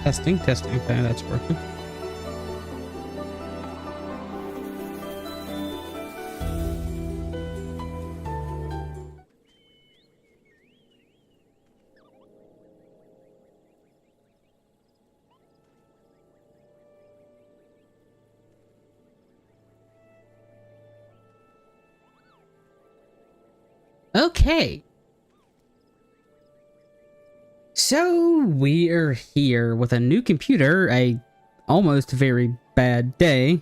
Testing, testing. Okay, that's working. Okay. So we're here with a new computer, a almost very bad day,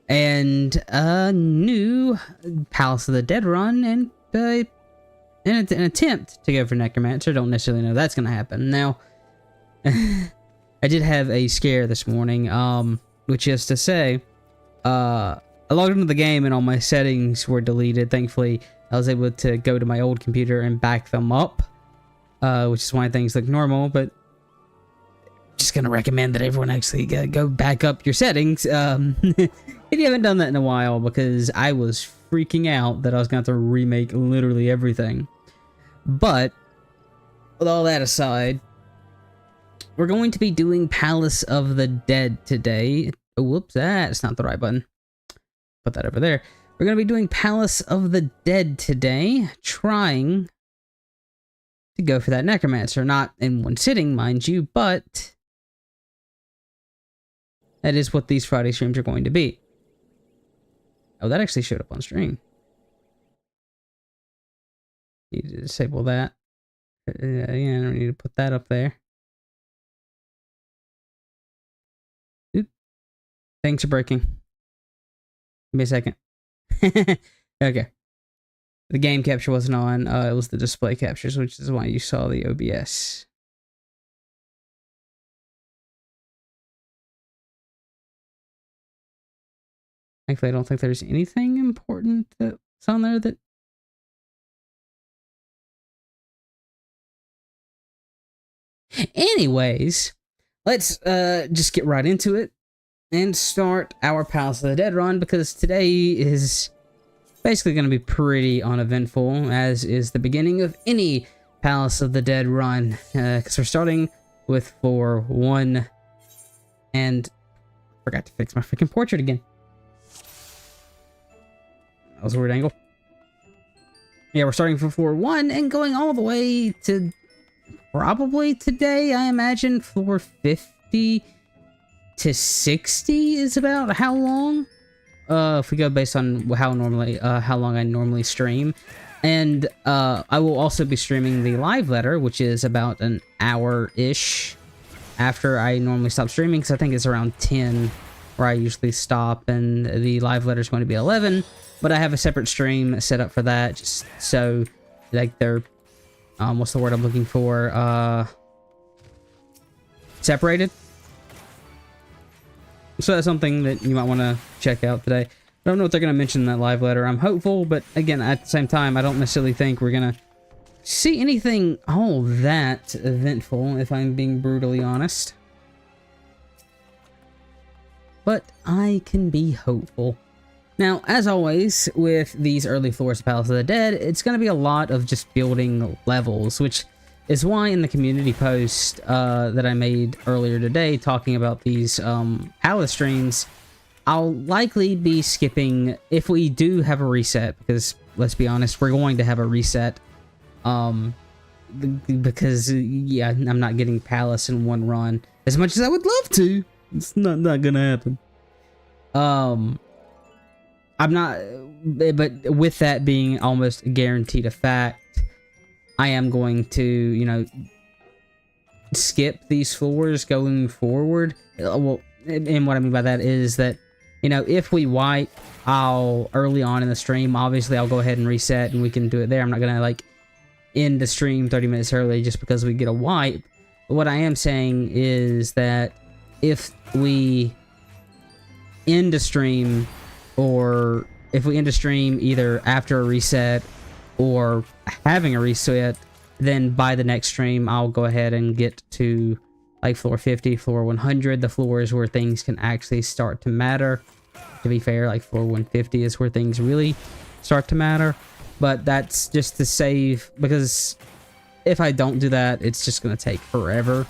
and a new Palace of the Dead run, and an attempt to go for Necromancer. Don't necessarily know that's gonna happen. Now, I did have a scare this morning, which is to say, I logged into the game and all my settings were deleted. Thankfully, I was able to go to my old computer and back them up, which is why things look normal, but just gonna recommend that everyone actually go back up your settings if you haven't done that in a while, because I was freaking out that I was gonna have to remake literally everything. But with all that aside, we're going to be doing Palace of the Dead today. Oh, whoops, that's not the right button. Put that over there. We're going to be doing Palace of the Dead today, trying to go for that Necromancer. Not in one sitting, mind you, but that is what these Friday streams are going to be. Oh, that actually showed up on stream. Need to disable that. Yeah, I don't need to put that up there. Oop. Things are breaking. Give me a second. Okay. The game capture wasn't on. It was the display captures, which is why you saw the OBS. Thankfully, I don't think there's anything important that's on there that... Anyways, let's just get right into it and start our Palace of the Dead run, because today is basically going to be pretty uneventful, as is the beginning of any Palace of the Dead run, because we're starting with floor 1, and forgot to fix my freaking portrait again. That was a weird angle. Yeah, we're starting from floor 1 and going all the way to probably today, I imagine, floor 50 to 60 is about how long, if we go based on how long I normally stream. And I will also be streaming the live letter, which is about an hour-ish after I normally stop streaming, because I think it's around 10 where I usually stop, and the live letter is going to be 11, but I have a separate stream set up for that, just so like they're what's the word I'm looking for, separated. So that's something that you might want to check out today. I don't know what they're going to mention in that live letter. I'm hopeful, but again, at the same time, I don't necessarily think we're going to see anything all that eventful, if I'm being brutally honest. But I can be hopeful. Now, as always, with these early floors of Palace of the Dead, it's going to be a lot of just building levels, which is why in the community post that I made earlier today talking about these Palace streams, I'll likely be skipping if we do have a reset, because let's be honest, we're going to have a reset, because yeah, I'm not getting Palace in one run as much as I would love to. It's not gonna happen. I'm not, but with that being almost guaranteed a fact, I am going to, you know, skip these floors going forward. Well, and what I mean by that is that, you know, if we wipe, early on in the stream, obviously I'll go ahead and reset and we can do it there. I'm not gonna, like, end the stream 30 minutes early just because we get a wipe. But what I am saying is that if we end a stream, or if we end a stream either after a reset or having a reset, then by the next stream, I'll go ahead and get to like floor 50, floor 100, the floors where things can actually start to matter. To be fair, like floor 150 is where things really start to matter. But that's just to save, because if I don't do that, it's just going to take forever.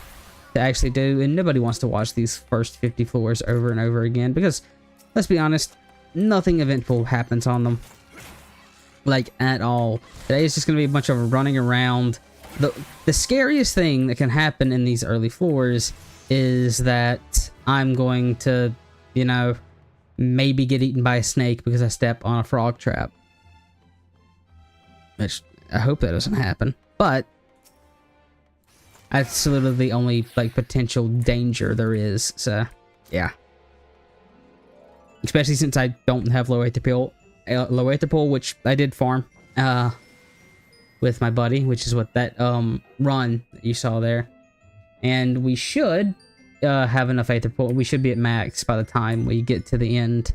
to actually do, and nobody wants to watch these first 50 floors over and over again because, let's be honest, nothing eventful happens on them. Like, at all. Today is just going to be a bunch of running around. The scariest thing that can happen in these early floors is that I'm going to, you know, maybe get eaten by a snake because I step on a frog trap. Which, I hope that doesn't happen. But that's literally the only, like, potential danger there is. So, yeah. Especially since I don't have low aether pool, which I did farm with my buddy, which is what that run that you saw there. And we should have enough aether pool. We should be at max by the time we get to the end.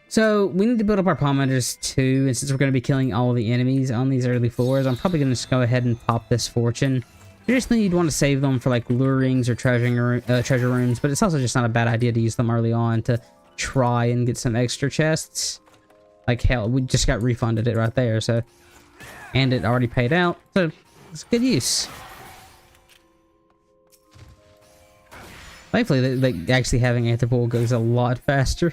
So we need to build up our pomameters too, and since we're going to be killing all of the enemies on these early floors, I'm probably going to just go ahead and pop this fortune. Traditionally, you'd want to save them for like lurings or treasure rooms, but it's also just not a bad idea to use them early on to try and get some extra chests. Like hell, we just got refunded it right there, so, and it already paid out, so it's good use. Thankfully, like actually having aether pool goes a lot faster.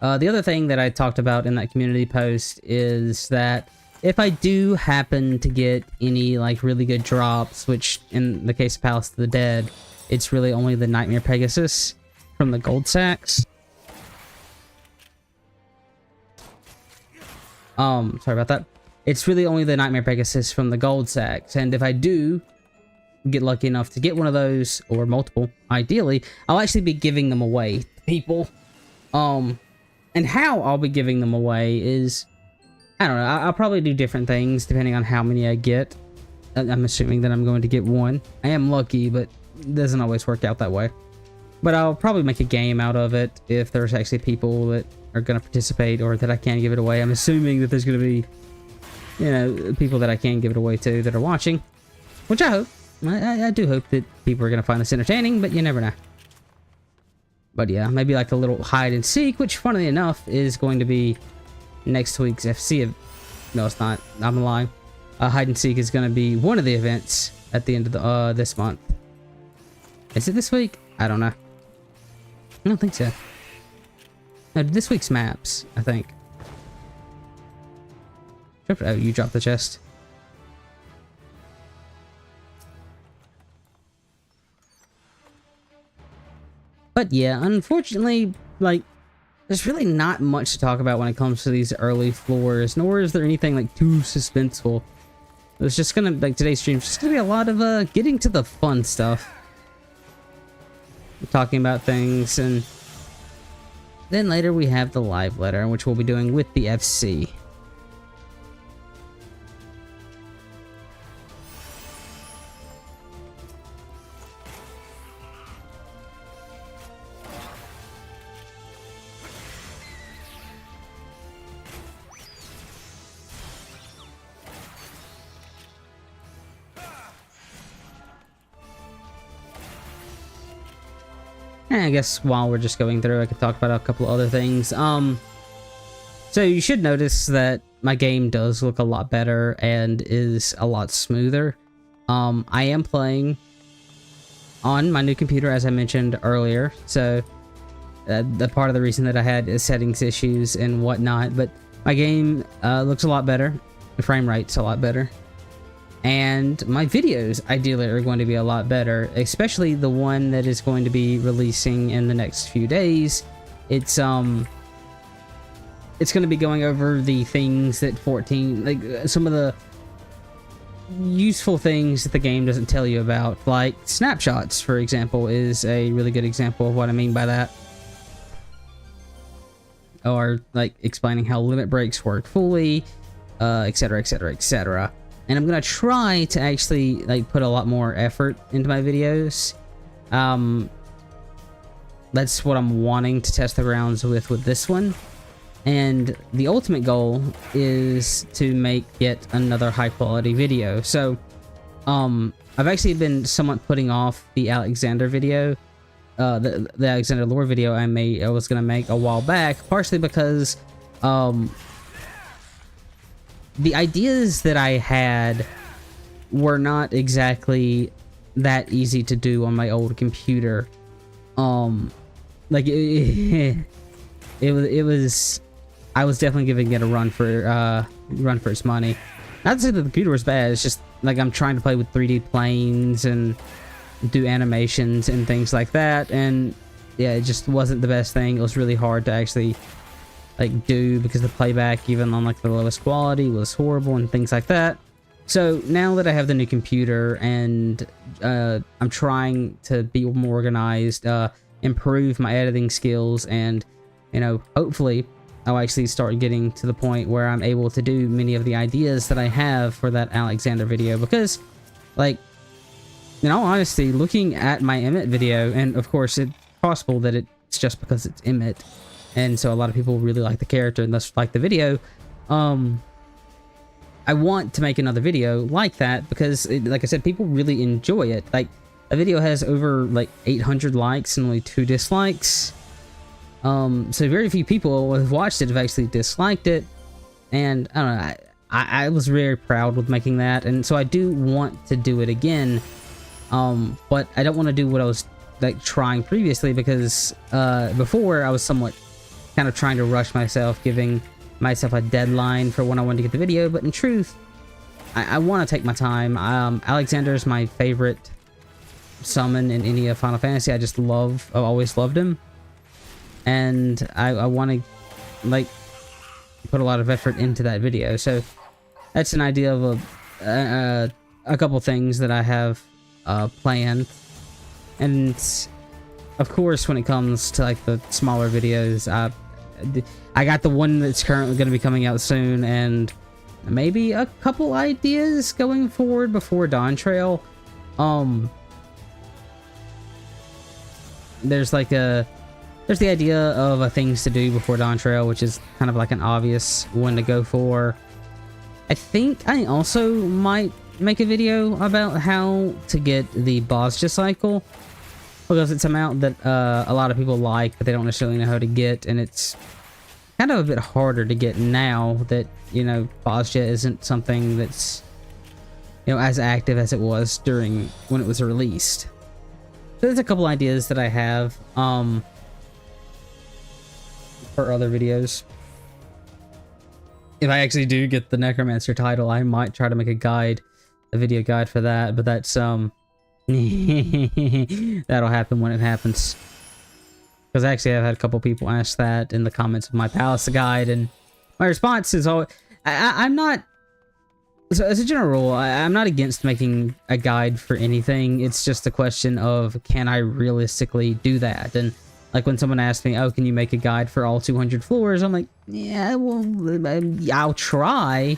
The other thing that I talked about in that community post is that if I do happen to get any like really good drops, which in the case of Palace of the Dead, it's really only the Nightmare Pegasus from the gold sacks. Sorry about that. It's really only the Nightmare Pegasus from the gold sacks, and if I do get lucky enough to get one of those, or multiple, ideally, I'll actually be giving them away to people. And how I'll be giving them away is, I don't know, I'll probably do different things depending on how many I get. I'm assuming that I'm going to get one. I am lucky, but it doesn't always work out that way. But I'll probably make a game out of it if there's actually people that are going to participate or that I can give it away. I'm assuming that there's going to be, you know, people that I can give it away to that are watching, which I hope. I do hope that people are going to find this entertaining, but you never know. But yeah, maybe like a little hide and seek, which funnily enough is going to be next week's FC. No, it's not. I'm lying. Hide and seek is going to be one of the events at the end of the this month. Is it this week? I don't know. I don't think so. No, this week's maps, I think. Oh, you dropped the chest. But yeah, unfortunately, like, there's really not much to talk about when it comes to these early floors, nor is there anything, like, too suspenseful. It's just gonna, like, today's stream's just gonna be a lot of, getting to the fun stuff. Talking about things, and then later we have the live letter, which we'll be doing with the FC. I guess while we're just going through, I could talk about a couple of other things. So you should notice that my game does look a lot better and is a lot smoother. I am playing on my new computer, as I mentioned earlier, so the part of the reason that I had settings issues and whatnot, but my game looks a lot better. The frame rate's a lot better. And my videos, ideally, are going to be a lot better, especially the one that is going to be releasing in the next few days. It's going to be going over the things that 14, like, some of the useful things that the game doesn't tell you about, like snapshots, for example, is a really good example of what I mean by that. Or, like, explaining how limit breaks work fully, etc, etc, etc. And I'm gonna try to actually, like, put a lot more effort into my videos. That's what I'm wanting to test the grounds with this one. And the ultimate goal is to make yet another high quality video. So, I've actually been somewhat putting off the Alexander video, the Alexander lore video I was gonna make a while back, partially because, the ideas that I had were not exactly that easy to do on my old computer. Like it was I was definitely giving it a run for its money. Not to say that the computer was bad, it's just like I'm trying to play with 3D planes and do animations and things like that, and yeah, it just wasn't the best thing. It was really hard to actually like do because the playback, even on like the lowest quality, was horrible and things like that. So now that I have the new computer and I'm trying to be more organized, improve my editing skills, and you know, hopefully I'll actually start getting to the point where I'm able to do many of the ideas that I have for that Alexander video. Because, like, in all honesty, looking at my Emmett video, and of course it's possible that it's just because it's Emmett, and so a lot of people really like the character and thus like the video, I want to make another video like that because, like I said, people really enjoy it. Like, a video has over like 800 likes and only 2 dislikes. So very few people who have watched it have actually disliked it, and I don't know, I was very proud with making that, and so I do want to do it again, but I don't want to do what I was like trying previously, because before I was somewhat kind of trying to rush myself, giving myself a deadline for when I wanted to get the video, but in truth, I want to take my time. Alexander is my favorite summon in any of Final Fantasy. I've always loved him. And I want to, like, put a lot of effort into that video. So that's an idea of a couple things that I have planned. And of course, when it comes to like the smaller videos, I got the one that's currently going to be coming out soon, and maybe a couple ideas going forward before Dawn Trail. There's the idea of things to do before Dawn Trail, which is kind of like an obvious one to go for. I think I also might make a video about how to get the Bosja cycle, because it's a mount that a lot of people like, but they don't necessarily know how to get, and it's kind of a bit harder to get now that, you know, Bosja isn't something that's, you know, as active as it was during when it was released. So there's a couple ideas that I have for other videos. If I actually do get the Necromancer title, I might try to make a video guide for that, but that's that'll happen when it happens. Because actually I've had a couple people ask that in the comments of my Palace guide, and my response is always, I'm not, so as a general rule, I'm not against making a guide for anything. It's just a question of, can I realistically do that? And like when someone asks me, oh, can you make a guide for all 200 floors? I'm like, yeah, well, I'll try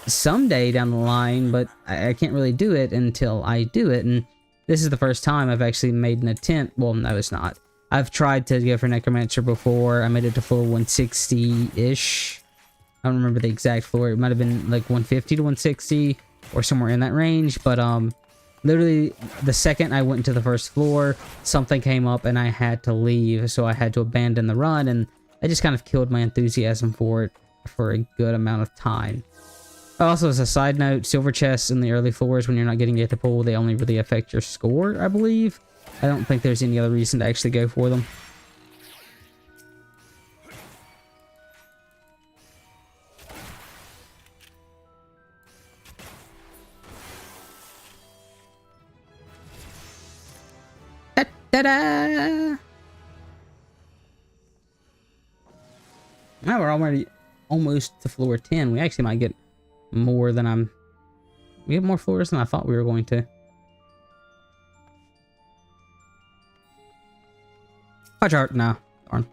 someday down the line, but I can't really do it until I do it. And this is the first time I've actually made an attempt. Well, no, it's not. I've tried to go for Necromancer before. I made it to floor 160-ish. I don't remember the exact floor. It might have been like 150 to 160 or somewhere in that range, but literally the second I went into the first floor, something came up and I had to leave, so I had to abandon the run, and I just kind of killed my enthusiasm for it for a good amount of time. Also, as a side note, silver chests in the early floors, when you're not getting it to pull, they only really affect your score, I believe. I don't think there's any other reason to actually go for them. Ta-da! Now we're already almost to floor 10. We actually might get more than we have more floors than I thought we were going to. Watch art now. Darn.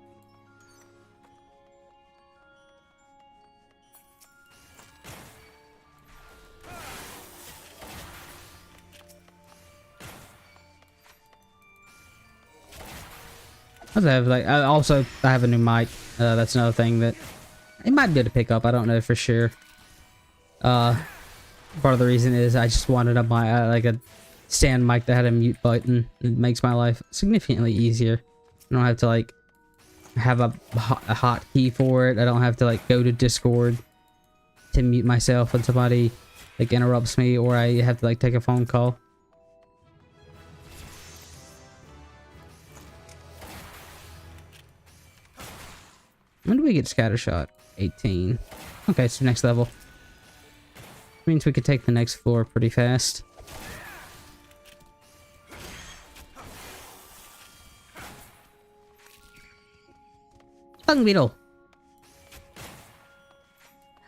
I have like I have a new mic. That's another thing that It might be able to pick up. I don't know for sure. Part of the reason is I just wanted a like a stand mic that had a mute button. It makes my life significantly easier. I don't have to like have a hotkey for it. I don't have to like go to Discord to mute myself when somebody like interrupts me, or I have to like take a phone call. When do we get scattershot? 18. Okay, so next level. Means we could take the next floor pretty fast. Dung beetle.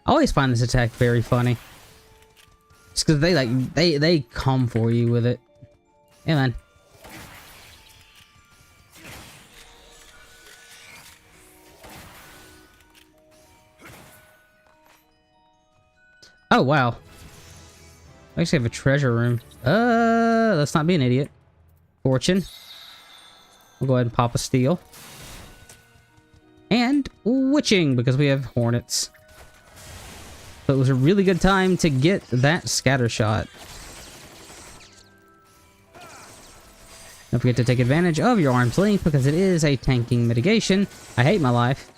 I always find this attack very funny. Just because they come for you with it. Yeah, man. Oh, wow. I actually have a treasure room. Let's not be an idiot. Fortune. We'll go ahead and pop a steal. And witching, because we have hornets. So it was a really good time to get that scatter shot. Don't forget to take advantage of your arm's length, because it is a tanking mitigation. I hate my life.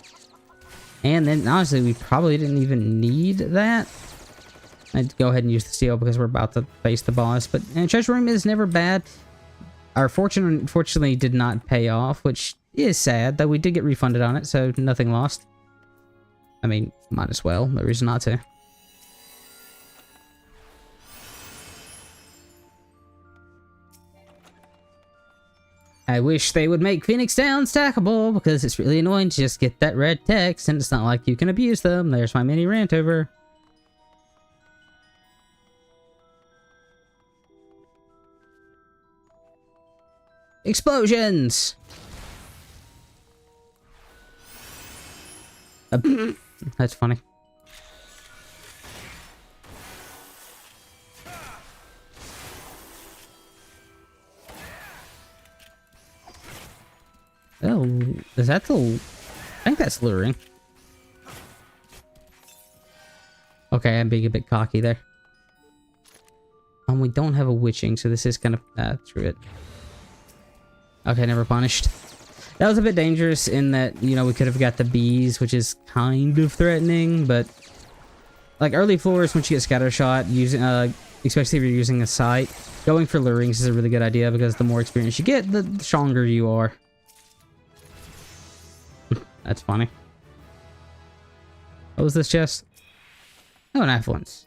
And then, honestly, we probably didn't even need that. I'd go ahead and use the steel because we're about to face the boss. But treasure room is never bad. Our fortune, unfortunately, did not pay off, which is sad, though we did get refunded on it, so nothing lost. I mean, might as well. No reason not to. I wish they would make Phoenix Down stackable, because it's really annoying to just get that red text, and it's not like you can abuse them. There's my mini rant over. Explosions! That's funny. Oh, is that the... I think that's luring. Okay, I'm being a bit cocky there. We don't have a witching, so this is kind of... through it. Okay, never punished. That was a bit dangerous in that, you know, we could have got the bees, which is kind of threatening, but... Like, early floors, once you get scattershot, using, especially if you're using a sight, going for lurings is a really good idea, because the more experience you get, the stronger you are. That's funny. What was this chest? Oh, an affluence.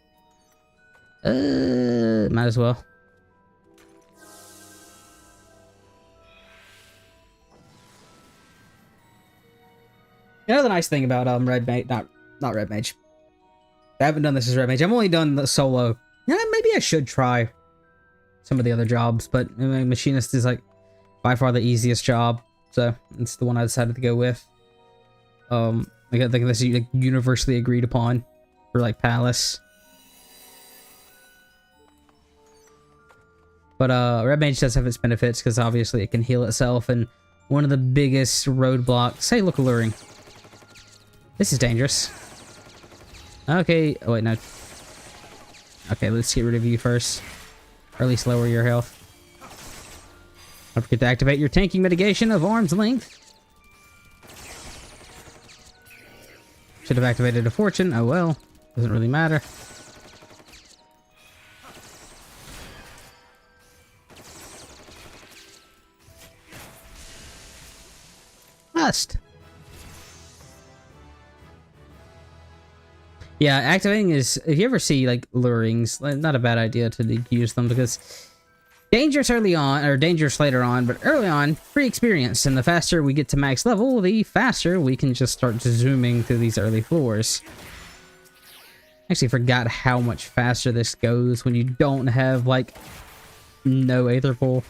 Might as well. You know the nice thing about Red Mage, not Red Mage. I haven't done this as Red Mage. I've only done the solo. Yeah, maybe I should try some of the other jobs, but I mean, Machinist is like by far the easiest job, so it's the one I decided to go with. I think this is like universally agreed upon for like Palace. But Red Mage does have its benefits because obviously it can heal itself, and one of the biggest roadblocks. Hey, look, alluring. This is dangerous. Okay. Oh wait, no. Okay, let's get rid of you first, or at least lower your health. Don't forget to activate your tanking mitigation of arm's length. Should have activated a fortune. Oh well. Doesn't really matter. Lust. Yeah, activating is, if you ever see like lurings, not a bad idea to use them, because dangerous early on, or dangerous later on, but early on, free experience, and the faster we get to max level, the faster we can just start zooming through these early floors. Actually forgot how much faster this goes when you don't have like no Aether Pool.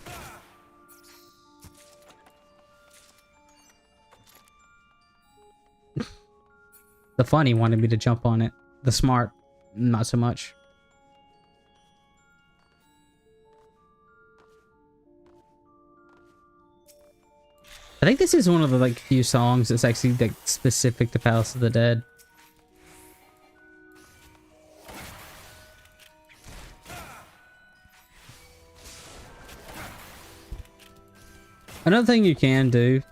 The funny wanted me to jump on it. The smart, not so much. I think this is one of the like few songs that's actually like specific to Palace of the Dead. Another thing you can do,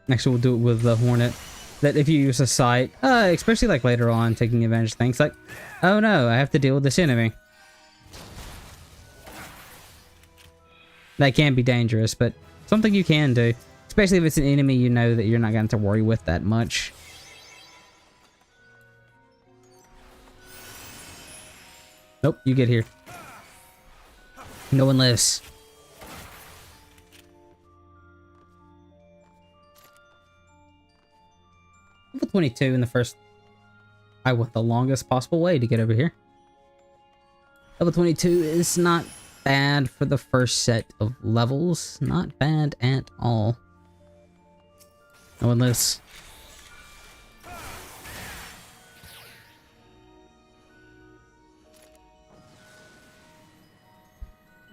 actually we'll do it with the Hornet, that if you use a sight, especially like later on, taking advantage of things like, oh no, I have to deal with this enemy. That can be dangerous, but something you can do, especially if it's an enemy you know that you're not going to worry with that much. Nope, you get here. No one lives. Level 22 in the first... I went the longest possible way to get over here. Level 22 is not bad for the first set of levels. Not bad at all. No one lives.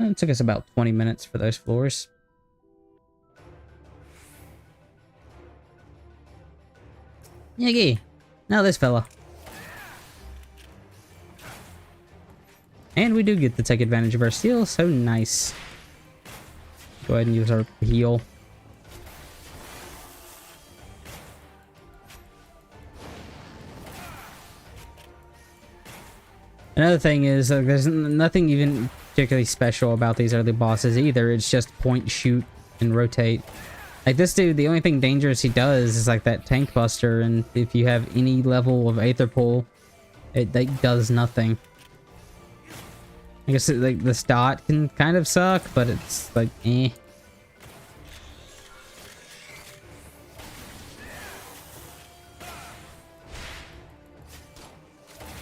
It took us about 20 minutes for those floors. Yiggy! Now this fella. And we do get to take advantage of our steal, so nice. Go ahead and use our heal. Another thing is, there's nothing even particularly special about these early bosses either. It's just point, shoot, and rotate. Like this dude, the only thing dangerous he does is like that tank buster, and if you have any level of Aether Pool, it does nothing. I guess like this dot can kind of suck, but it's like eh.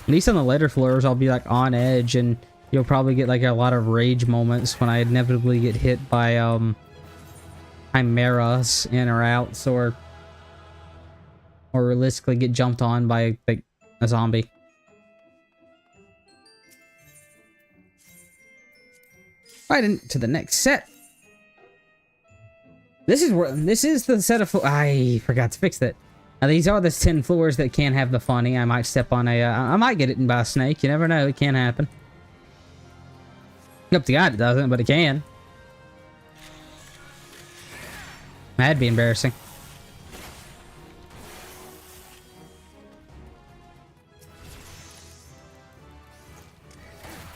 At least on the later floors, I'll be like on edge, and you'll probably get like a lot of rage moments when I inevitably get hit by chimeras in or outs, or realistically get jumped on by like a zombie. Right into the next set. This is the set of I forgot to fix that. Now these are the 10 floors that can have the funny. I might step on a I might get eaten by a snake. You never know. It can happen. Up to God it doesn't, but it can. That'd be embarrassing.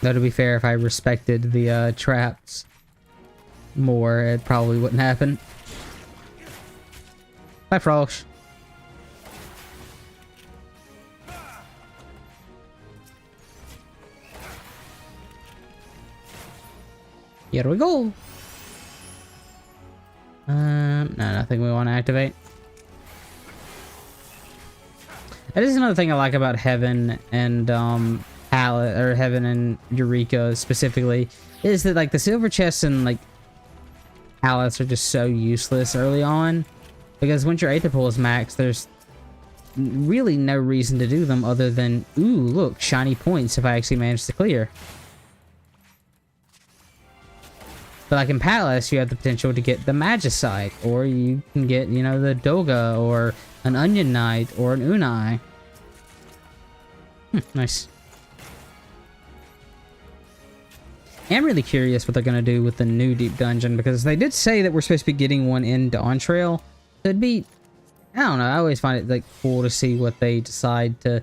Though to be fair, if I respected the traps more, it probably wouldn't happen. Bye, frogs. Here we go. No, nothing we want to activate. That is another thing I like about Heaven and Heaven and Eureka specifically, is that like the silver chests and like pallets are just so useless early on, because once your Aether Pool is maxed, there's really no reason to do them other than, ooh, look, shiny points if I actually manage to clear. But like in Palace, you have the potential to get the Magicite, or you can get, you know, the Doga, or an Onion Knight, or an Unai. Nice. I'm really curious what they're going to do with the new Deep Dungeon, because they did say that we're supposed to be getting one in Dawn Trail. So it'd be, I don't know, I always find it like cool to see what they decide to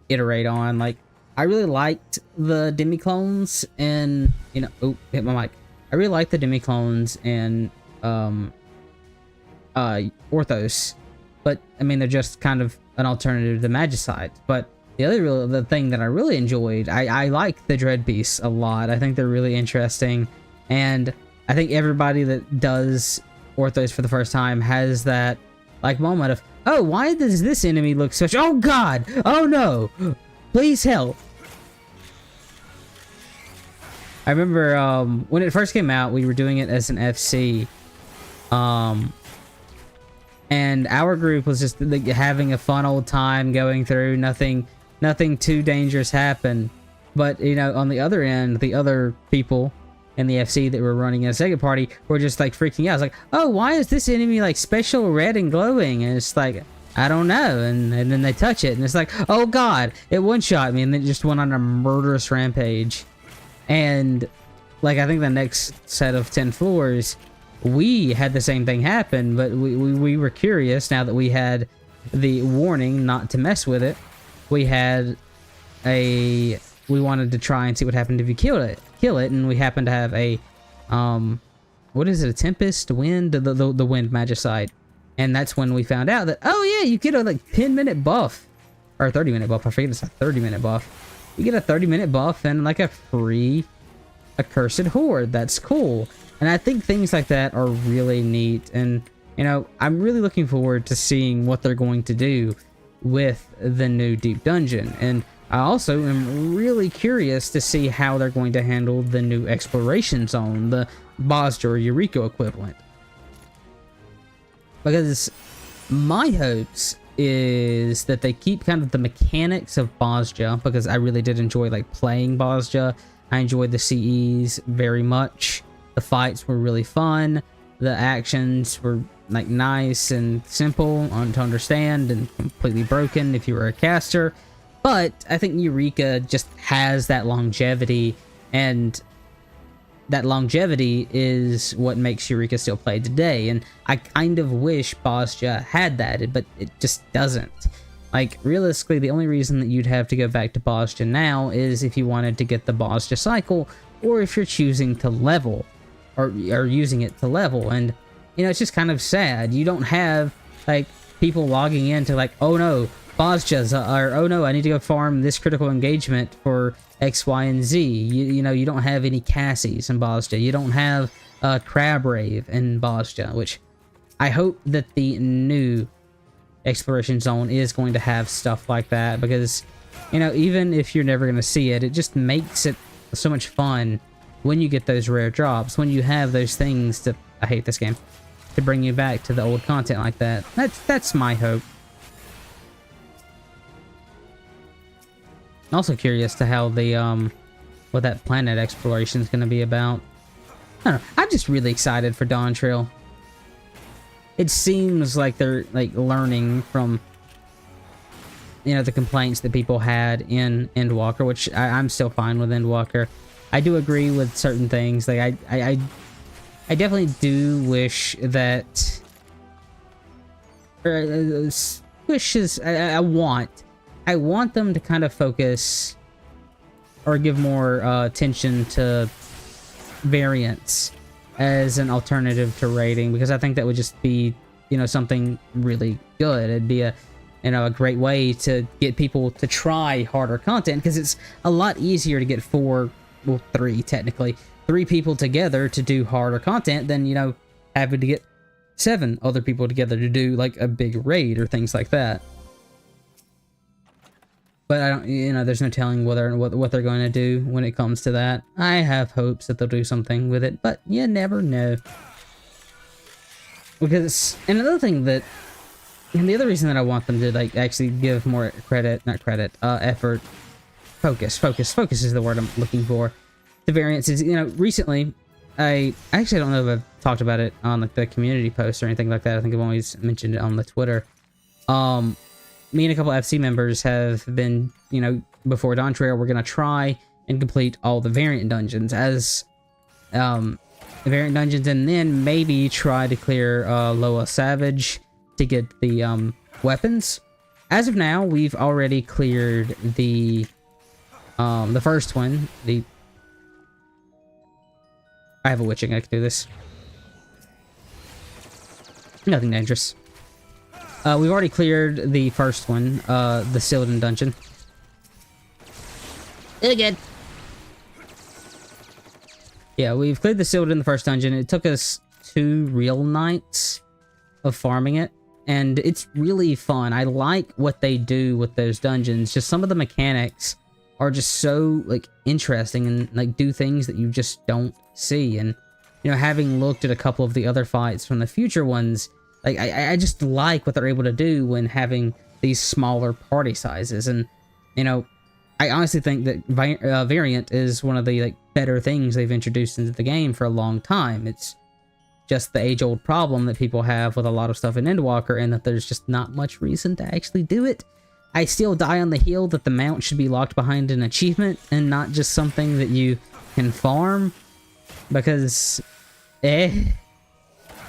iterate on. Like, I really liked the demi-clones and, you know, oh, hit my mic. I really like the demi-clones and Orthos, but I mean, they're just kind of an alternative to Magicite. But the thing that I really enjoyed, I like the Dread Beasts a lot. I think they're really interesting, and I think everybody that does Orthos for the first time has that like moment of, oh, why does this enemy look such, oh god, oh no, please help. I remember when it first came out, we were doing it as an FC, and our group was just like, having a fun old time going through. Nothing too dangerous happened, but you know, on the other end, the other people in the FC that were running a second party were just like freaking out. It's like, oh, why is this enemy like special red and glowing? And it's like, I don't know. And then they touch it, and it's like, oh god, it one-shot me, and then it just went on a murderous rampage. And like, I think the next set of 10 floors, we had the same thing happen, but we were curious now that we had the warning not to mess with it. We wanted to try and see what happened if you kill it, and we happened to have a, what is it, a tempest, wind, the wind magicite. And that's when we found out that, oh yeah, you get a like 10-minute buff, or a 30-minute buff, I forget it's a 30-minute buff. You get a 30-minute buff and like a free accursed horde. That's cool. And I think things like that are really neat, and you know, I'm really looking forward to seeing what they're going to do with the new deep dungeon. And I also am really curious to see how they're going to handle the new exploration zone, the Bozja or Eureka equivalent. Because my hopes is that they keep kind of the mechanics of Bozja, because I really did enjoy like playing Bozja. I enjoyed the CEs very much. The fights were really fun. The actions were like nice and simple to understand, and completely broken if you were a caster. But I think Eureka just has that longevity, and that longevity is what makes Eureka still played today. And I kind of wish Bozja had that, but it just doesn't. Like, realistically, the only reason that you'd have to go back to Bozja now is if you wanted to get the Bozja cycle, or if you're choosing to level, or using it to level. And, you know, it's just kind of sad. You don't have, like, people logging in to, like, oh no, Bozja's, or oh no, I need to go farm this critical engagement for X, Y, and Z. You know, you don't have any Cassies in Bozja. You don't have Crabrave in Bozja, which I hope that the new exploration zone is going to have stuff like that, because, you know, even if you're never going to see it, it just makes it so much fun when you get those rare drops, when you have those things to, I hate this game, to bring you back to the old content like that. That's my hope. Also curious to how the what that planet exploration is going to be about. I don't know. I'm just really excited for Dawn Trail. It seems like they're like learning from, you know, the complaints that people had in Endwalker, which I'm still fine with Endwalker. I do agree with certain things. Like I definitely do wish that, I want them to kind of focus or give more attention to variants as an alternative to raiding, because I think that would just be, you know, something really good. It'd be a, you know, a great way to get people to try harder content, because it's a lot easier to get three people together to do harder content than, you know, having to get 7 other people together to do like a big raid or things like that. But I don't, you know, there's no telling what they're going to do when it comes to that. I have hopes that they'll do something with it, but you never know. Because, and another thing that, and the other reason that I want them to like actually give more effort, focus is the word I'm looking for. The variants is, you know, recently, I actually don't know if I've talked about it on like the community post or anything like that. I think I've always mentioned it on the Twitter. Me and a couple FC members have been, you know, before Dawn Trail, we're going to try and complete all the variant dungeons as the variant dungeons, and then maybe try to clear Loa Savage to get the weapons. As of now, we've already cleared the first one. I have a witching, I can do this. Nothing dangerous. We've already cleared the first one, the Sylvan dungeon. Again. Yeah, we've cleared the Sylvan in the first dungeon. It took us 2 real nights of farming it, and it's really fun. I like what they do with those dungeons. Just some of the mechanics are just so like interesting, and like do things that you just don't see. And, you know, having looked at a couple of the other fights from the future ones, like, I just like what they're able to do when having these smaller party sizes. And, you know, I honestly think that variant is one of the like better things they've introduced into the game for a long time. It's just the age-old problem that people have with a lot of stuff in Endwalker, and that there's just not much reason to actually do it. I still die on the hill that the mount should be locked behind an achievement and not just something that you can farm, because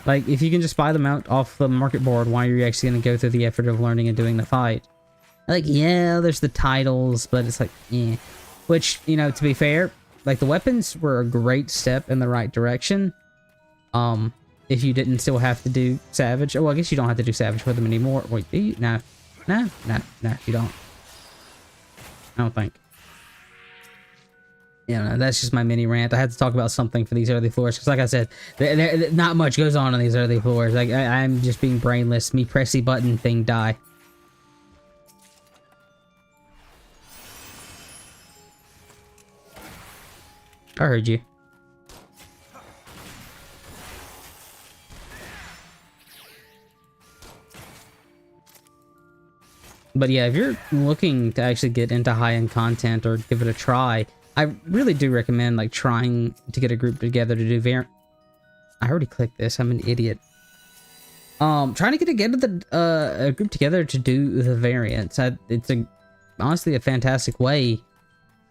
Like, if you can just buy them out off the market board, why are you actually going to go through the effort of learning and doing the fight? Like, yeah, there's the titles, but it's like, eh. Which, you know, to be fair, like, the weapons were a great step in the right direction. If you didn't still have to do Savage. Oh, well, I guess you don't have to do Savage with them anymore. Wait, do you? No. No, you don't. I don't think. Yeah, no, that's just my mini rant. I had to talk about something for these early floors, because like I said, not much goes on in these early floors. Like, I'm just being brainless. Me pressy button thing die. I heard you. But yeah, if you're looking to actually get into high-end content or give it a try, I really do recommend like trying to get a group together to do variant. I already clicked this. I'm an idiot. Trying to get a group together to do the variants. It's honestly a fantastic way,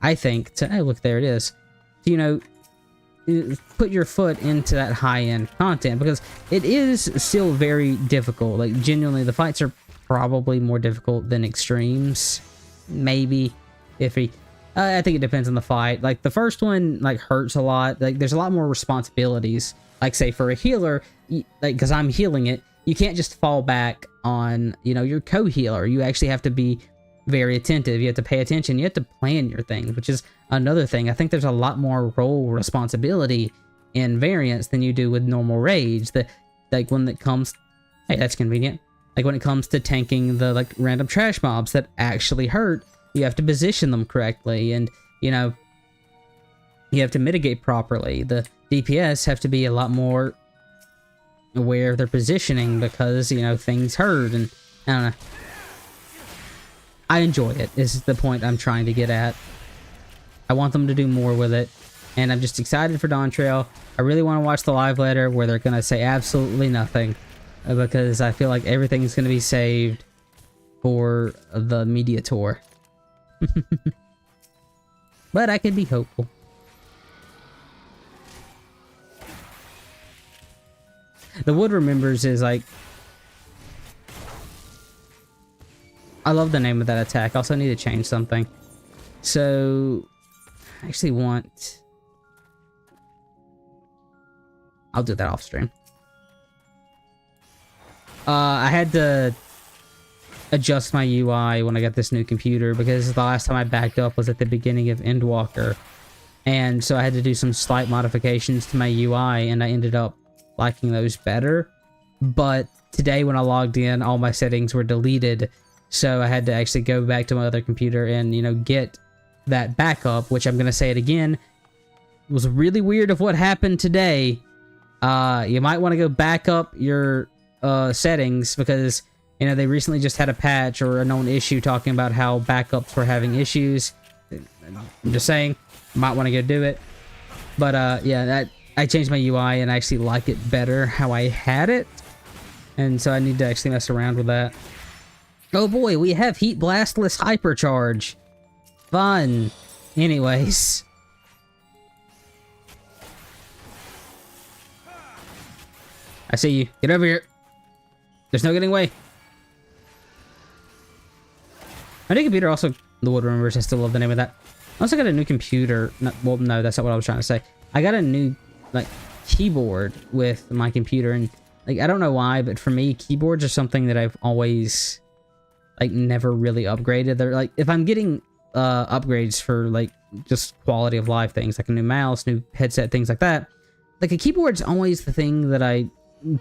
I think, to hey, look, there it is. To, you know, put your foot into that high-end content, because it is still very difficult. Like, genuinely, the fights are probably more difficult than extremes. Maybe iffy. I think it depends on the fight. Like, the first one, like, hurts a lot. Like, there's a lot more responsibilities. Like, say, for a healer, like, because I'm healing it, you can't just fall back on, you know, your co-healer. You actually have to be very attentive. You have to pay attention. You have to plan your things, which is another thing. I think there's a lot more role responsibility in variants than you do with normal rage. That, like, when it comes... Hey, that's convenient. Like, when it comes to tanking the, like, random trash mobs that actually hurt, you have to position them correctly, and, you know, you have to mitigate properly. The DPS have to be a lot more aware of their positioning, because, you know, things hurt, and, I don't know. I enjoy it, is the point I'm trying to get at. I want them to do more with it, and I'm just excited for Dawn Trail. I really want to watch the live letter where they're going to say absolutely nothing, because I feel like everything's going to be saved for the media tour. But I can be hopeful. The Wood Remembers is like... I love the name of that attack. I also need to change something. So... I actually want... I'll do that off stream. I had to adjust my UI when I got this new computer, because the last time I backed up was at the beginning of Endwalker. And so I had to do some slight modifications to my UI, and I ended up liking those better. But today when I logged in, all my settings were deleted. So I had to actually go back to my other computer and, you know, get that backup, which I'm going to say it again. It was really weird of what happened today. You might want to go back up your settings, because, you know, they recently just had a patch or a known issue talking about how backups were having issues. I'm just saying, might want to go do it. But yeah, I changed my UI and I actually like it better how I had it, and so I need to actually mess around with that. Oh boy, we have Heat Blastless Hypercharge. Fun. Anyways. I see you. Get over here. There's no getting away. My new computer also... The Wood Remembers, I still love the name of that. I also got a new computer. Well, no, that's not what I was trying to say. I got a new, like, keyboard with my computer, and, like, I don't know why, but for me, keyboards are something that I've always, like, never really upgraded. They're, like, if I'm getting upgrades for, like, just quality of life things, like a new mouse, new headset, things like that, like, a keyboard's always the thing that I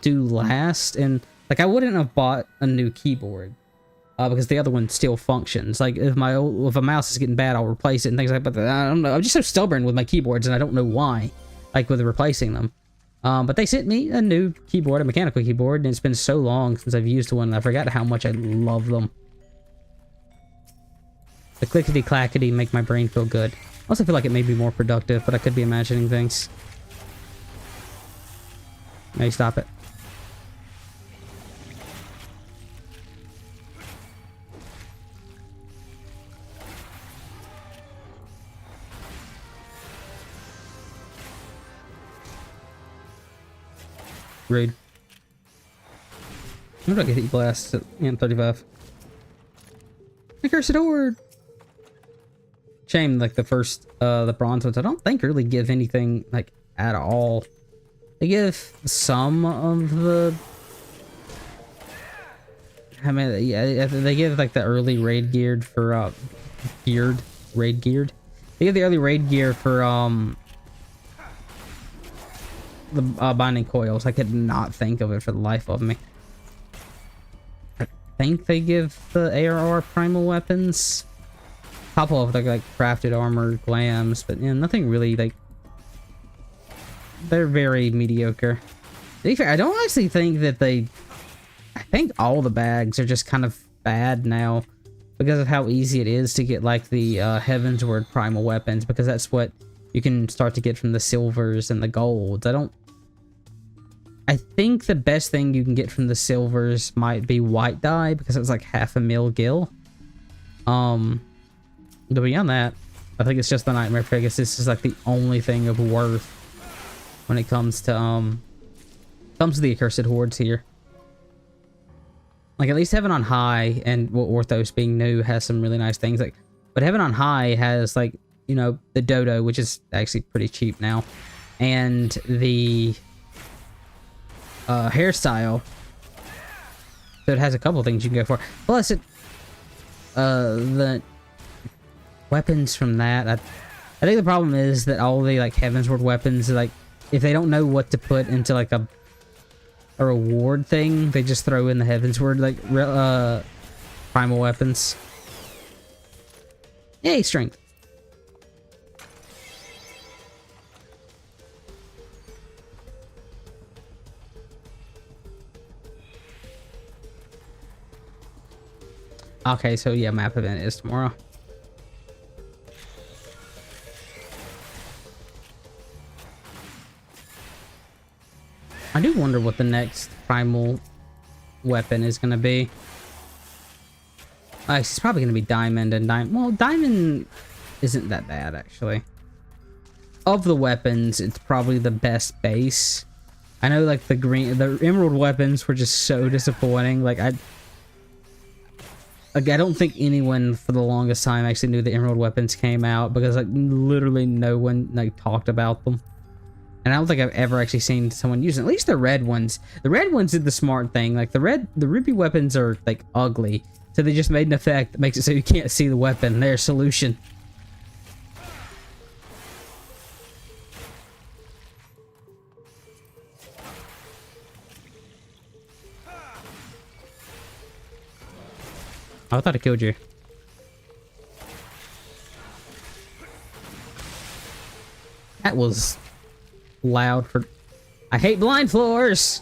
do last, and, like, I wouldn't have bought a new keyboard. Because the other one still functions. Like, if a mouse is getting bad, I'll replace it and things like that. But I don't know. I'm just so stubborn with my keyboards, and I don't know why. Like, with replacing them. But they sent me a new keyboard, a mechanical keyboard, and it's been so long since I've used one, I forgot how much I love them. The clickety-clackety make my brain feel good. I also feel like it may be more productive, but I could be imagining things. Maybe stop it. Rude. What do I get heat blast at 35? The Cursed Horde! Shame, like the first, the bronze ones, I don't think really give anything, like, at all. They give some of the... I mean, yeah, they give, like, the early raid geared for, raid geared? They give the early raid gear for, the, binding coils. I could not think of it for the life of me. I think they give the ARR primal weapons. Couple of like crafted armor glams, but you know, nothing really like. They're very mediocre. To be fair, I don't actually think that they. I think all the bags are just kind of bad now because of how easy it is to get like the Heavensward primal weapons, because that's what you can start to get from the silvers and the golds. I think the best thing you can get from the silvers might be white dye, because it's like 1/2 mil gil. But beyond that, I think it's just the Nightmare Pegasus. This is like the only thing of worth when it comes to the Accursed Hordes here. Like at least Heaven on High and Orthos being new has some really nice things. Like, but Heaven on High has like, you know, the Dodo, which is actually pretty cheap now, and the hairstyle. So it has a couple things you can go for. Plus it, the weapons from that, I think the problem is that all the like Heavensward weapons, like if they don't know what to put into like a reward thing, they just throw in the Heavensward like primal weapons. Yay, strength. Okay, so yeah, map event is tomorrow. I do wonder what the next primal weapon is going to be. It's probably going to be diamond and diamond. Well, diamond isn't that bad, actually. Of the weapons, it's probably the best base. I know, like, the emerald weapons were just so disappointing. Like, I don't think anyone for the longest time actually knew the emerald weapons came out, because, like, literally no one, like, talked about them. And I don't think I've ever actually seen someone use it. At least the red ones. The red ones did the smart thing. Like, the ruby weapons are, like, ugly. So they just made an effect that makes it so you can't see the weapon. Their solution. Oh, I thought I killed you. That was loud for... I hate blind floors!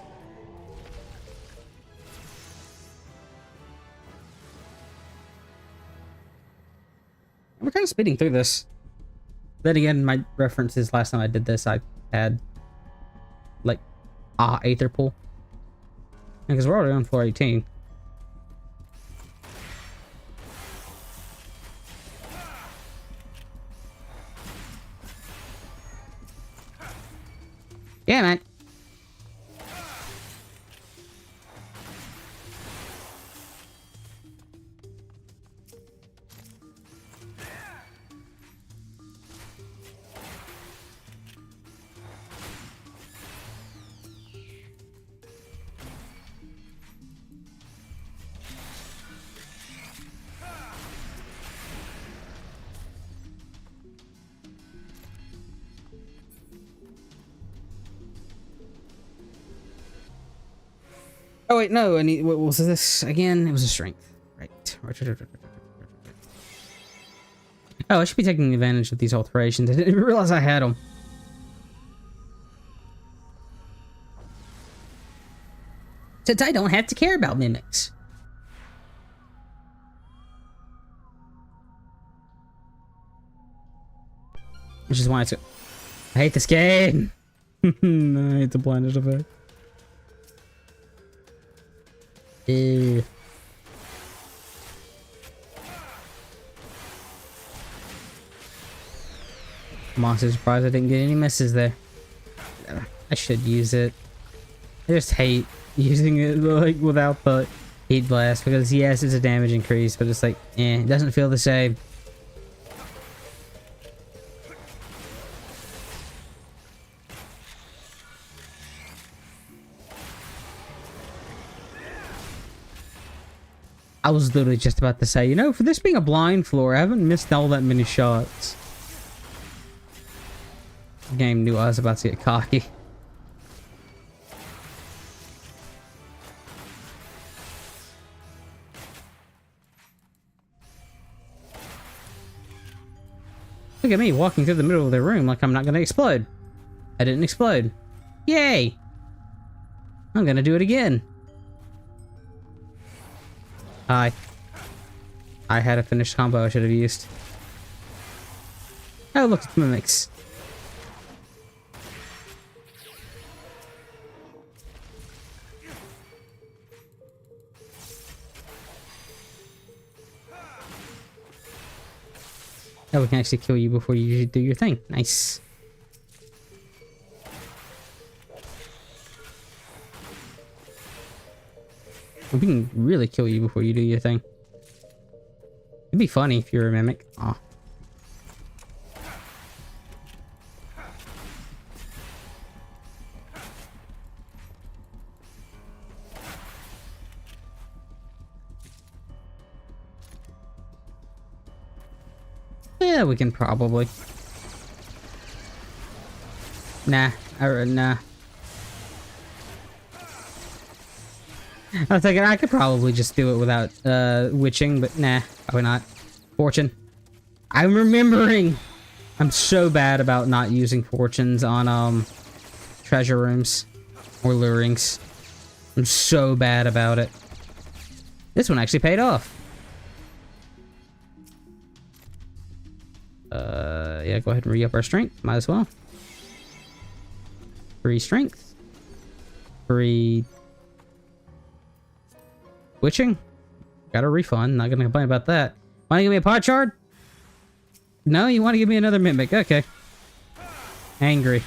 We're kind of speeding through this. Then again, my references last time I did this, I had like Aether Pool. Because we're already on floor 18. Yeah, man. Oh wait, no, what was this again? It was a strength. Right. Oh, I should be taking advantage of these alterations. I didn't realize I had them. Since I don't have to care about mimics. Which is why it's... I hate this game! I hate the blinded effect. Ew. I'm honestly surprised I didn't get any misses there. I should use it. I just hate using it like without the heat blast because yes, it's a damage increase, but it's like, it doesn't feel the same. I was literally just about to say, you know, for this being a blind floor, I haven't missed all that many shots. The game knew I was about to get cocky. Look at me walking through the middle of the room like I'm not gonna explode. I didn't explode. Yay! I'm gonna do it again. I had a finished combo I should have used. Oh, look, it's mimics. Oh, we can actually kill you before you do your thing. Nice. We can really kill you before you do your thing. It'd be funny if you're a mimic. Aw. Yeah, we can probably. Nah. Nah. I was thinking I could probably just do it without witching, but nah, probably not. Fortune. I'm remembering. I'm so bad about not using fortunes on treasure rooms or lurings. I'm so bad about it. This one actually paid off. Yeah, go ahead and re-up our strength. Might as well. 3 strength. 3 witching. Got a refund. Not gonna complain about that. Want to give me a pot shard? No, you want to give me another mimic. Okay. Angry.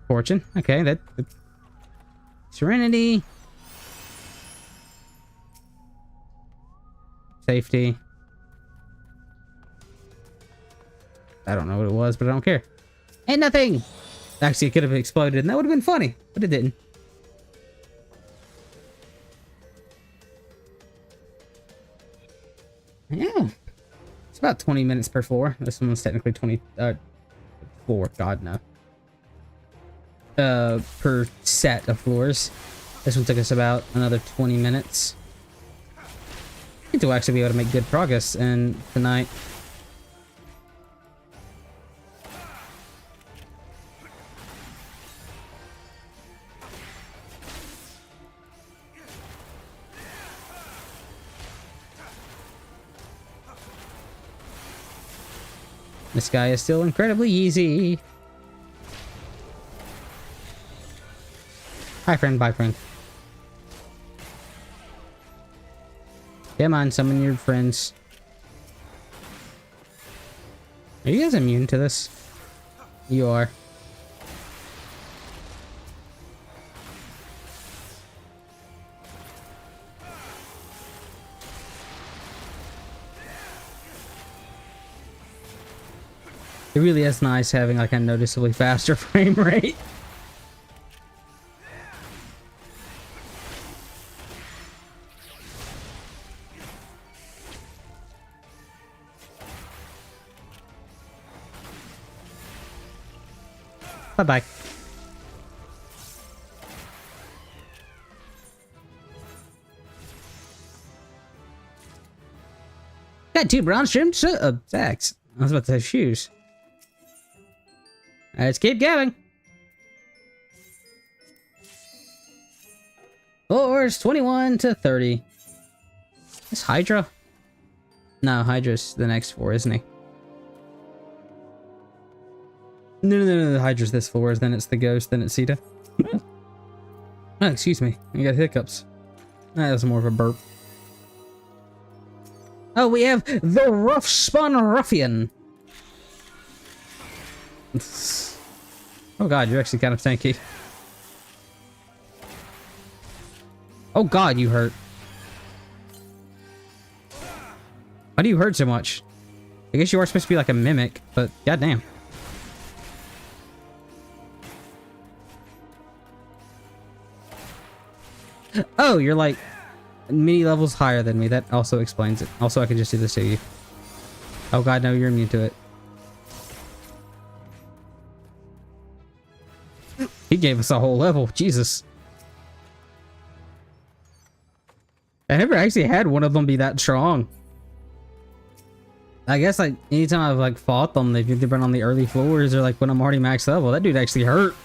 Fortune. Okay, that. Serenity. Safety. I don't know what it was, but I don't care. Ain't nothing! Actually, it could have exploded, and that would have been funny, but it didn't. Yeah. It's about 20 minutes per floor. This one was technically 20... floor. God, no. Per set of floors. This one took us about another 20 minutes. I think we'll actually be able to make good progress in tonight. This guy is still incredibly easy. Hi, friend. Bye, friend. Come on, summon your friends. Are you guys immune to this? You are. It really is nice having like a noticeably faster frame rate. Bye-bye. Got 2 bronze trimmed sacks. I was about to say shoes. Let's keep going. Floors 21 to 30. Is Hydra? No, Hydra's the next floor, isn't he? No, Hydra's this floor, then it's the ghost, then it's Sita. Oh, excuse me. I got hiccups. That was more of a burp. Oh, we have the Rough Spun Ruffian. Oh god, you're actually kind of tanky. Oh god, you hurt. Why do you hurt so much? I guess you are supposed to be like a mimic, but goddamn. Oh, you're like many levels higher than me. That also explains it. Also, I can just do this to you. Oh god, no, you're immune to it. He gave us a whole level. Jesus. I never actually had one of them be that strong. I guess like anytime I've like fought them, they've either been on the early floors or like when I'm already max level. That dude actually hurt.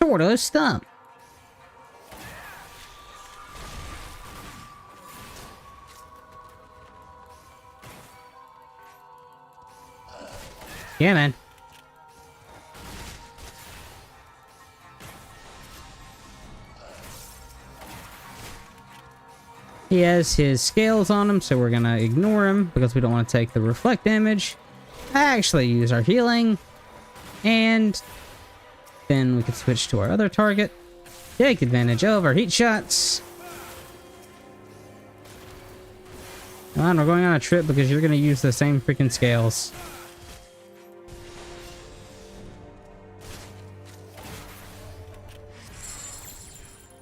Sort of stump. Yeah, man. He has his scales on him, so we're gonna ignore him because we don't want to take the reflect damage. Actually use our healing. And then we can switch to our other target. Take advantage of our heat shots. Come on, we're going on a trip because you're gonna use the same freaking scales.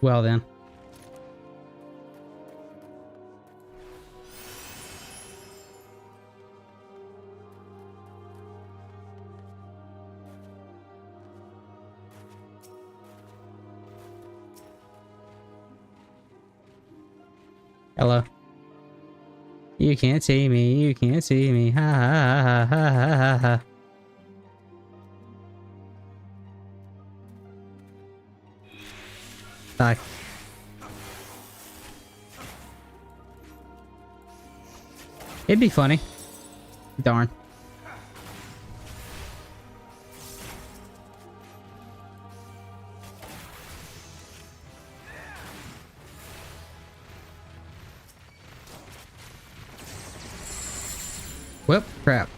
Well then. Hello. You can't see me, you can't see me, ha ha ha ha ha ha ha. Die. It'd be funny. Darn. Whoop, crap.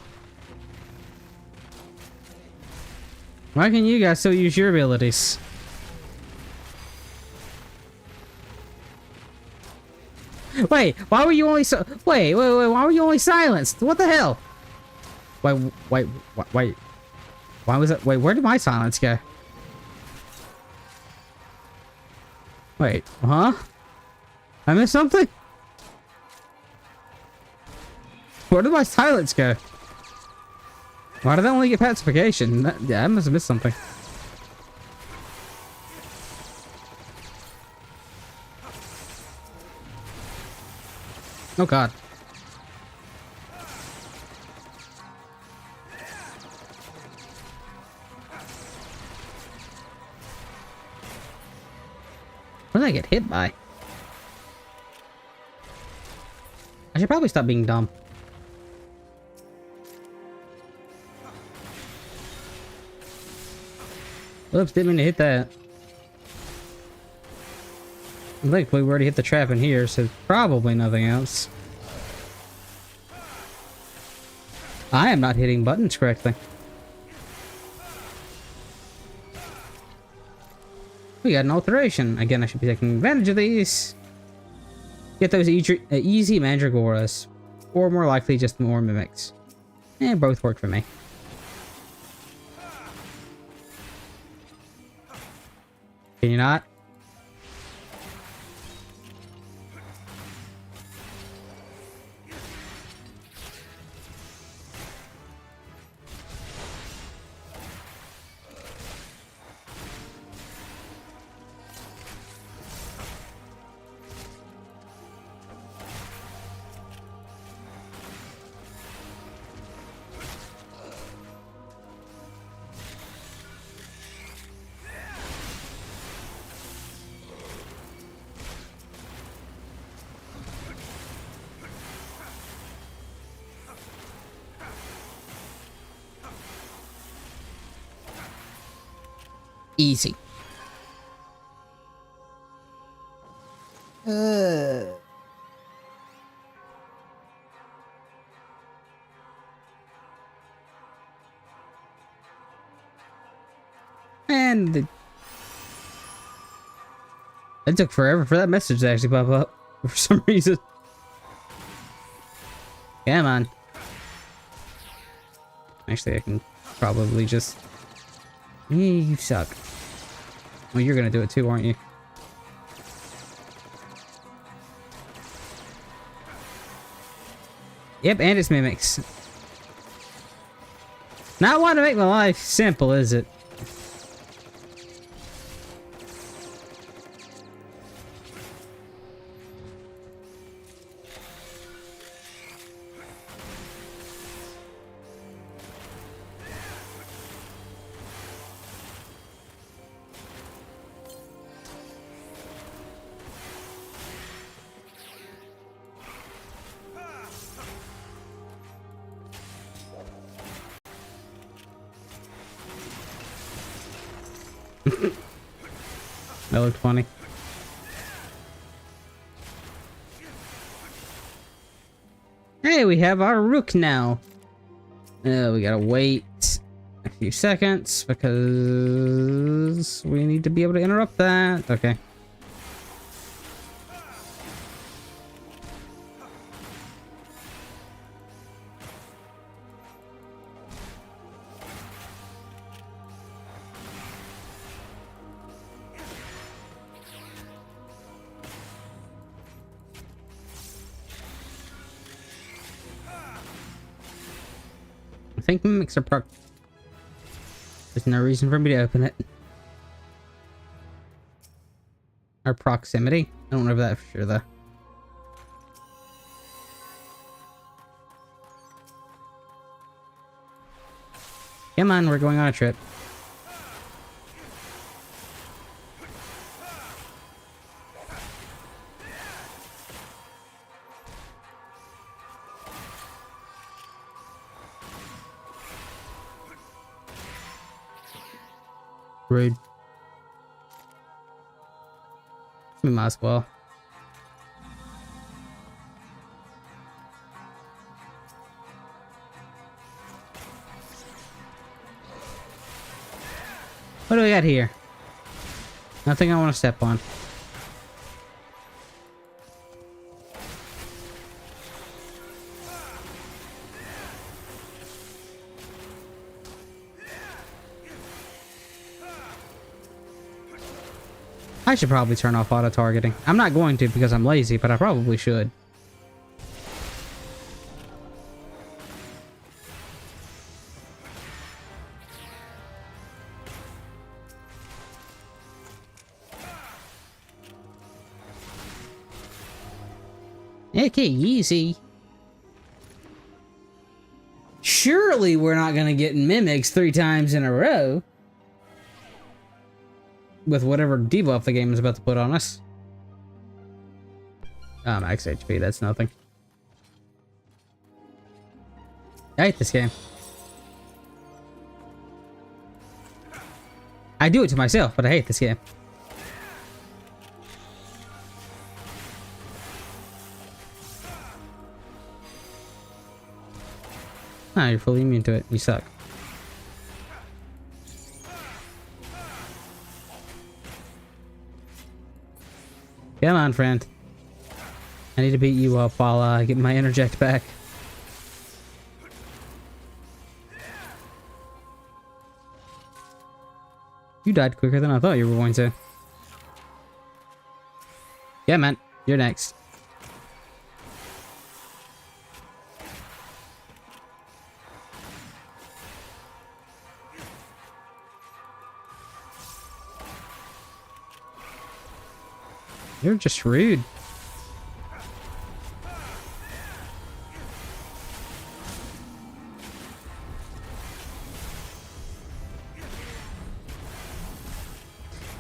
Why can you guys still use your abilities? Wait, why were you only wait, why were you only silenced? What the hell? Wait, why was it? Wait, where did my silence go? Wait, huh? I missed something? Where did my silence go? Why did I only get pacification? Yeah, I must have missed something. Oh god. What did I get hit by? I should probably stop being dumb. Oops, didn't mean to hit that. Luckily, we already hit the trap in here, so probably nothing else. I am not hitting buttons correctly. We got an alteration. Again, I should be taking advantage of these. Get those easy mandragoras. Or more likely, just more mimics. Both work for me. Can you not? Easy. And it took forever for that message to actually pop up for some reason. Come on. Actually, I can probably just... Yeah, you suck. Well, you're gonna do it too, aren't you? Yep, and it's mimics. Not want to make my life simple, is it? That looked funny. Hey, we have our rook now. We gotta wait a few seconds because we need to be able to interrupt that. Okay. I think mimics are proc. There's no reason for me to open it. Our proximity. I don't know that for sure though. Come on, we're going on a trip. Rude. We might as well. What do we got here? Nothing I want to step on. I should probably turn off auto-targeting. I'm not going to because I'm lazy, but I probably should. Okay, easy. Surely we're not gonna get mimics 3 times in a row. With whatever debuff the game is about to put on us. Max HP, that's nothing. I hate this game. I do it to myself, but I hate this game. Ah, you're fully immune to it. You suck. Come on, friend. I need to beat you up while I get my interject back. You died quicker than I thought you were going to. Yeah, man. You're next. You're just rude.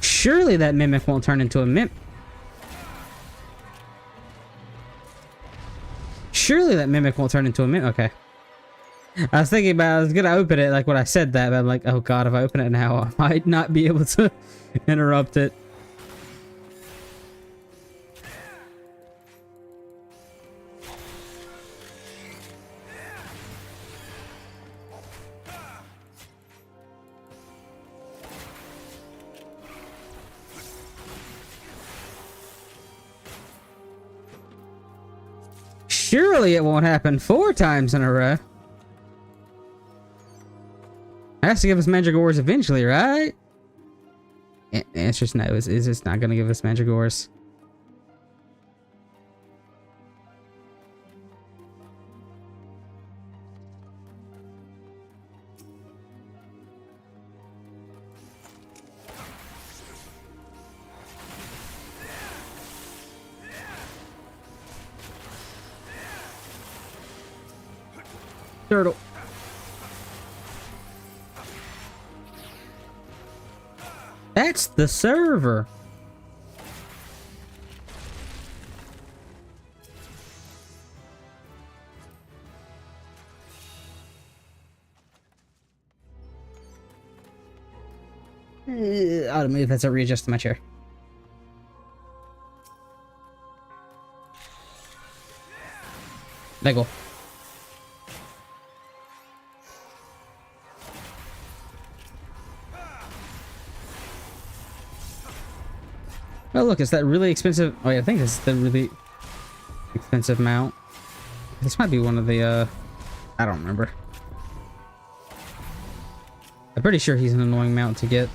Surely that mimic won't turn into a mimic. Surely that mimic won't turn into a mimic. Okay. I was thinking about, I was gonna open it like when I said that, but I'm like, oh god, if I open it now, I might not be able to interrupt it. Surely it won't happen 4 times in a row. It has to give us magic ores eventually, right? Answer's no. Is it's not gonna give us magic ores. Turtle. That's the server. Auto move. That's a readjust to my chair. There you go. Oh look, it's that really expensive. Oh yeah, I think it's the really expensive mount. This might be one of the I don't remember. I'm pretty sure he's an annoying mount to get.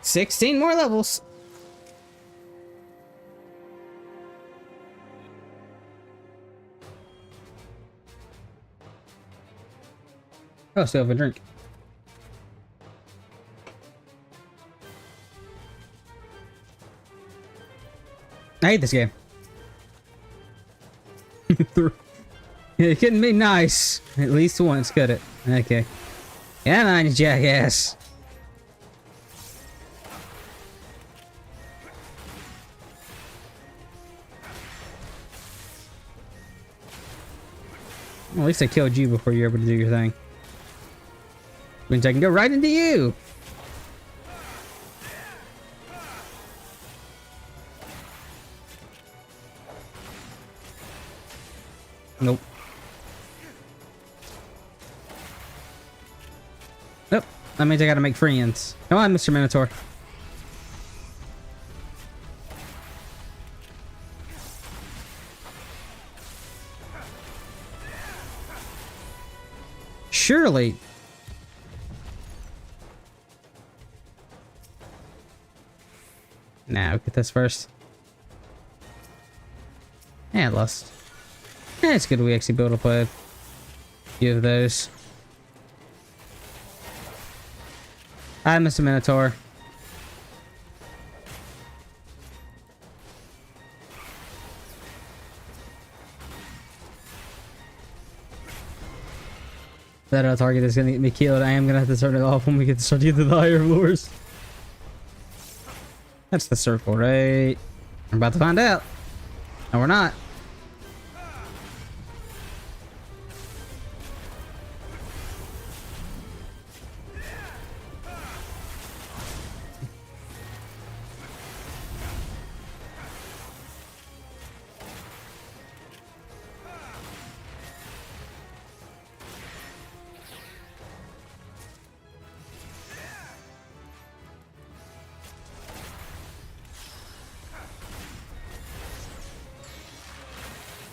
$16 more levels. Oh, still have a drink. I hate this game. It couldn't be nice. At least once, could it? Okay. Yeah, man, you jackass. Well, at least I killed you before you were able to do your thing. Means I can go right into you. Nope. Nope. That means I gotta make friends. Come on, Mr. Minotaur. Surely. Now, get this first. Yeah, I lost. Yeah, it's good we actually built up a few of those. Hi, Mr. Minotaur. That target is gonna get me killed. I am gonna have to turn it off when we get to start getting to the higher floors. That's the circle, right? I'm about to find out. No, we're not.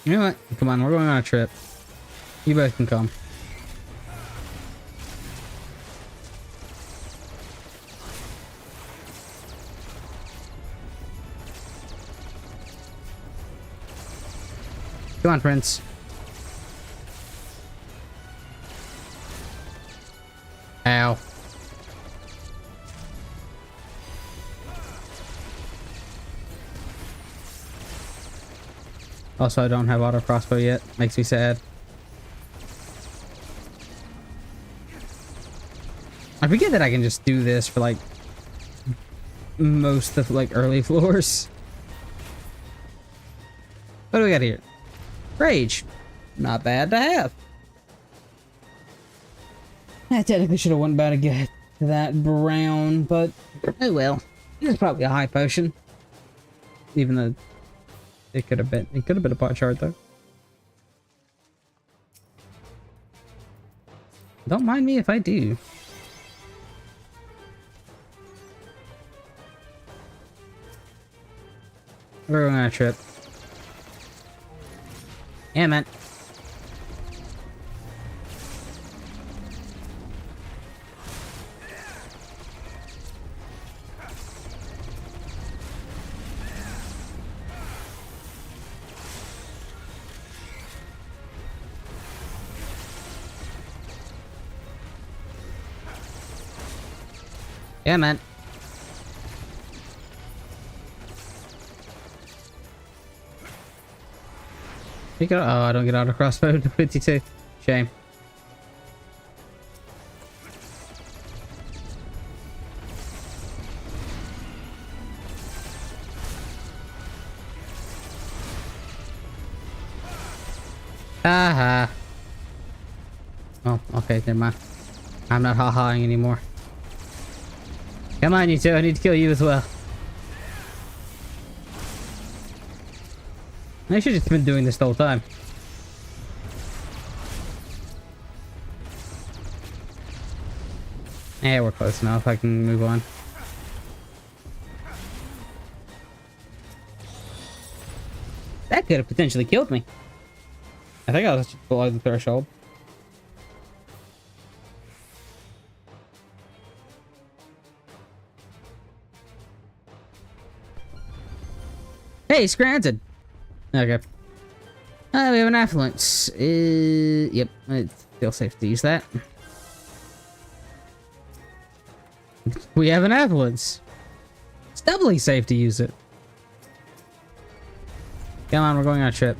You know what? Come on, we're going on a trip. You both can come. Come on, Prince. Ow. Also, I don't have auto crossbow yet. Makes me sad. I forget that I can just do this for like most of like early floors. What do we got here? Rage. Not bad to have. I technically should have went about to get that brown, but oh well. It's probably a high potion. Even though It could have been a pot shard though. Don't mind me if I do. We're going on a trip. Yeah, man. Yeah, man. You got, oh, I don't get out of crossbow 52. Shame. Haha. Oh, okay, never mind. I'm not ha-haing anymore. Come on, you two. I need to kill you as well. I should have just been doing this the whole time. Yeah, we're close enough. I can move on. That could have potentially killed me. I think I was just below the threshold. Hey, it's granted. Okay. We have an affluence. Yep, it's still safe to use that. We have an affluence. It's doubly safe to use it. Come on, we're going on a trip.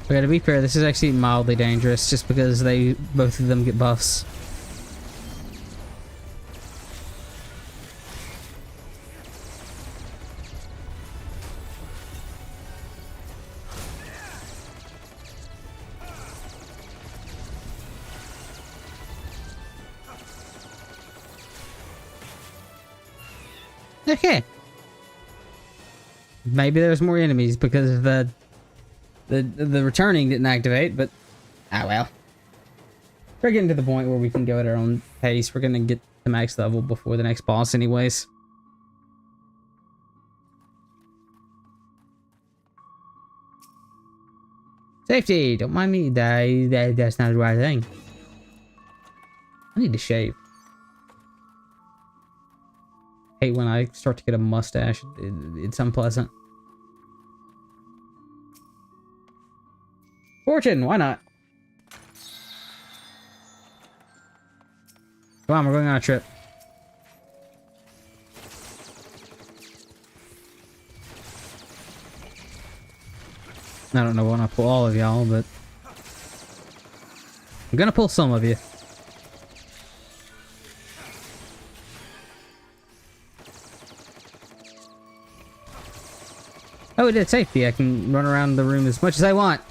Okay, to be fair, this is actually mildly dangerous just because both of them get buffs. Okay. Maybe there's more enemies because of the returning didn't activate, but ah well. We're getting to the point where we can go at our own pace. We're gonna get to max level before the next boss anyways. Safety! Don't mind me. That's not the right thing. I need to shave. Hate when I start to get a mustache. It's unpleasant. Fortune, why not? Come on, we're going on a trip. I don't know when I pull all of y'all, but I'm gonna pull some of you. Oh, it did safety. I can run around the room as much as I want.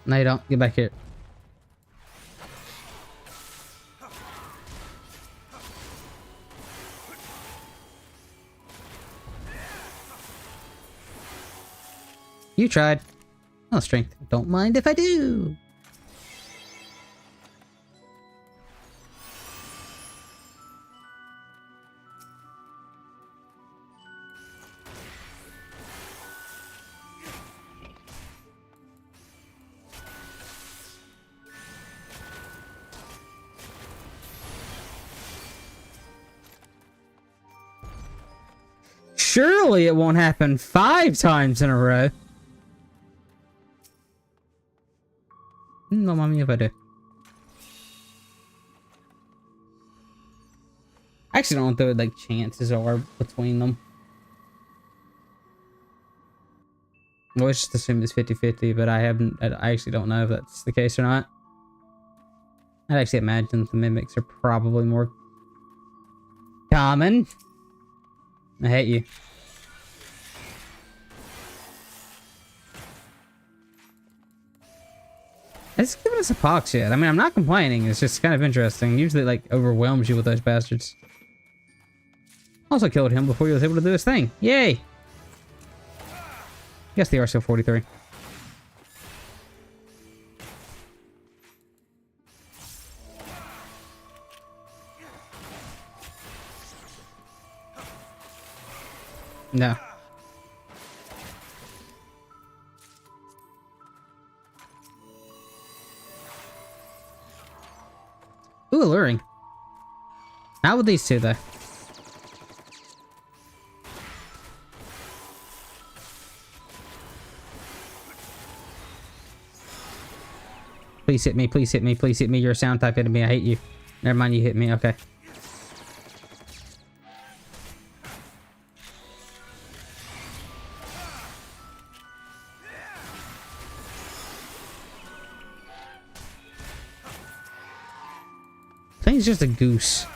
No, you don't. Get back here. You tried. Oh, strength. Don't mind if I do. Surely it won't happen 5 times in a row. No, mommy, if I do. I actually don't know what the chances are between them. Well, let's just assume it's 50-50, but I actually don't know if that's the case or not. I'd actually imagine the mimics are probably more common. I hate you. It's giving us a pox yet. I mean, I'm not complaining. It's just kind of interesting. Usually, it, like, overwhelms you with those bastards. Also killed him before he was able to do his thing. Yay! Yes, the RCO 43. No. Ooh, alluring. Not with these two, though. Please hit me, please hit me, please hit me. You're a sound type hitting me. I hate you. Never mind, you hit me. Okay. I think he's just a goose.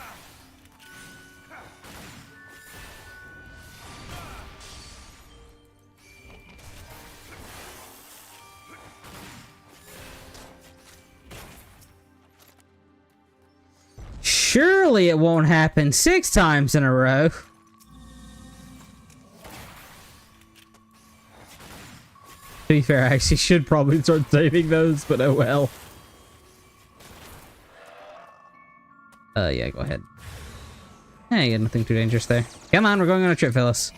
Surely it won't happen 6 times in a row. To be fair, I actually should probably start saving those, but oh well. Yeah, go ahead. Hey, got nothing too dangerous there. Come on, we're going on a trip, fellas.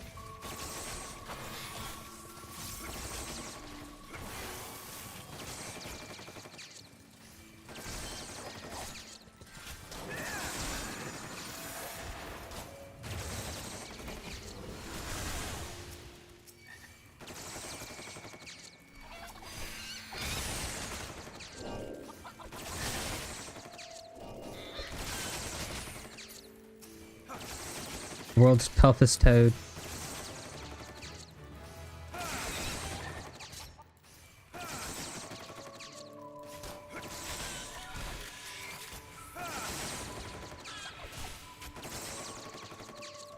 World's toughest toad.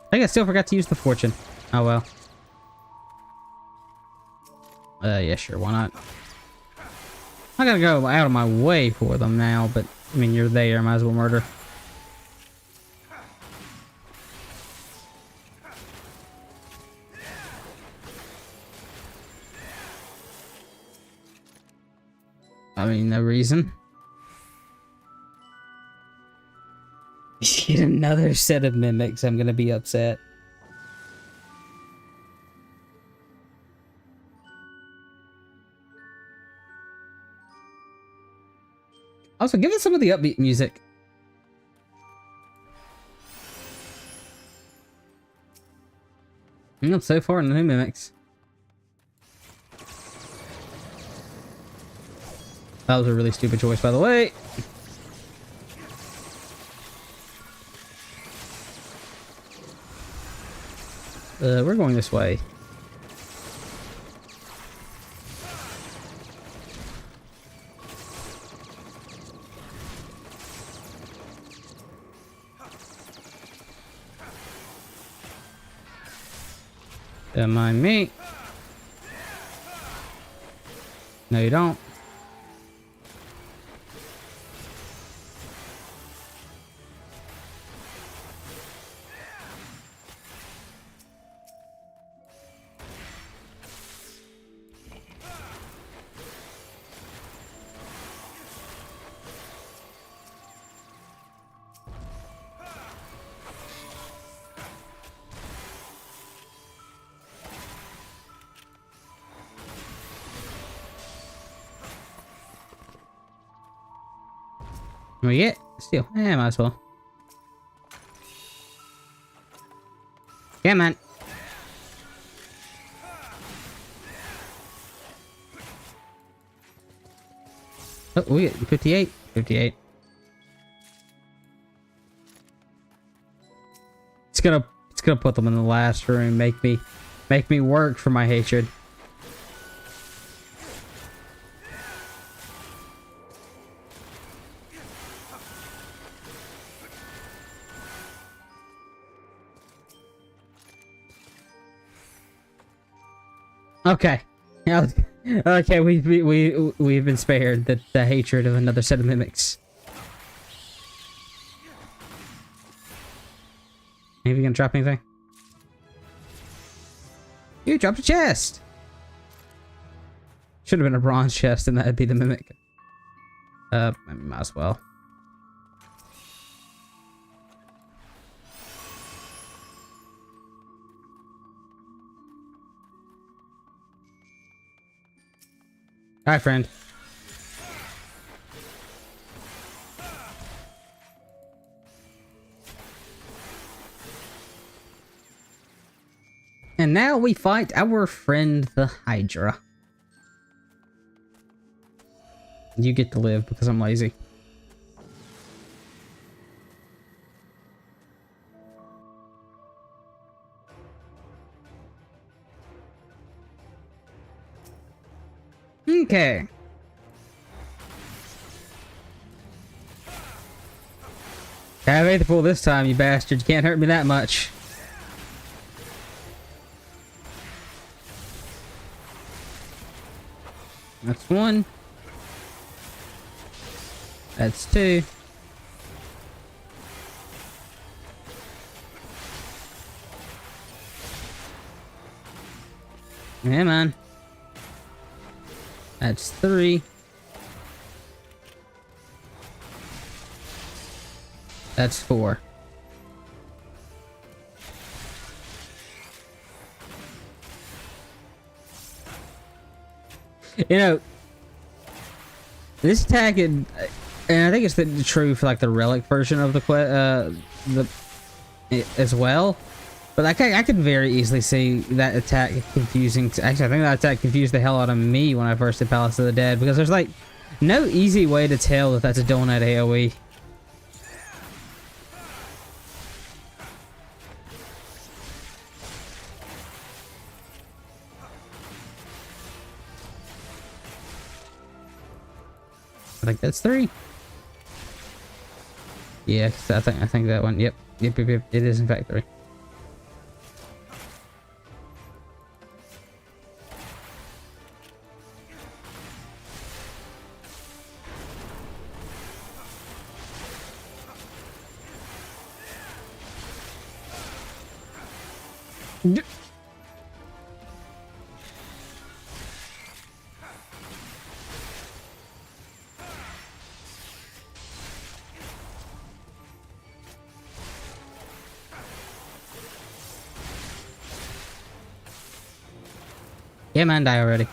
I think I still forgot to use the fortune. Oh well. Yeah, sure, why not? I'm not gonna go out of my way for them now, but I mean, you're there, might as well murder. I mean, no reason. Get another set of mimics, I'm gonna be upset. Also, give us some of the upbeat music. So far in the new mimics. That was a really stupid choice, by the way. We're going this way. Don't mind me. No, you don't. We get steel. Yeah, might as well. Come on. Oh, we get 58. 58. It's gonna put them in the last room. Make me work for my hatred. Okay. Yeah, okay, we've been spared the hatred of another set of mimics. Maybe you gonna drop anything? You dropped a chest! Should have been a bronze chest and that'd be the mimic. I might as well. Hi, friend. And now we fight our friend, the Hydra. You get to live because I'm lazy. Okay. I made the pool this time, you bastard. You can't hurt me that much. That's one. That's two. Yeah, man. That's three. That's four. You know, this attack, and I think it's the true for like the relic version of as well. But I could very easily see that attack confusing. Actually, I think that attack confused the hell out of me when I first did Palace of the Dead, because there's like no easy way to tell if that's a donut AoE. I think that's three. Yeah, I think that one. Yep. It is in fact three. Yeah, man, die already.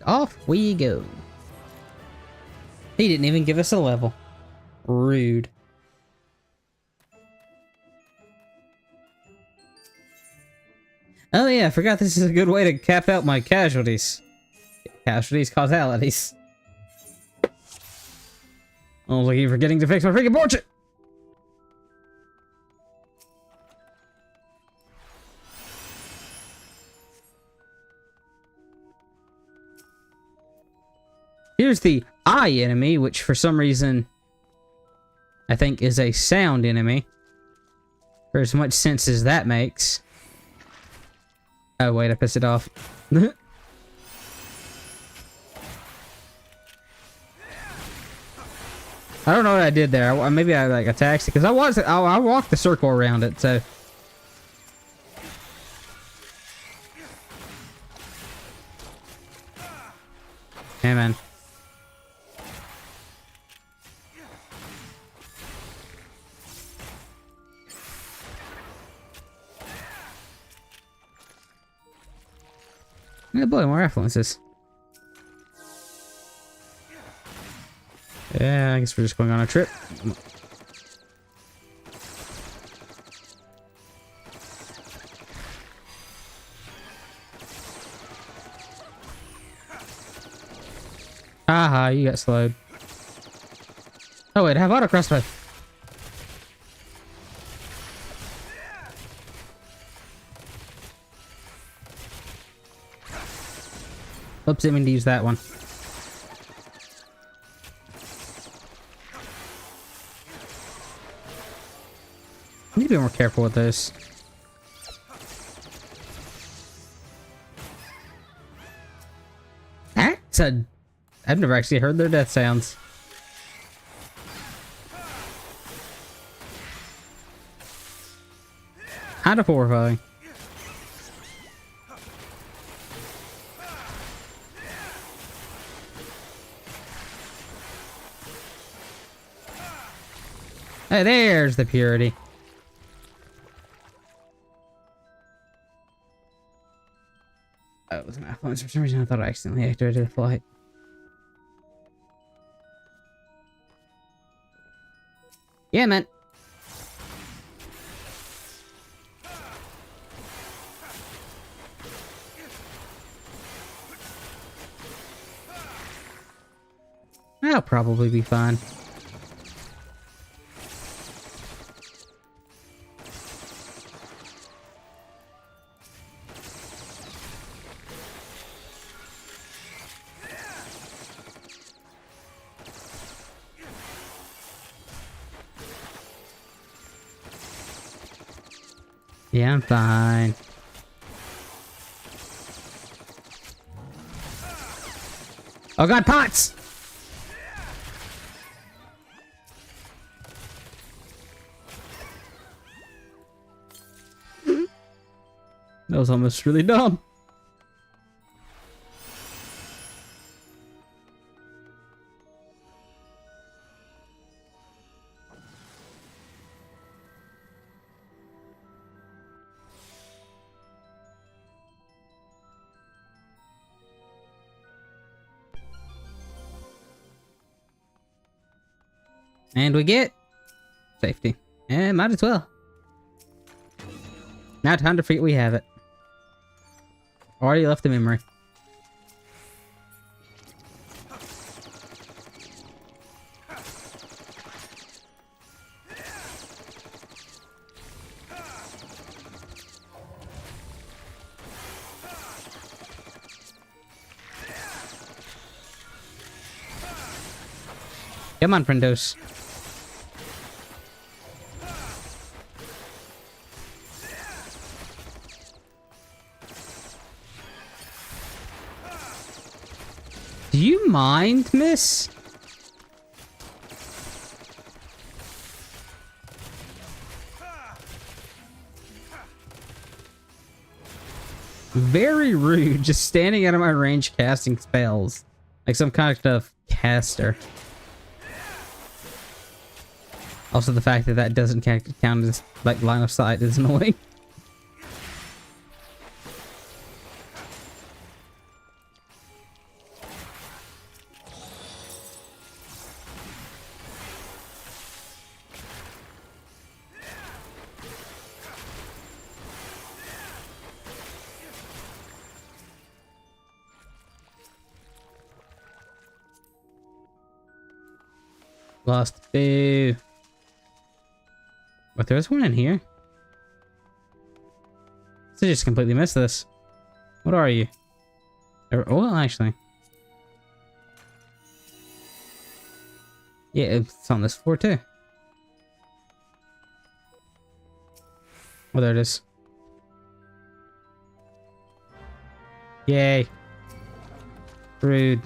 Off we go. He didn't even give us a level. Rude. Oh yeah, I forgot this is a good way to cap out my casualties. Casualties, causalities. I was like, you're forgetting to fix my freaking portrait! Here's the eye enemy, which for some reason I think is a sound enemy. For as much sense as that makes. Oh wait, I pissed it off. I don't know what I did there. Maybe I like attacked it because I walked the circle around it. So hey man. Oh boy, more affluences. Yeah, I guess we're just going on a trip. Haha, you got slowed. Oh wait, I have auto crossbow. Oops, didn't mean to use that one. I need to be more careful with those. Said, I've never actually heard their death sounds. Kind of horrifying. Hey, there's the purity. Oh, it was an influence. For some reason, I thought I accidentally activated the flight. Yeah, man. I'll probably be fine. Yeah, I'm fine. Oh god, pots! That was almost really dumb. And we get safety. And might as well. Now time to forget we have it. Already left the memory. Come on, friendos. Do you mind, miss? Very rude, just standing out of my range casting spells. Like some kind of caster. Also, the fact that that doesn't count as, like, line of sight is annoying. Lost. Boo. But there's one in here. So I just completely missed this. What are you? Well, actually. Yeah, it's on this floor too. Oh, there it is. Yay. Rude.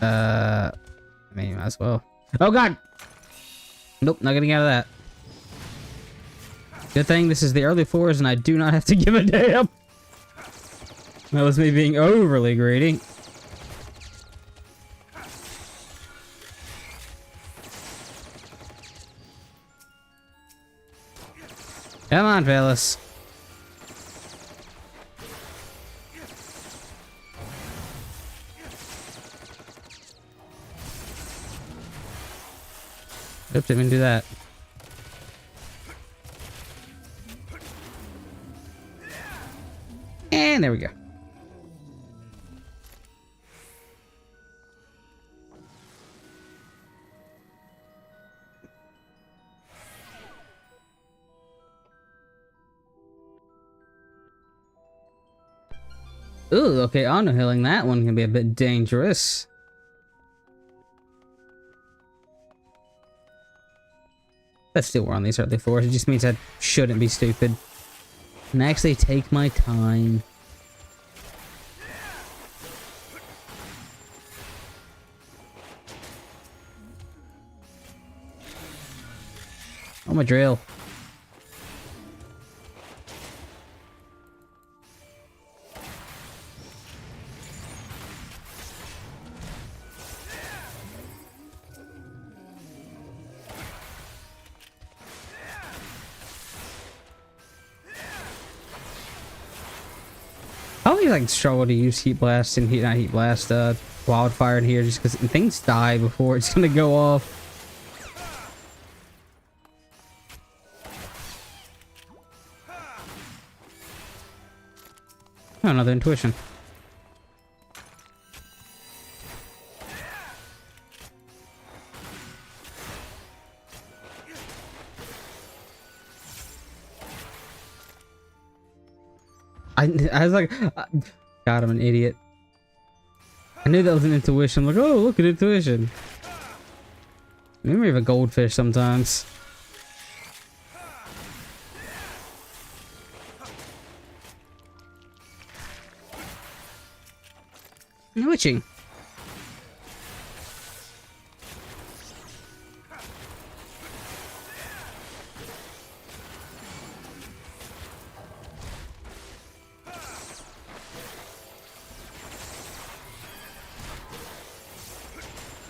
I mean, might as well. Oh god! Nope, not getting out of that. Good thing this is the early floors and I do not have to give a damn. That was me being overly greedy. Come on, fellas. Oops, didn't even do that. And there we go. Ooh, okay, auto healing. That one can be a bit dangerous. Let's still we're on these early floors. It just means I shouldn't be stupid. And actually take my time. I'm a drill. I always like struggle to use heat blast and not heat blast, wildfire in here just because things die before it's gonna go off. Oh, another intuition. I was like, God, I'm an idiot. I knew that was an intuition. I'm like, oh, look at intuition. Maybe we have a goldfish sometimes. Witching.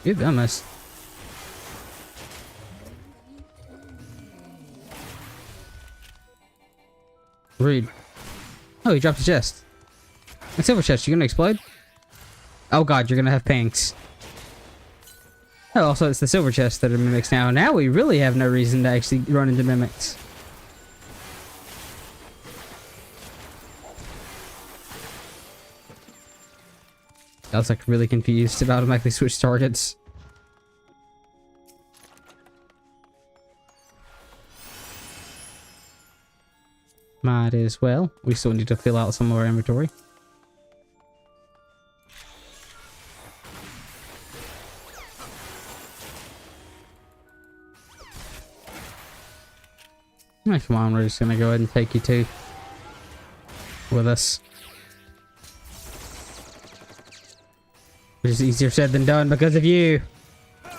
You dumbass. Read. Oh, he dropped a chest. A silver chest. You gonna explode? Oh god, you're gonna have pangs. Oh, also it's the silver chest that are mimics now. Now we really have no reason to actually run into mimics. I was like really confused to automatically switch targets. Might as well. We still need to fill out some of our inventory. Oh, come on, we're just gonna go ahead and take you two with us. Which is easier said than done because of you. I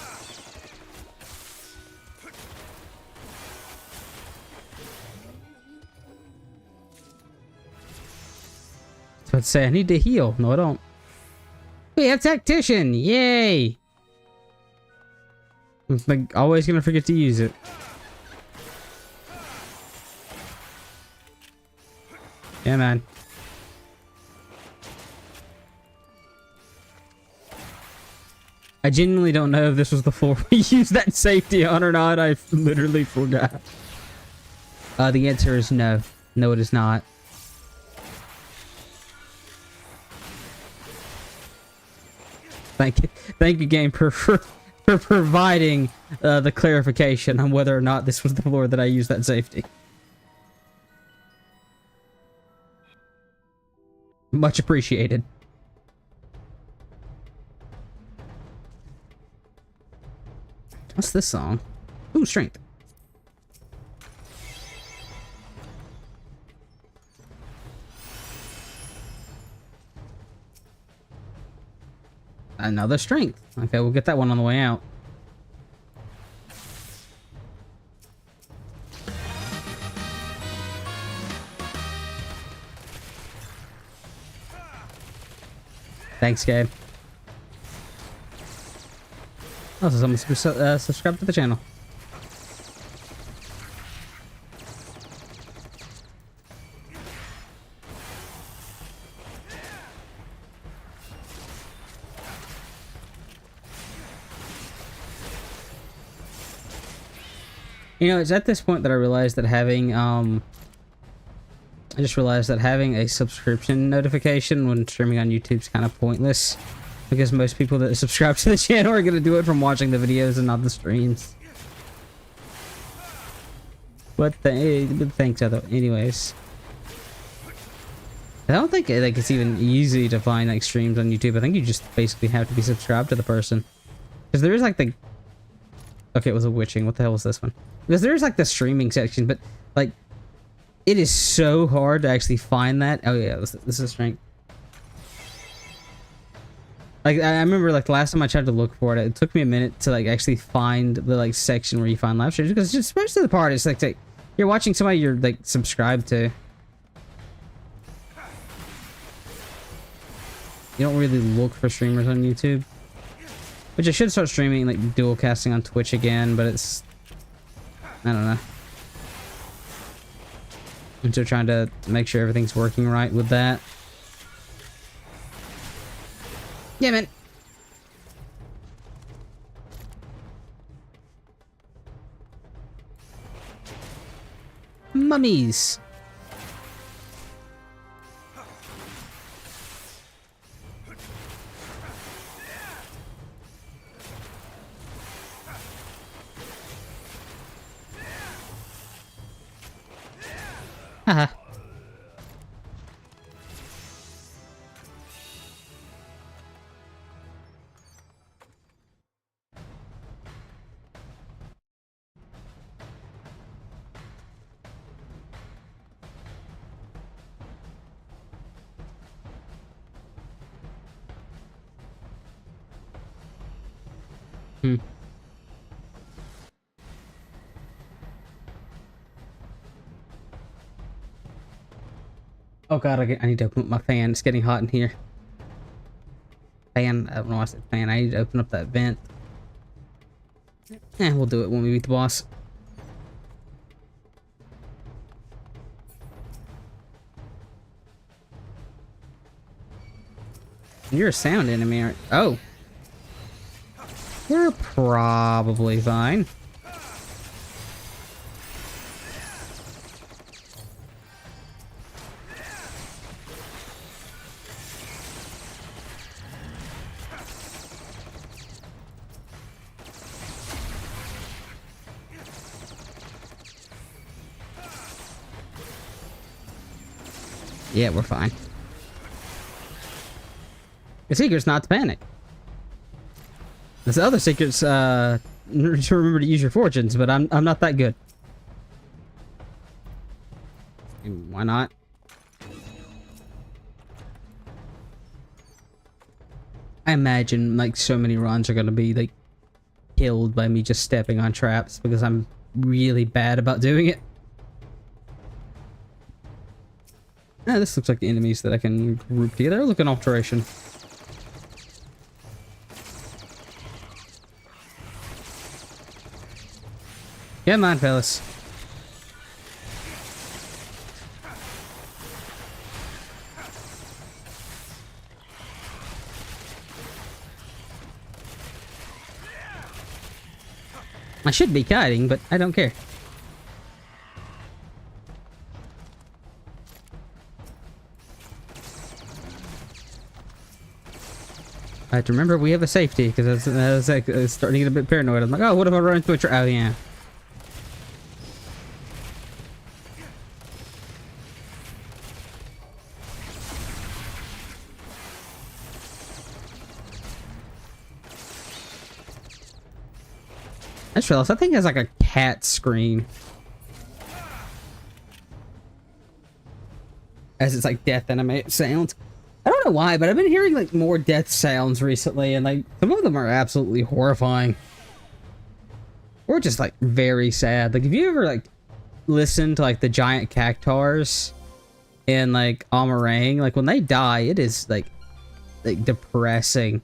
was about to say, I need to heal. No, I don't. We have Tactician! Yay! I'm like, always gonna forget to use it. Yeah, man. I genuinely don't know if this was the floor we used that safety on or not. I literally forgot. The answer is no. No, it is not. Thank you, game, for providing the clarification on whether or not this was the floor that I used that safety. Much appreciated. What's this song? Ooh, strength. Another strength. Okay, we'll get that one on the way out. Thanks, Gabe. Also, someone subscribe to the channel. You know, it's at this point that I realized that having, I just realized that having a subscription notification when streaming on YouTube is kind of pointless. Because most people that subscribe to the channel are going to do it from watching the videos and not the streams. But thanks, anyways. I don't think it's even easy to find like streams on YouTube. I think you just basically have to be subscribed to the person. Because there is like the... Okay, it was a witching. What the hell was this one? Because there's like the streaming section, but like... It is so hard to actually find that. Oh yeah, this is strength. Like, I remember, like, the last time I tried to look for it, it took me a minute to, like, actually find the, like, section where you find live streams. Because just most of the part is, like, you're watching somebody you're, like, subscribed to. You don't really look for streamers on YouTube. Which I should start streaming, like, dual casting on Twitch again, but it's... I don't know. I'm still trying to make sure everything's working right with that. Yeah, man. Mummies. Haha. Oh god, I need to open up my fan. It's getting hot in here. Fan. I don't know why I said fan. I need to open up that vent. We'll do it when we meet the boss. You're a sound enemy, aren't you? Oh. We're probably fine. Yeah, we're fine. The secret's not to panic. This other secret's to remember to use your fortunes, but I'm not that good. Why not? I imagine like so many runs are gonna be like killed by me just stepping on traps because I'm really bad about doing it. This looks like the enemies that I can group together. Look at alteration. Come on, fellas. I should be kiting, but I don't care. I have to remember we have a safety because I was like starting to get a bit paranoid. I'm like, oh, what if I run into a trap? Oh yeah. I just realized that thing has like a cat scream. As it's like death animate sounds. I don't know why, but I've been hearing like more death sounds recently, and like some of them are absolutely horrifying. Or just like very sad. Like if you ever like listen to like the giant cactars in like Amarang, like when they die, it is like depressing.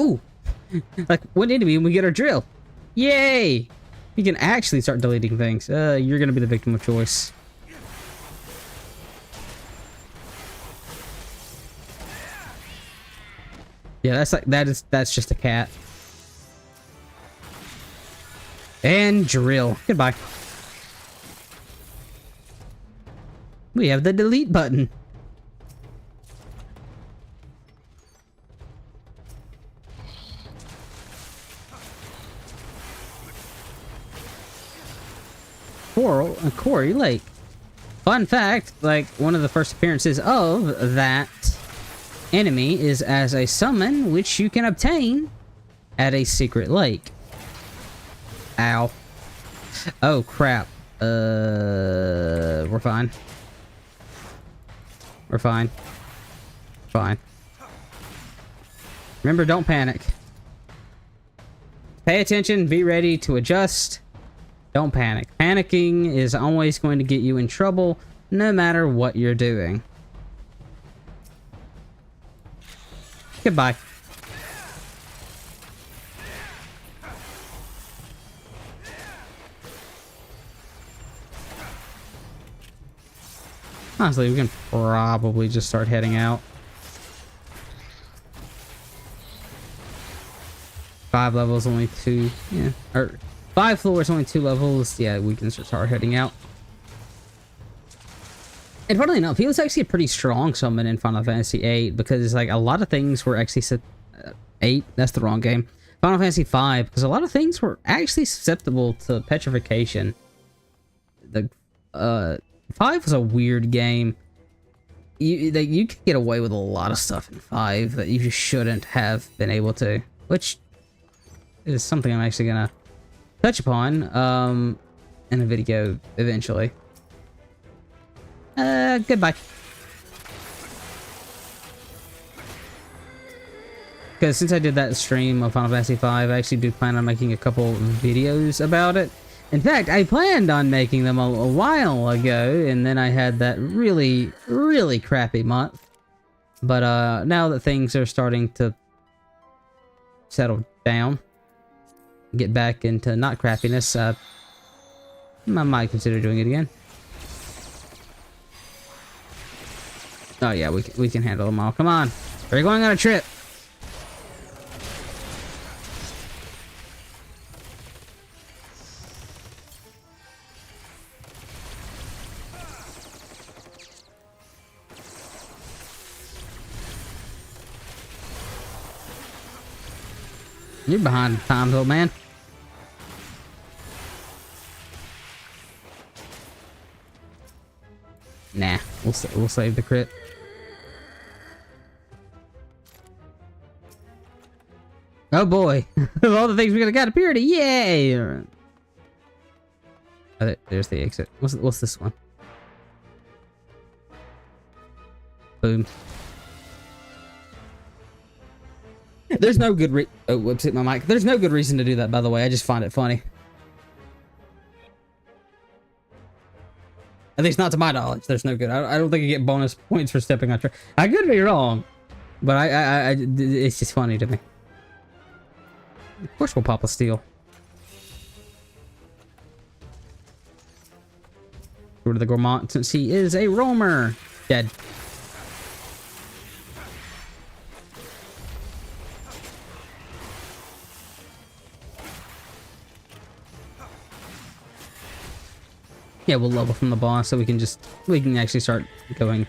Ooh. Like one enemy and we get our drill. Yay! You can actually start deleting things. You're gonna be the victim of choice. Yeah, that's just a cat. And drill. Goodbye. We have the delete button. Quarry Lake. Fun fact, like one of the first appearances of that enemy is as a summon, which you can obtain at a secret lake. Ow. Oh crap. We're fine. We're fine. Fine. Remember, don't panic. Pay attention, be ready to adjust. Don't panic. Panicking is always going to get you in trouble, no matter what you're doing. Goodbye. Honestly, we can probably just start heading out. 5 levels, only 2. Yeah. Or 5 floors, only 2 levels. Yeah, we can start heading out. And funnily enough, he was actually a pretty strong summon in Final Fantasy VIII because like a lot of things were actually 8. That's the wrong game. Final Fantasy V, because a lot of things were actually susceptible to petrification. The 5 was a weird game. You could get away with a lot of stuff in 5 that you just shouldn't have been able to, which is something I'm actually gonna touch upon in a video eventually. Goodbye. Because since I did that stream of Final Fantasy V, I actually do plan on making a couple videos about it. In fact, I planned on making them a while ago, and then I had that really, really crappy month. But now that things are starting to settle down, get back into not crappiness, I might consider doing it again. Oh yeah, we can handle them all. Come on, we're going on a trip. You're behind times, old man. Nah, we'll save the crit. Oh boy, of all the things we could have got a purity, yay! Oh, there's the exit. What's this one? Boom. There's no good oh, whoops, hit my mic. There's no good reason to do that, by the way. I just find it funny. At least not to my knowledge. There's no good. I don't think you get bonus points for stepping on track. I could be wrong, but it's just funny to me. Of course we'll pop a steal. Go to the Gourmand since he is a roamer. Dead. Yeah, we'll level from the boss so we can actually start going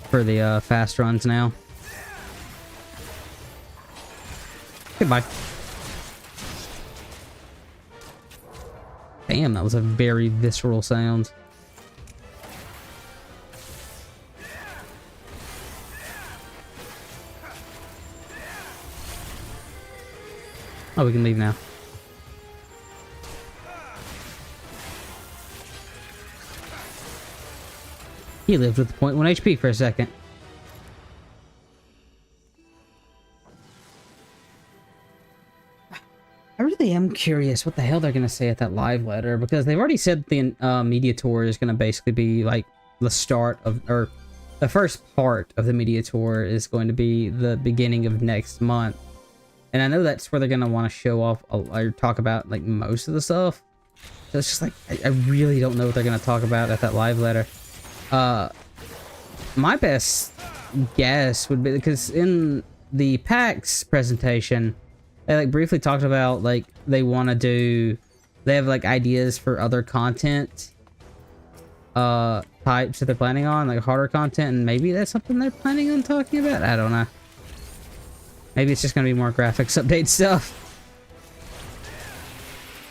for the fast runs now. Goodbye. Damn, that was a very visceral sound. Oh, we can leave now. He lived with 0.1 HP for a second. I really am curious what the hell they're going to say at that live letter, because they've already said the media tour is going to basically be like the start of, or the first part of the media tour is going to be the beginning of next month. And I know that's where they're going to want to show off or talk about like most of the stuff. So it's just like, I really don't know what they're going to talk about at that live letter. My best guess would be, because in the PAX presentation, they like briefly talked about like they have like ideas for other content types that they're planning on, like harder content, and maybe that's something they're planning on talking about. I don't know. Maybe it's just gonna be more graphics update stuff.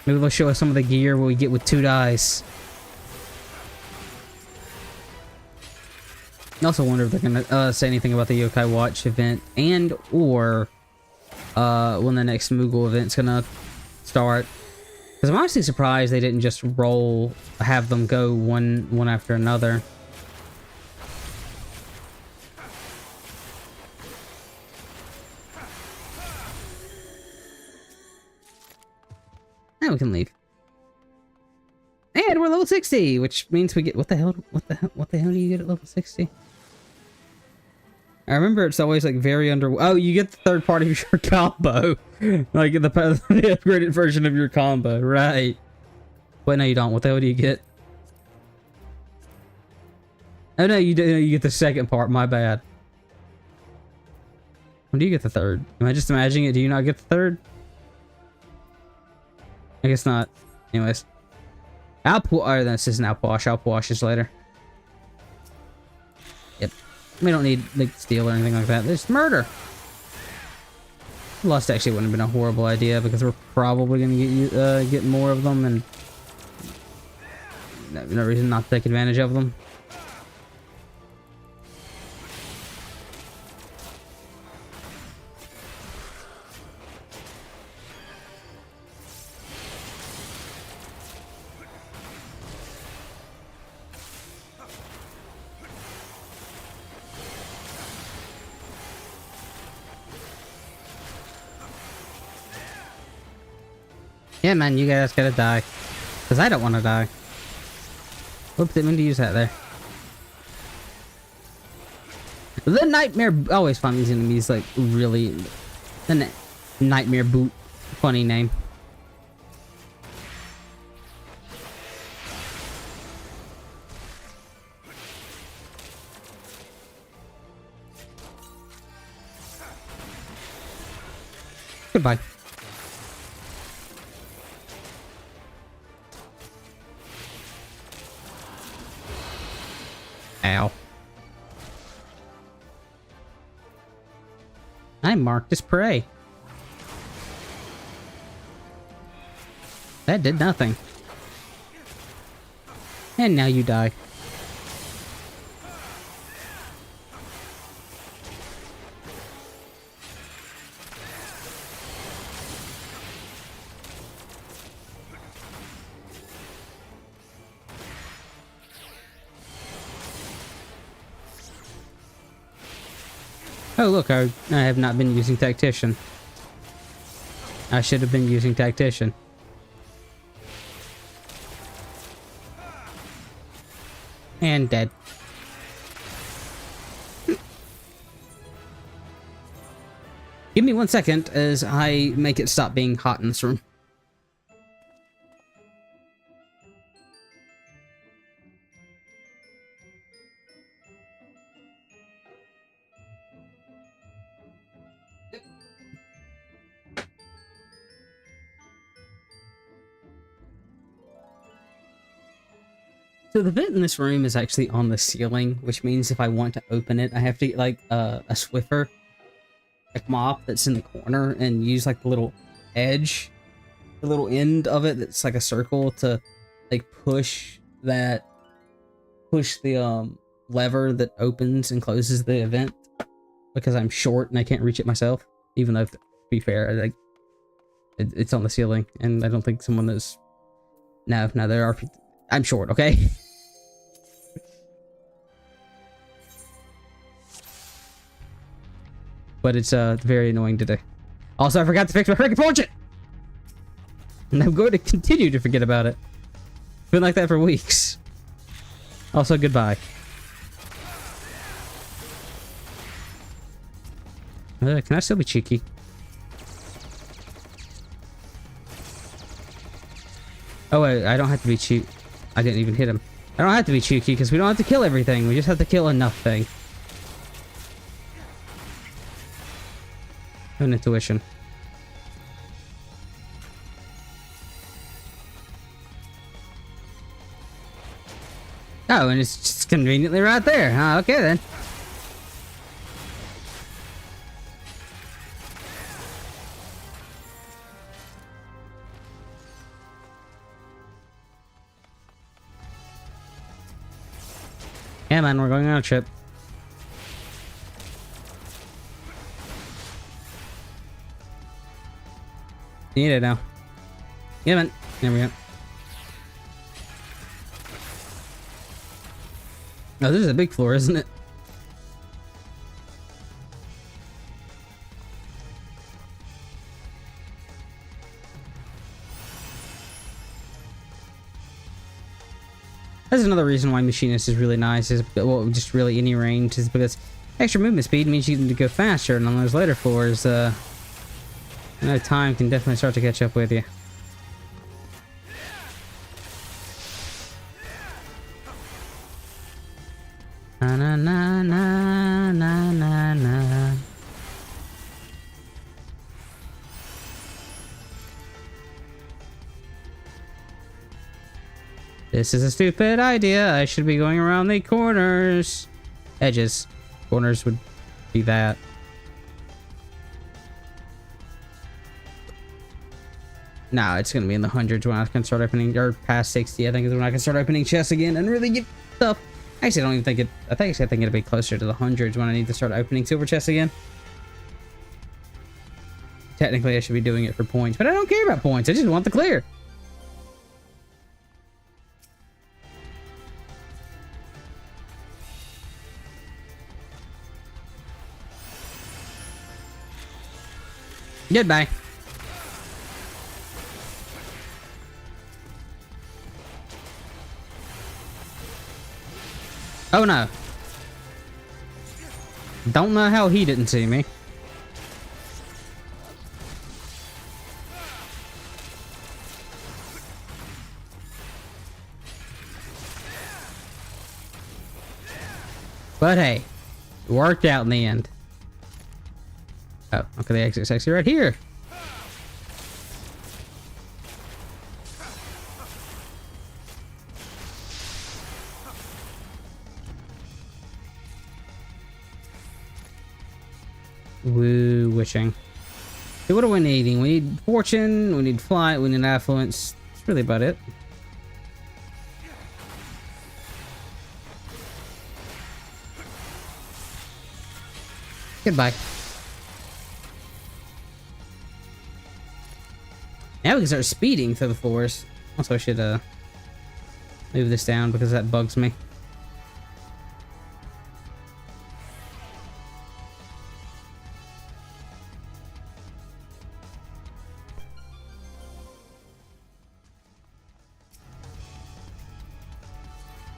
Maybe they'll show us some of the gear we get with 2 dice. I also wonder if they're gonna say anything about the Yokai Watch event and or when the next Moogle event's gonna start. Because I'm honestly surprised they didn't just have them go one after another. we can leave. And we're level 60, which means we get what the hell do you get at level 60? I remember it's always like very oh, you get the third part of your combo. Like the upgraded version of your combo, right? Wait, no you don't. What the hell do you get? Oh no, you do. You get the second part. My bad. When do you get the third? Am I just imagining it? Do you not get the third? I guess not. Anyways. Oh, this isn't Outwash. Outwash is later. Yep. We don't need like steel or anything like that. There's murder. Lust actually wouldn't have been a horrible idea because we're probably gonna get more of them, and no reason not to take advantage of them. Yeah, man, you guys gotta die. Because I don't want to die. Whoops, didn't mean to use that there. The Nightmare... Always find these enemies, like, really... The Nightmare Boot. Funny name. Goodbye. Ow. I marked as prey. That did nothing. And now you die. Oh look, I have not been using Tactician. I should have been using Tactician. And dead. Give me 1 second as I make it stop being hot in this room. So the vent in this room is actually on the ceiling, which means if I want to open it, I have to get like a Swiffer, like mop that's in the corner, and use like the little edge, the little end of it that's like a circle to like push the lever that opens and closes the event, because I'm short and I can't reach it myself. Even though, to be fair, it's on the ceiling, and I don't think someone is. No, there are. I'm short, okay? But it's very annoying to do. Also, I forgot to fix my freaking portrait! And I'm going to continue to forget about it. It's been like that for weeks. Also, goodbye. Can I still be cheeky? Oh wait, I don't have to be cheeky. I didn't even hit him. I don't have to be cheeky because we don't have to kill everything. We just have to kill enough thing. An intuition. Oh, and it's just conveniently right there. Okay then. Yeah, man, we're going on a trip. Need it now. Yeah, man. There we go. Oh, this is a big floor, isn't it? That's another reason why Machinist is really nice, is, well, just really any range, is because extra movement speed means you can go faster, and on those later floors, time can definitely start to catch up with you. Na na na na na na na. This is a stupid idea. I should be going around the corners. Edges. Corners would be that. No, it's gonna be in the hundreds when I can start opening, or past 60, I think is when I can start opening chests again and really get stuff. Actually, I don't even think it, I think it'll be closer to the hundreds when I need to start opening silver chests again. Technically, I should be doing it for points, but I don't care about points. I just want the clear. Goodbye. Oh no. Don't know how he didn't see me. But hey, it worked out in the end. Oh, okay, the exit's actually right here. Woo, wishing. So what are we needing? We need fortune, we need flight, we need affluence. That's really about it. Goodbye. Now we can start speeding through the floors. Also, I should move this down because that bugs me.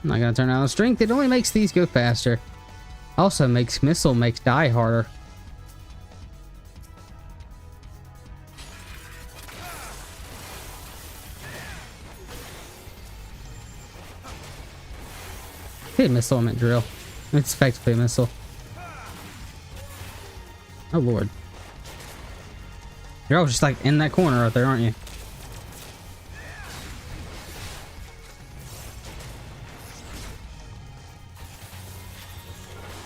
I'm not gonna turn on the strength. It only makes these go faster. Also makes die harder. Hey, missile, I meant drill. It's effectively a missile. Oh lord. You're all just like in that corner right there, aren't you?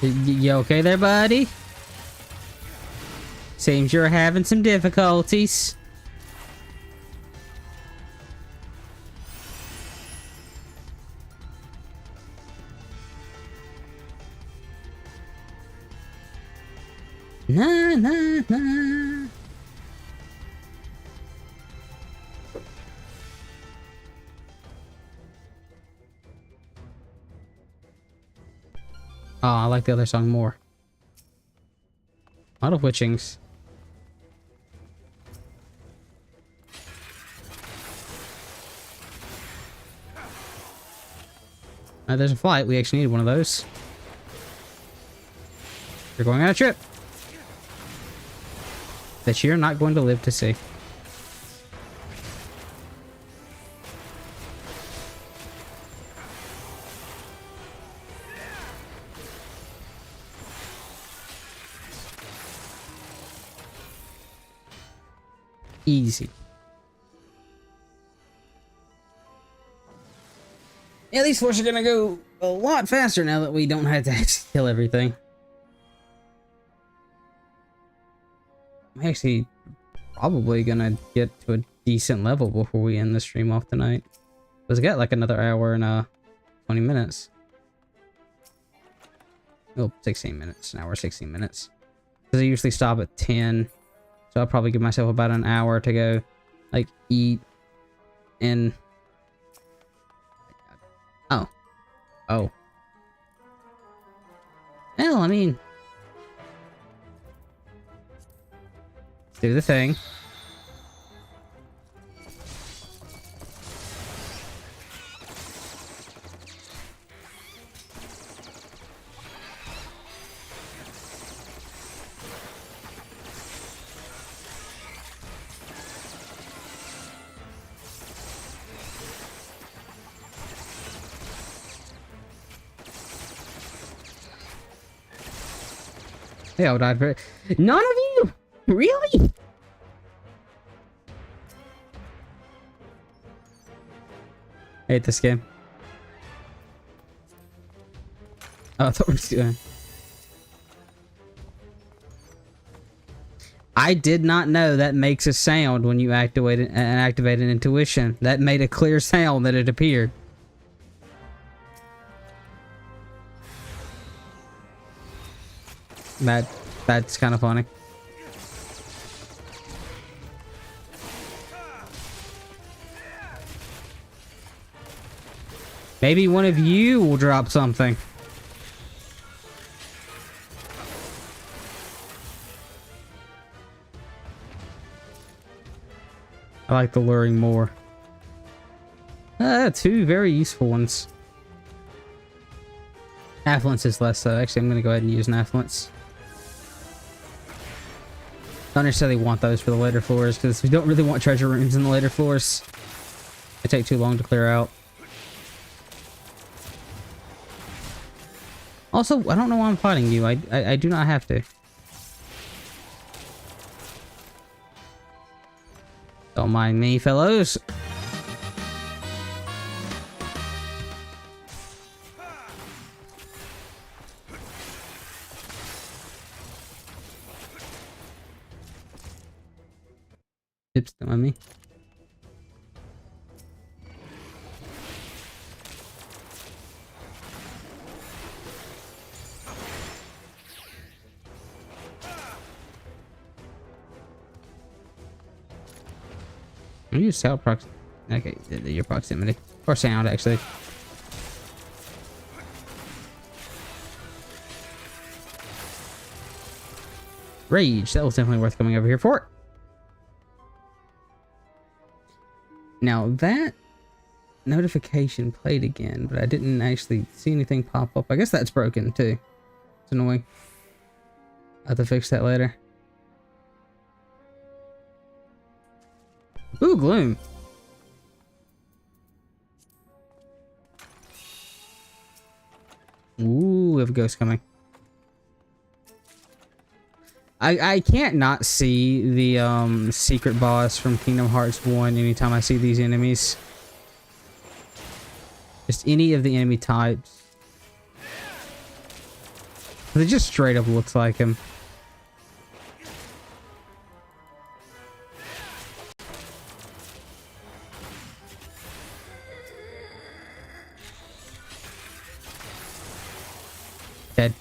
You okay there, buddy? Seems you're having some difficulties. Na na na. Oh, I like the other song more. A lot of witchings. There's a flight. We actually need one of those. You're going on a trip that you're not going to live to see. Easy. Yeah, these floors are gonna go a lot faster now that we don't have to actually kill everything. I'm actually probably gonna get to a decent level before we end the stream off tonight. Let's get like another hour and 20 minutes. Oh, 16 minutes. An hour, 16 minutes. Because I usually stop at 10. So I'll probably give myself about an hour to go, like, eat and... Oh. Oh. Well, I mean... do the thing. They all died for it. None of you? Really? I hate this game. Oh, I thought we were doing. I did not know that makes a sound when you activate an intuition. That made a clear sound that it appeared. That's kind of funny. Maybe one of you will drop something. I like the luring more. Two very useful ones. Affluence is less so. Actually, I'm going to go ahead and use an affluence. Don't necessarily want those for the later floors, because we don't really want treasure rooms in the later floors. They take too long to clear out. Also, I don't know why I'm fighting you. I do not have to. Don't mind me, fellows. Oops, don't mind me. I'm use sound proximity. Okay, your proximity. Or sound, actually. Rage. That was definitely worth coming over here for. Now, that notification played again, but I didn't actually see anything pop up. I guess that's broken, too. It's annoying. I'll have to fix that later. Ooh, gloom. Ooh, we have a ghost coming. I can't not see the secret boss from Kingdom Hearts 1 anytime I see these enemies. Just any of the enemy types. It just straight up looks like him. Dead.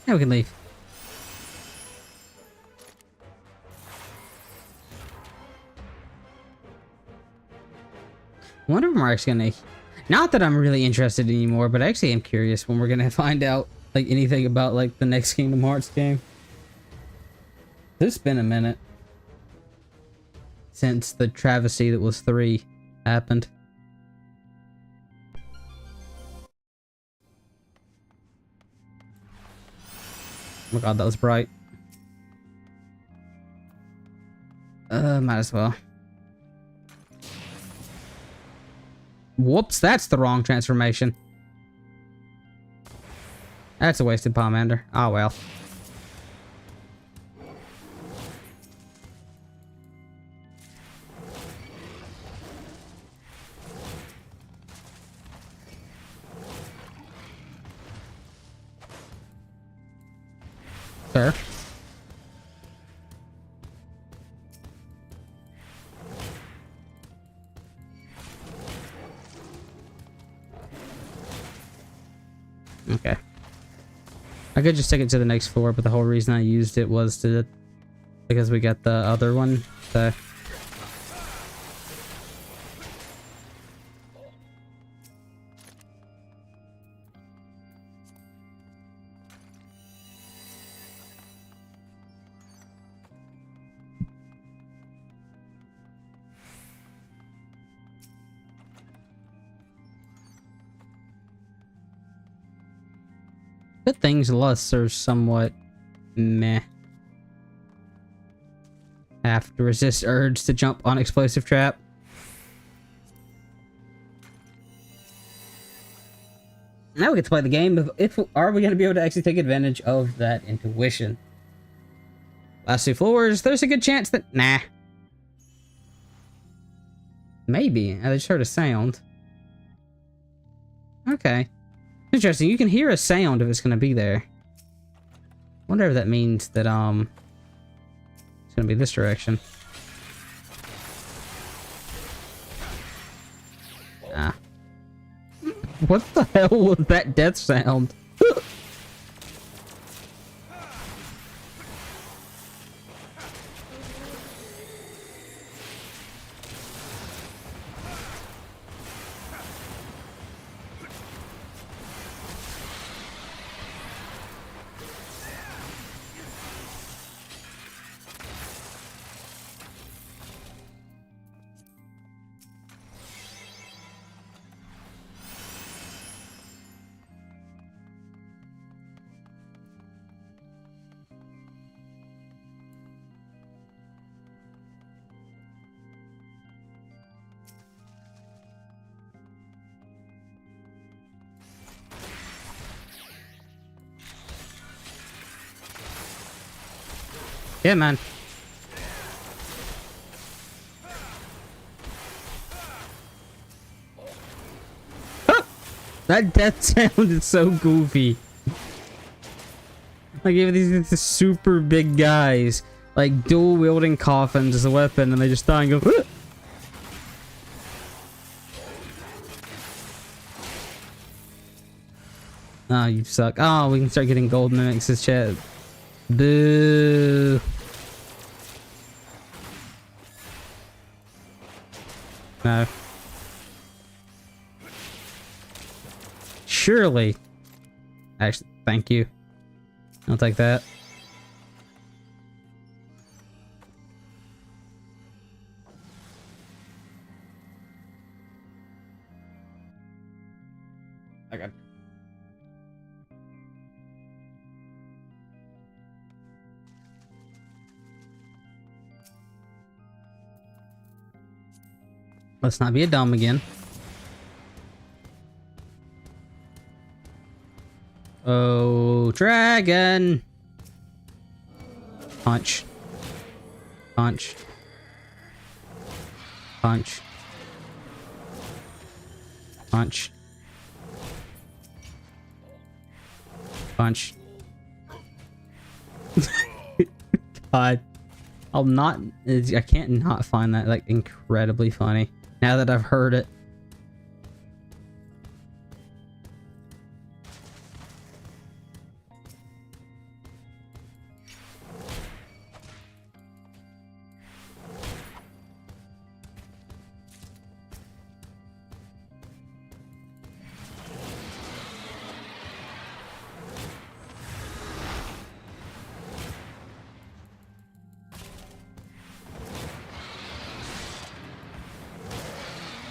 Now we can leave. I wonder if we're actually gonna... Not that I'm really interested anymore, but I actually am curious when we're gonna find out, like, anything about, like, the next Kingdom Hearts game. It's been a minute since the travesty that was 3 happened. Oh my god, that was bright. Might as well. Whoops, that's the wrong transformation. That's a wasted Pomander. Oh well. Fair. Okay. I could just take it to the next floor, but the whole reason I used it was to... because we got the other one, so... Good things lusts are somewhat meh. Have to resist urge to jump on explosive trap. Now we get to play the game of are we going to be able to actually take advantage of that intuition? Last 2 floors, there's a good chance that nah. Maybe. I just heard a sound. Okay. Interesting. You can hear a sound if it's going to be there. Wonder if that means that it's going to be this direction. Ah. What the hell was that death sound? Yeah, man. Ah! That death sound is so goofy. Like, if these super big guys, like, dual wielding coffins as a weapon, and they just die and go. Ah! Oh, you suck. Oh, we can start getting gold mimics as chat. Boo. No. Surely. Actually, thank you. I'll take that. Okay. Let's not be a dumb again. Oh, dragon! Punch. Punch. Punch. Punch. Punch. God. I can't not find that, like, incredibly funny. Now that I've heard it.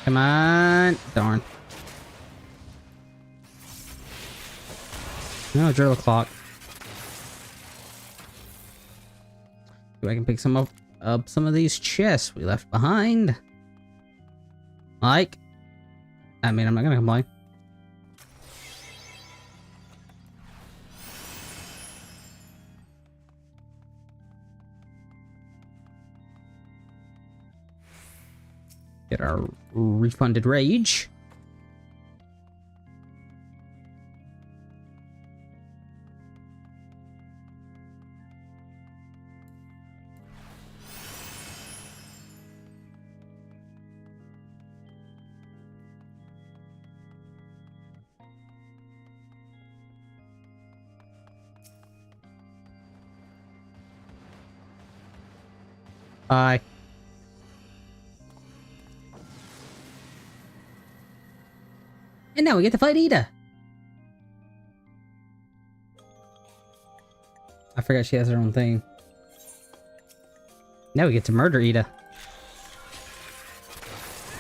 Come on. Darn. No, drill clock. So I can pick some up some of these chests we left behind. Like, I mean, I'm not gonna complain. Get our refunded rage. Bye. And now we get to fight Ida. I forgot she has her own thing. Now we get to murder Ida.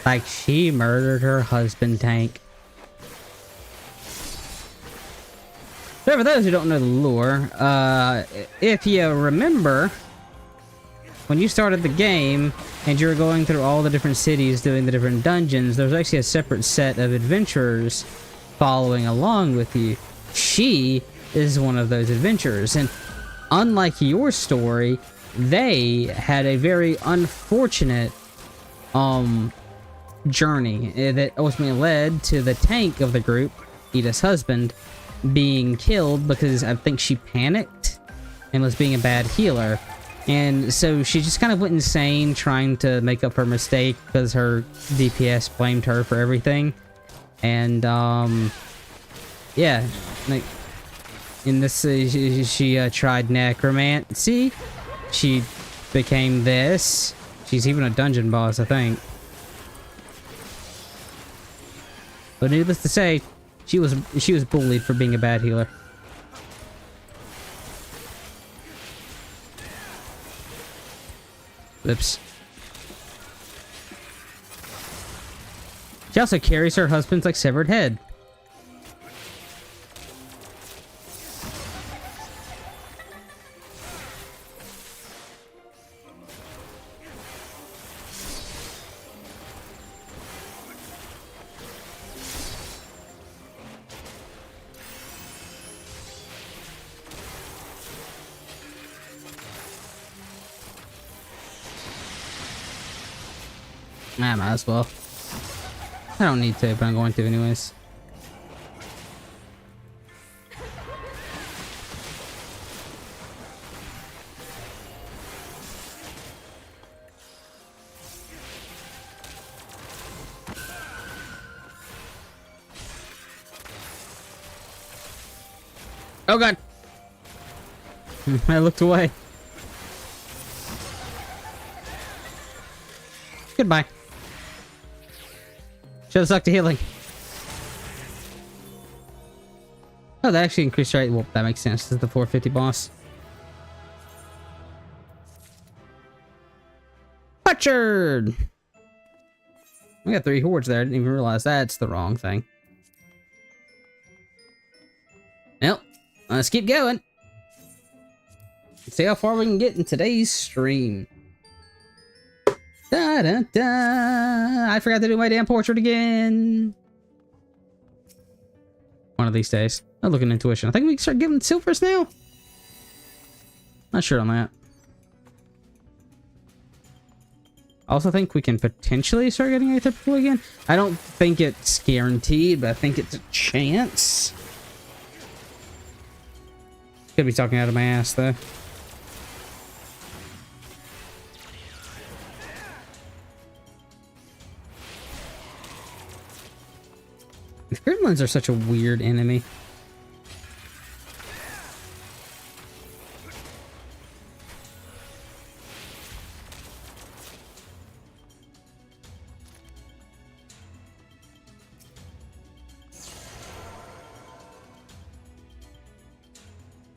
Like she murdered her husband, Tank. So for those who don't know the lore, if you remember, when you started the game and you were going through all the different cities doing the different dungeons, there was actually a separate set of adventurers following along with you. She is one of those adventurers, and unlike your story, they had a very unfortunate journey that ultimately led to the tank of the group, Edith's husband, being killed because I think she panicked and was being a bad healer. And so she just kind of went insane trying to make up her mistake because her DPS blamed her for everything. And yeah, like in this she tried Necromancer. She became this. She's even a dungeon boss, I think. But needless to say, she was bullied for being a bad healer. Oops. She also carries her husband's like severed head. I might as well. I don't need to, but I'm going to anyways. Oh god! I looked away. Goodbye. Should've sucked to healing. Oh, that actually increased rate. Well, that makes sense. This is the 450 boss. Butchered! We got 3 hordes there. I didn't even realize that's the wrong thing. Well, let's keep going. Let's see how far we can get in today's stream. Da, da, da. I forgot to do my damn portrait again. One of these days. I'll look at intuition. I think we can start giving silvers now. Not sure on that. I also think we can potentially start getting atypical again. I don't think it's guaranteed, but I think it's a chance. Could be talking out of my ass though. Gremlins are such a weird enemy.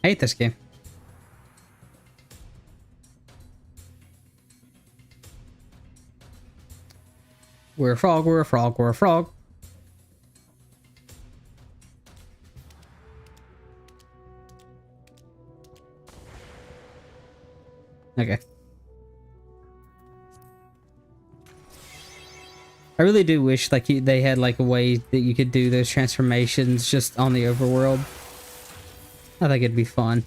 I hate this game. We're a frog, we're a frog, we're a frog. Okay. I really do wish like they had like a way that you could do those transformations just on the overworld. I think it'd be fun.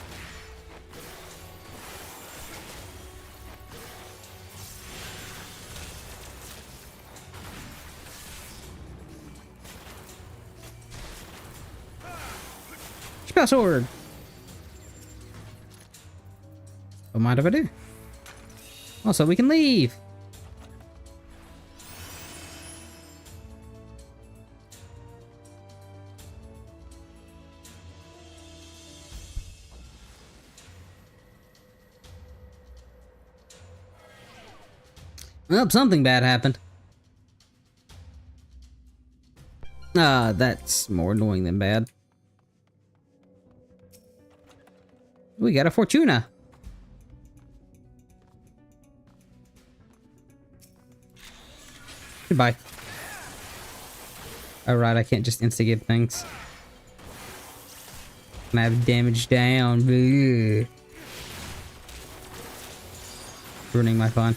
Spell sword. Don't mind if I do. Also, we can leave. Well, something bad happened. That's more annoying than bad. We got a Fortuna. Goodbye. Alright, I can't just insta-give things. I have damage down. Ugh. Ruining my fun.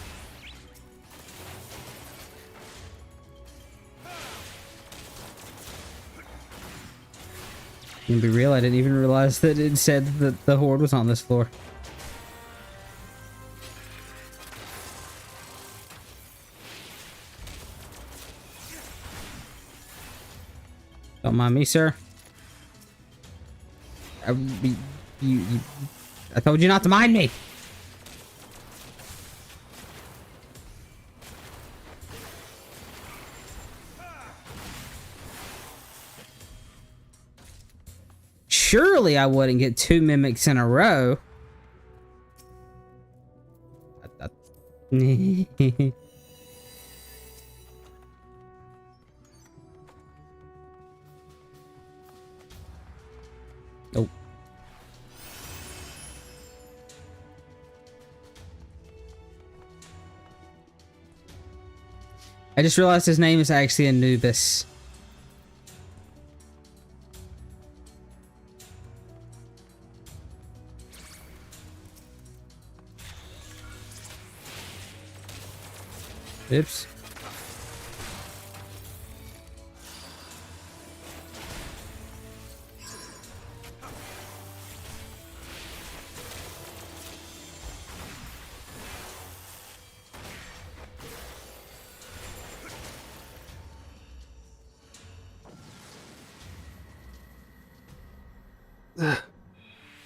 To be real, I didn't even realize that it said that the horde was on this floor. Don't mind me, sir. I told you not to mind me. Surely I wouldn't get 2 mimics in a row. Nope. I just realized his name is actually Anubis. Oops.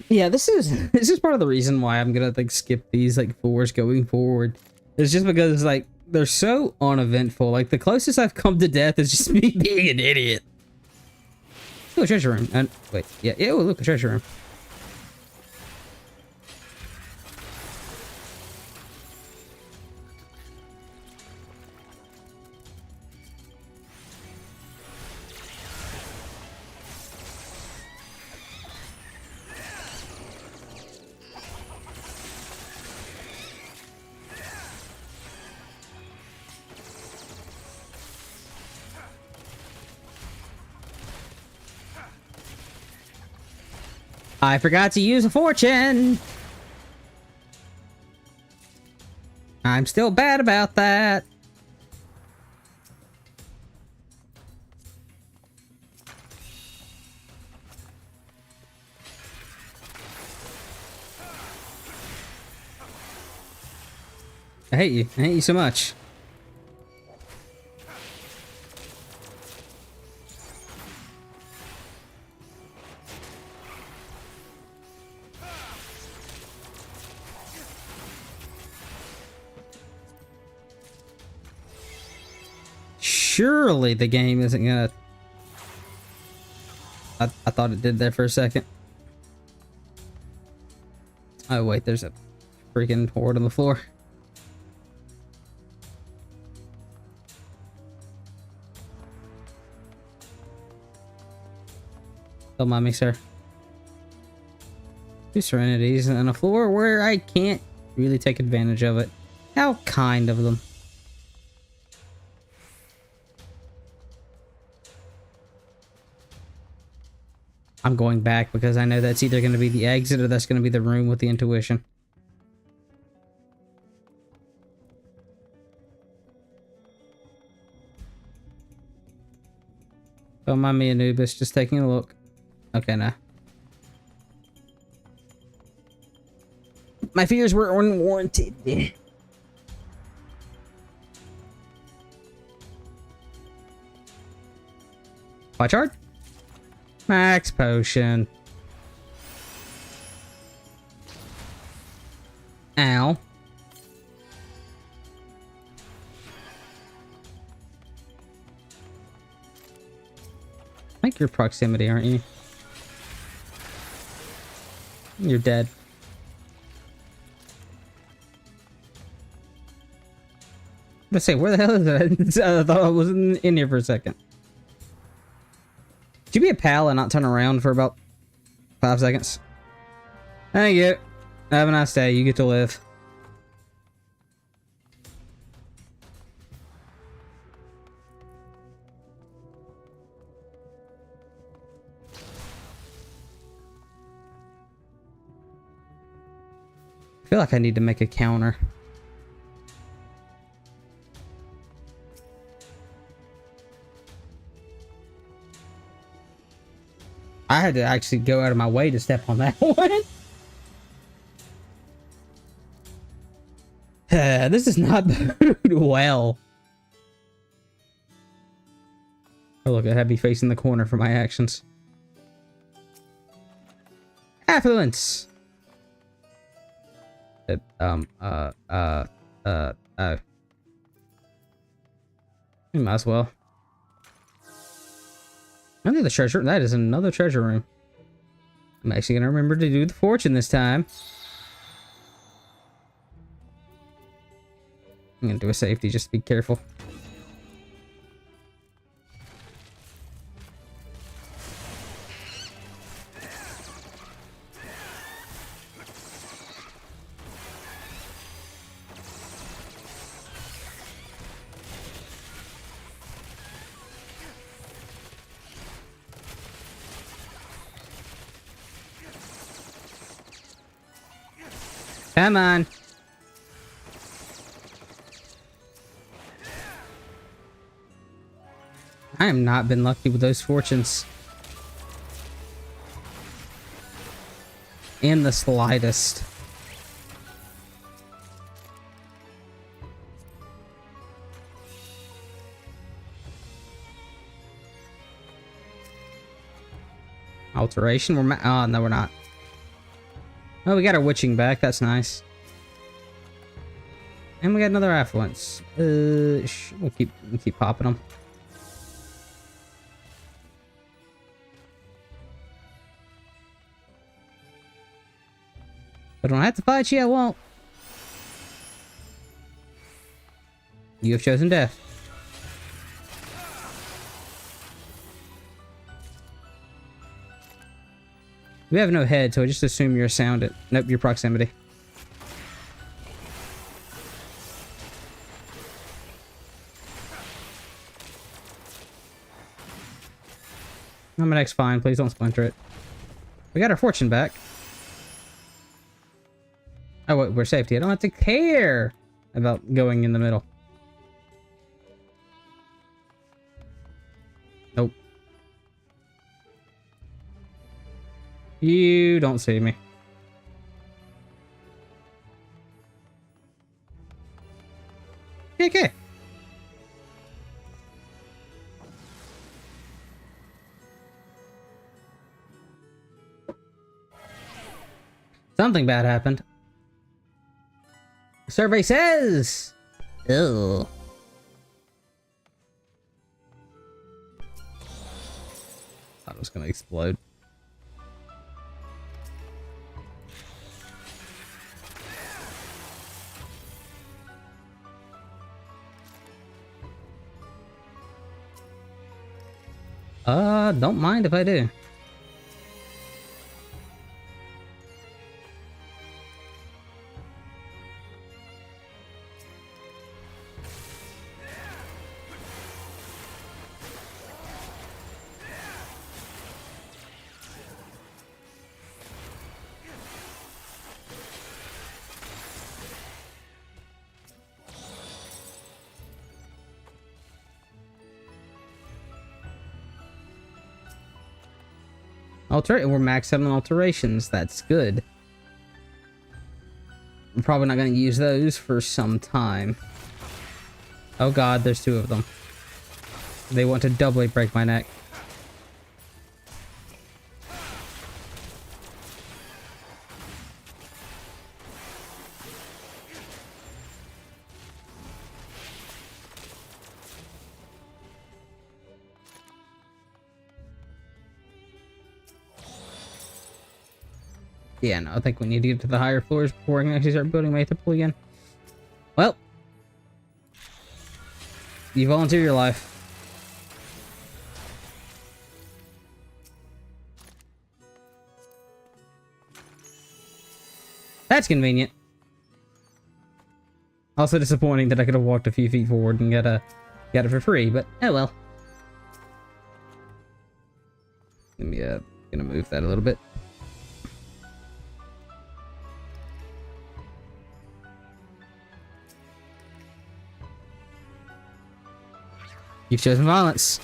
Yeah, this is part of the reason why I'm gonna like skip these like 4s going forward. It's just because like they're so uneventful. Like the closest I've come to death is just me being an idiot. Oh, a treasure room. And wait, yeah, oh look, a treasure room. I forgot to use a fortune. I'm still bad about that. I hate you. I hate you so much. Surely the game isn't gonna... I thought it did there for a second. Oh wait, there's a freaking horde on the floor. Don't mind me, sir. 2 serenities and a floor where I can't really take advantage of it. How kind of them. I'm going back because I know that's either going to be the exit or that's going to be the room with the intuition. Don't mind me, Anubis, just taking a look. Okay, now. My fears were unwarranted. Watch hard. Max potion. Ow. I think you're proximity, aren't you? You're dead. Let's say, where the hell is it? I thought I was in here for a second. Could you be a pal and not turn around for about 5 seconds? Thank you. Have a nice day. You get to live. feel like I need to make a counter. I had to actually go out of my way to step on that one. This does not bode well. Oh look, I had me facing the corner for my actions. Affluence! We might as well. Under the treasure, that is another treasure room. I'm actually gonna remember to do the fortune this time. I'm gonna do a safety, just be careful. Come on. I have not been lucky with those fortunes. In the slightest. Alteration? Oh, no, we're not. Oh, we got our witching back. That's nice. And we got another affluence. We'll keep popping them. But I don't have to fight you, I won't. You have chosen death. We have no head, so I just assume you're sound at... Nope, your proximity. Nominec's fine, please don't splinter it. We got our fortune back. Oh, wait, we're safety. I don't have to care about going in the middle. Nope. You don't see me. Okay. Something bad happened. Survey says. Ew. Thought it was gonna explode. Don't mind if I do. We're maxed out on alterations. That's good. I'm probably not going to use those for some time. Oh god, there's two of them. They want to doubly break my neck. Yeah, no, I think we need to get to the higher floors before I can actually start building my temple again. Well, you volunteer your life. That's convenient. Also disappointing that I could have walked a few feet forward and got it for free, but oh well. Let me gonna move that a little bit. You've chosen violence.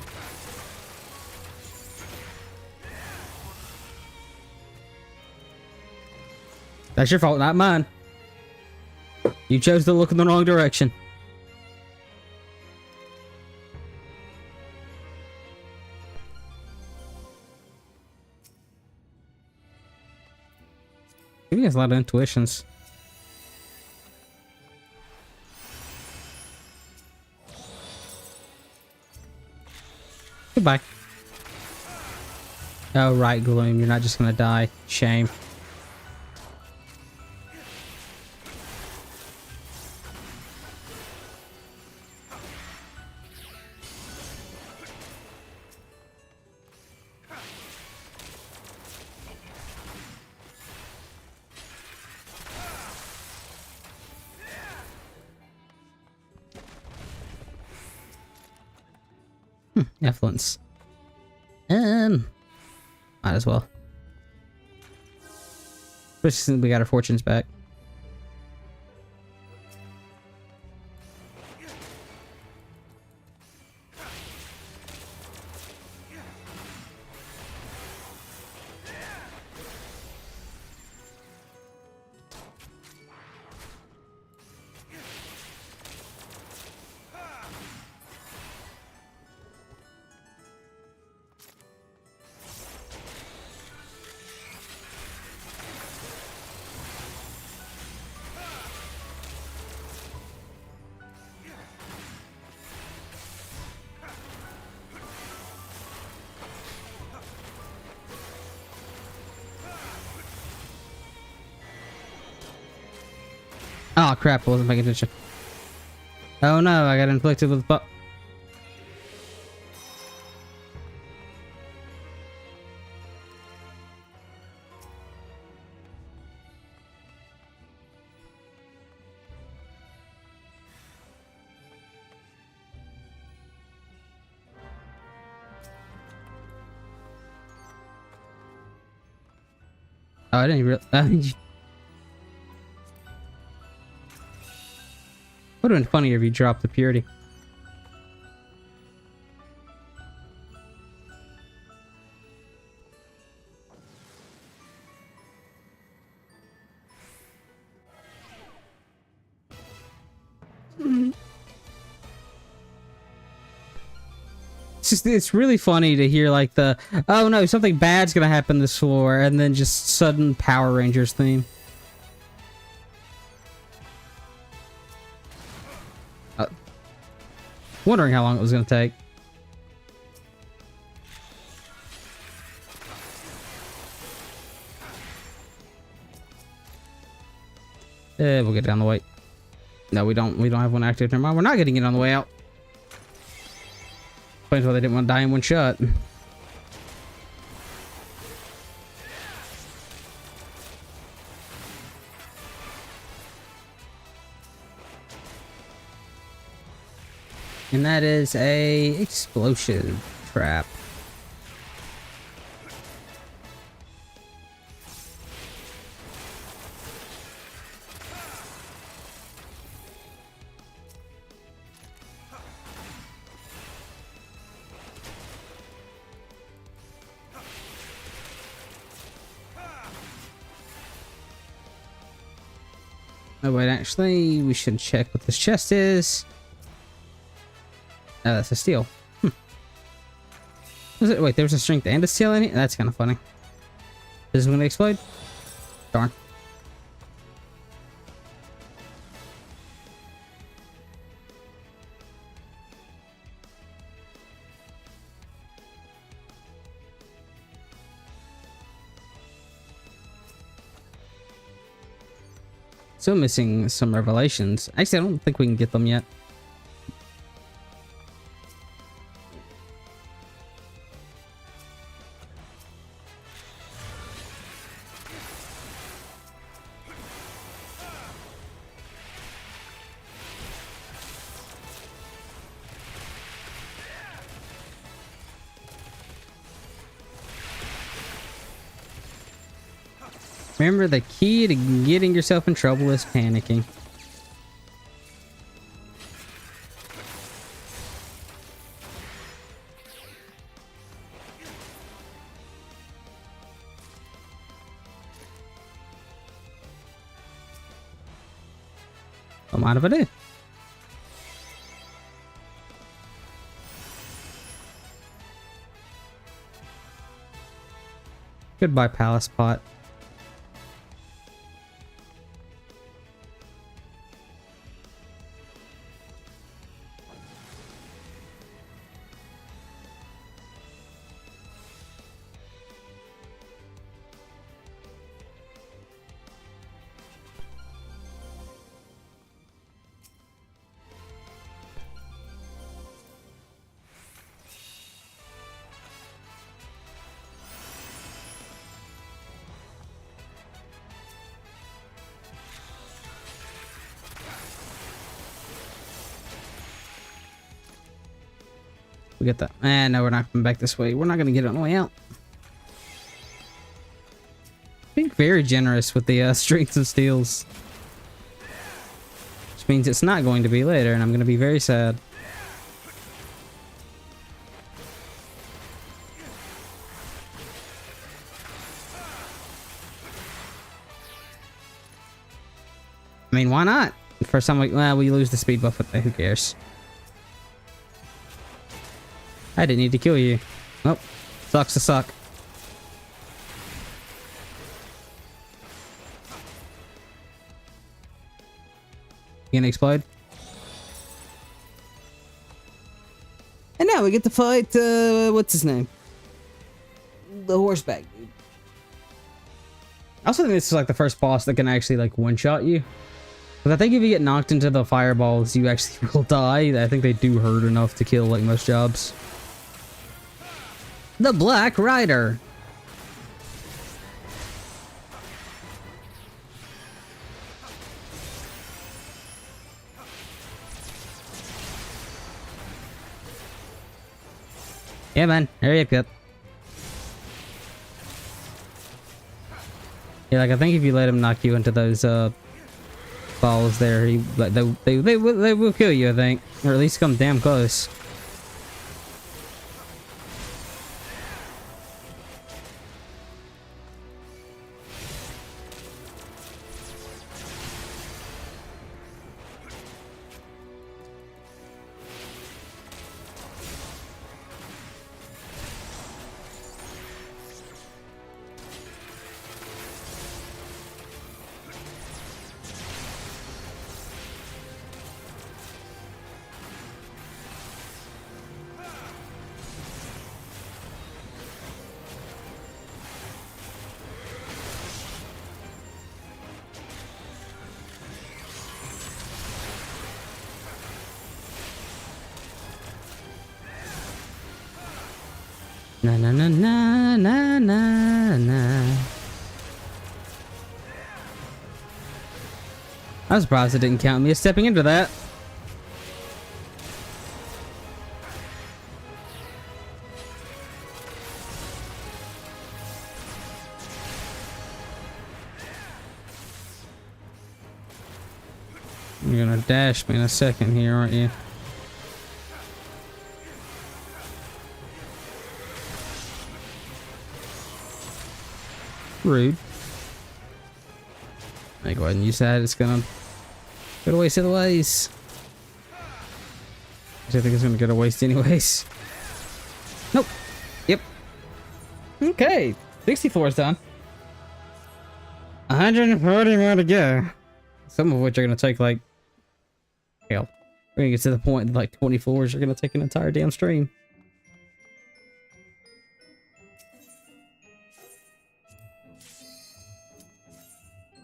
That's your fault, not mine. You chose to look in the wrong direction. He has a lot of intuitions. Goodbye. Oh, right, Gloom. You're not just gonna die. Shame. Effluence. Might as well. Especially since we got our fortunes back. Oh crap, I wasn't paying attention. Oh no, I got inflicted with bu- Oh, I didn't really- Would have been funnier if you dropped the purity. It's really funny to hear like the, oh no, something bad's gonna happen this floor, and then just sudden Power Rangers theme. Wondering how long it was gonna take. We'll get it on the way. No, we don't have one active. Never mind, we're not getting it on the way out. Explains why they didn't want to die in one shot. And that is a explosion trap. Oh wait, actually, we should check what this chest is. Oh, that's a steel. Wait, there's a strength and a steel in it? That's kind of funny. Is this gonna explode? Darn. Still missing some revelations. Actually, I don't think we can get them yet. Remember, the key to getting yourself in trouble is panicking. Don't mind if I do. Goodbye, Palace Pot. We get that. No, we're not coming back this way. We're not going to get it on the way out. Being very generous with the strengths and steals. Which means it's not going to be later, and I'm going to be very sad. I mean, why not? For some, well, we lose the speed buff, but who cares? I didn't need to kill you. Nope. Sucks to suck. You gonna explode? And now we get to fight, what's his name? The horseback dude. I also think this is like the first boss that can actually like one-shot you. But I think if you get knocked into the fireballs, you actually will die. I think they do hurt enough to kill like most jobs. The Black Rider. Yeah, man. There you go. Yeah, like I think if you let him knock you into those balls there, he like they will kill you. I think, or at least come damn close. Na na na na na na na. I was surprised it didn't count me as stepping into that. You're gonna dash me in a second here, aren't you? Rude. I go ahead and use that. It's gonna go to waste anyways. I think it's gonna go to waste anyways. Nope. Yep. Okay. 64 is done. 140 more to go. Some of which are gonna take like hell. We're gonna get to the point that like 24s are gonna take an entire damn stream.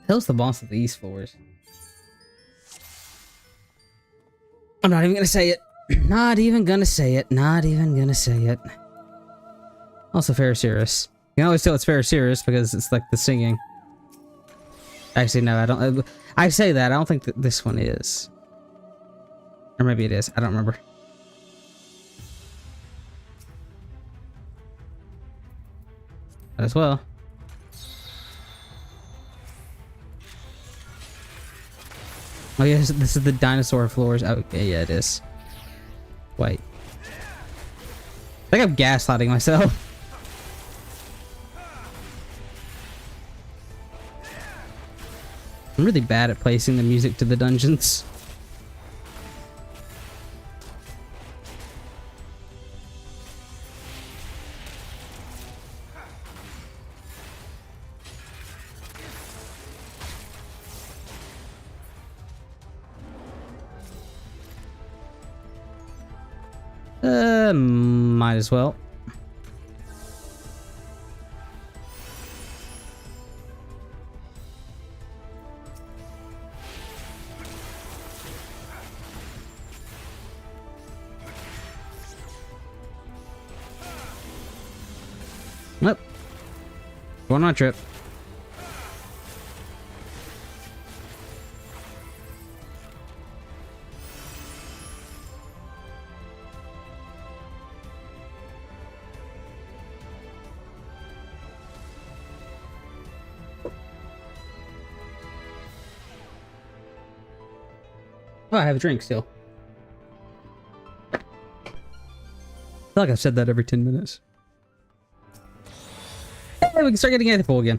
Hell's the boss of these floors? I'm not even gonna say it. Not even gonna say it. Not even gonna say it. Also, Ferrociris. You can always tell it's Ferrociris because it's like the singing. Actually, no, I don't. I say that. I don't think that this one is. Or maybe it is. I don't remember. That as well. Oh yes, this is the dinosaur floors. Oh, okay, yeah, it is. Wait. I think I'm gaslighting myself. I'm really bad at placing the music to the dungeons. Might as well. Nope. Going on a trip. Oh, I have a drink still. I feel like I've said that every 10 minutes. Hey, we can start getting full again.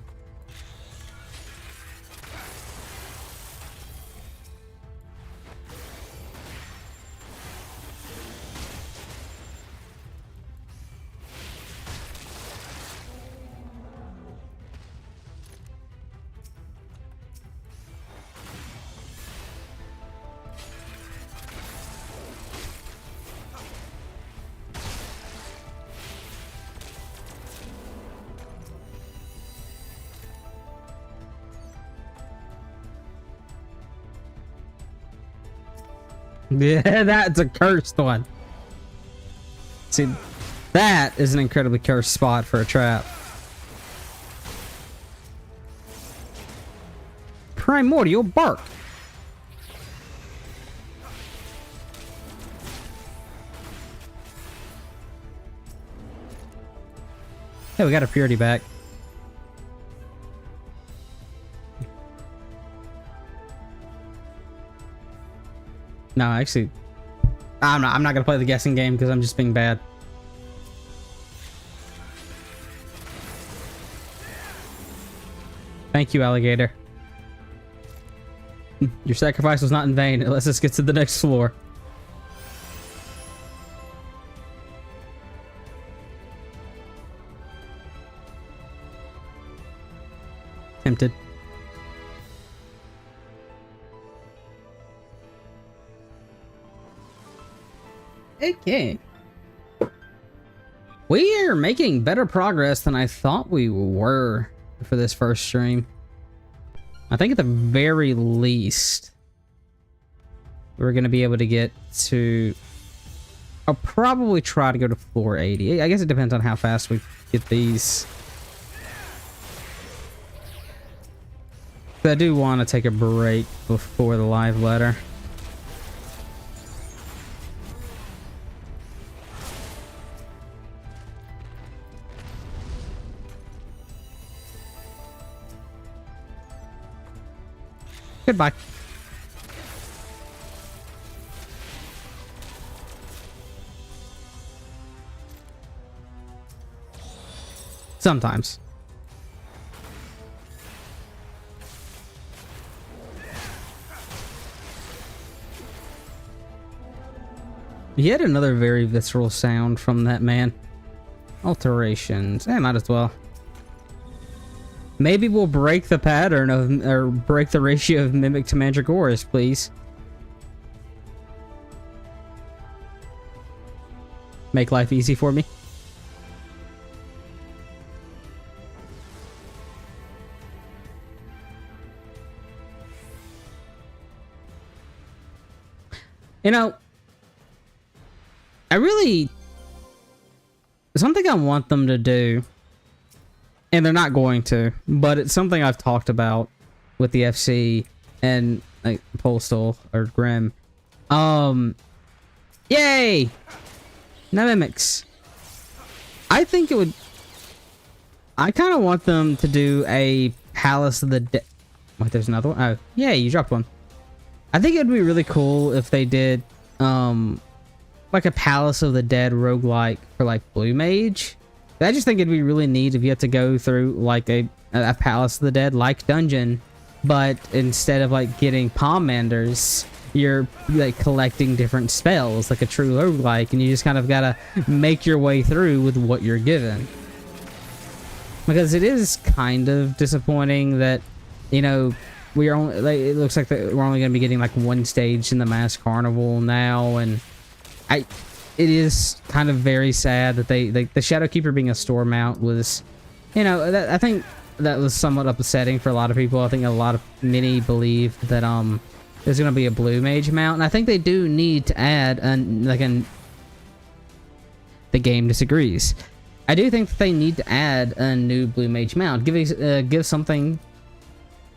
Yeah, that's a cursed one. See, that is an incredibly cursed spot for a trap. Primordial bark. Hey, we got a purity back. No, actually, I'm not gonna play the guessing game because I'm just being bad. Thank you, alligator. Your sacrifice was not in vain. Let's just get to the next floor. Tempted. Okay. We are making better progress than I thought we were for this first stream. I think at the very least, we're going to be able to get to... I'll probably try to go to floor 80. I guess it depends on how fast we get these. But I do want to take a break before the live letter. Goodbye. Sometimes. Yet another very visceral sound from that man. Alterations. Might as well. Maybe we'll break the pattern of, or break the ratio of Mimic to Mandragoras, please. Make life easy for me. You know, something I want them to do, and they're not going to, but it's something I've talked about with the FC and like Postal or Grim. Yay! No mimics. I think it would... I kind of want them to do a Palace of the Dead... Wait, there's another one? Oh, yeah, you dropped one. I think it would be really cool if they did, like a Palace of the Dead roguelike for like Blue Mage. I just think it'd be really neat if you had to go through like a Palace of the Dead like dungeon, but instead of like getting Palmanders, you're like collecting different spells like a true roguelike, and you just kind of gotta make your way through with what you're given. Because it is kind of disappointing that, you know, we are only, like, it looks like we're only gonna be getting like one stage in the Mass Carnival now, and it is kind of very sad that the Shadowkeeper being a store mount was, you know, I think that was somewhat upsetting for a lot of people. I think many believe that there's gonna be a blue mage mount, and I think they do need to add the game disagrees. I do think that they need to add a new blue mage mount, give something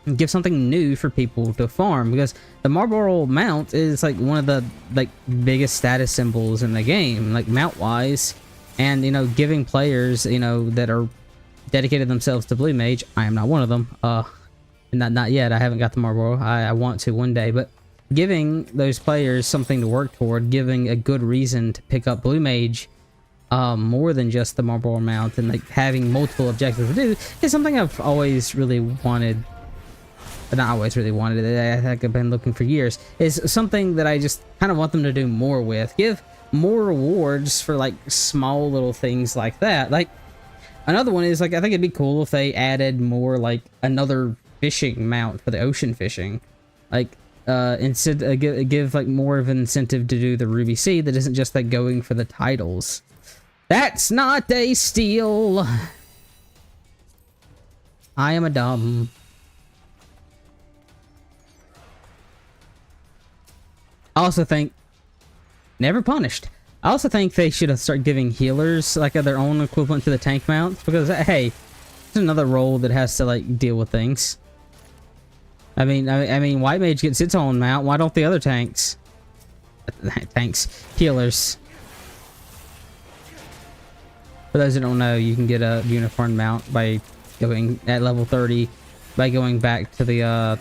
new for people to farm, because the Marlboro mount is like one of the biggest status symbols in the game, like mount wise, and you know, giving players, you know, that are dedicated themselves to blue mage. I am not one of them. Not yet. I haven't got the Marlboro. I want to one day, but giving those players something to work toward, giving a good reason to pick up blue mage, more than just the Marlboro mount, and like having multiple objectives to do, is something I've always really wanted. Not always really wanted it. I think I've been looking for years. Is something that I just kind of want them to do more with. Give more rewards for like small little things like that. Like another one is like, I think it'd be cool if they added more like another fishing mount for the ocean fishing. Like instead give like more of an incentive to do the Ruby Sea that isn't just like going for the titles. That's not a steal. I am a dumb. I also think never punished. I also think they should have started giving healers like their own equivalent to the tank mounts, because hey, it's another role that has to like deal with things. I mean, White Mage gets its own mount. Why don't the other tanks? Healers. For those that don't know, you can get a unicorn mount by going at level 30 by going back to the